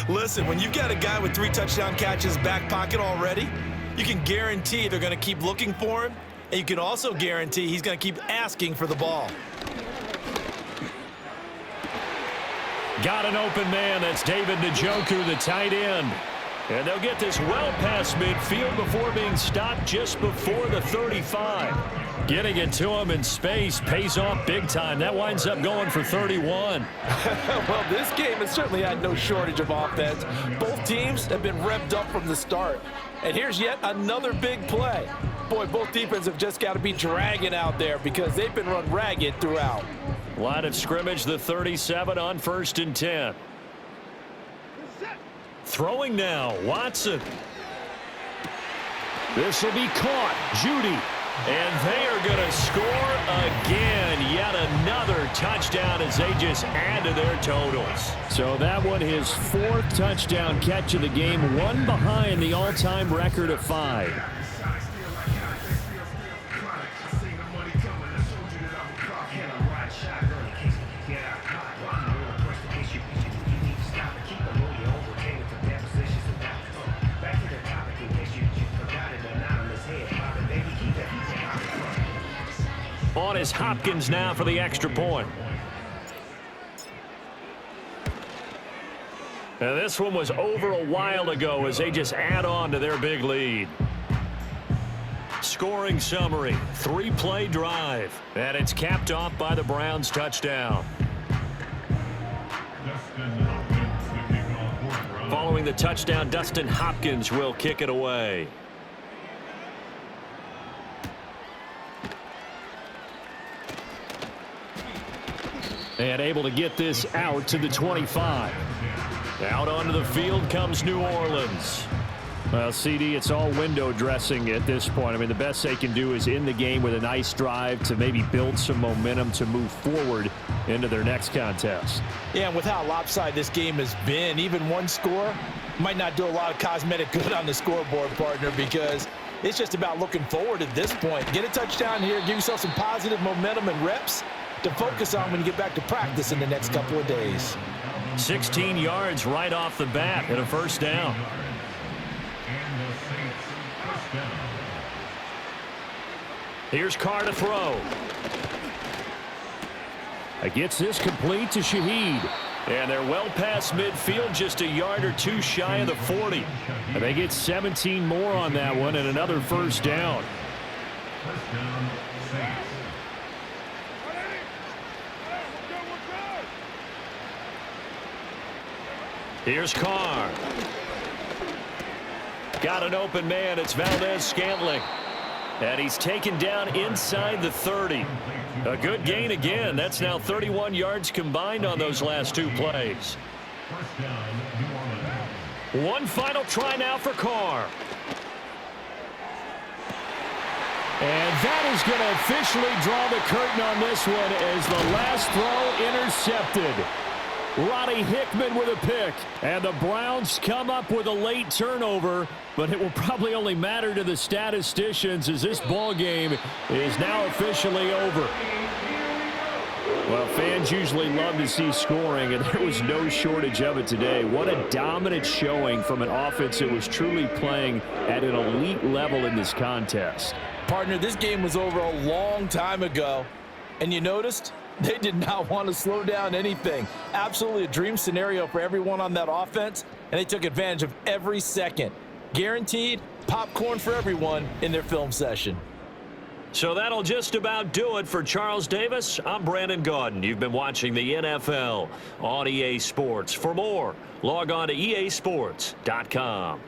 Listen, when you've got a guy with 3 touchdown catches back pocket already, you can guarantee they're going to keep looking for him, and you can also guarantee he's going to keep asking for the ball. Got an open man. That's David Njoku, the tight end. And they'll get this well past midfield before being stopped just before the 35. Getting it to him in space pays off big time. That winds up going for 31. Well, this game has certainly had no shortage of offense. Both teams have been revved up from the start. And here's yet another big play. Boy, both defenses have just got to be dragging out there because they've been run ragged throughout. Line of scrimmage, the 37 on 1st and 10. Throwing now, Watson. This will be caught. Judy. And they are going to score again. Yet another touchdown as they just add to their totals. So that one, his 4th touchdown catch of the game, one behind the all-time record of 5. On is Hopkins now for the extra point. Now this one was over a while ago as they just add on to their big lead. Scoring summary, 3-play drive. And it's capped off by the Browns touchdown. Following the touchdown, Dustin Hopkins will kick it away. And able to get this out to the 25. Out onto the field comes New Orleans. Well, CD, it's all window dressing at this point. I mean, the best they can do is in the game with a nice drive to maybe build some momentum to move forward into their next contest. Yeah, and with how lopsided this game has been, even one score might not do a lot of cosmetic good on the scoreboard, partner, because it's just about looking forward at this point. Get a touchdown here, give yourself some positive momentum and reps to focus on when you get back to practice in the next couple of days. 16 yards right off the bat and a 1st down. Here's Carr to throw. It gets this complete to Shaheed. And they're well past midfield, just a yard or 2 shy of the 40. And they get 17 more on that one and another 1st down. Here's Carr. Got an open man. It's Valdez-Scantling. And he's taken down inside the 30. A good gain again. That's now 31 yards combined on those last 2 plays. One final try now for Carr. And that is going to officially draw the curtain on this one as the last throw intercepted. Roddy Hickman with a pick. And the Browns come up with a late turnover, but it will probably only matter to the statisticians as this ball game is now officially over. Well, fans usually love to see scoring, and there was no shortage of it today. What a dominant showing from an offense that was truly playing at an elite level in this contest. Partner, this game was over a long time ago, and you noticed they did not want to slow down anything. Absolutely a dream scenario for everyone on that offense, and they took advantage of every second. Guaranteed popcorn for everyone in their film session. So that'll just about do it for Charles Davis. I'm Brandon Gaudin. You've been watching the NFL on EA Sports. For more, log on to easports.com.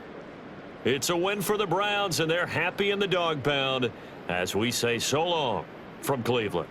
It's a win for the Browns, and they're happy in the dog pound as we say so long from Cleveland.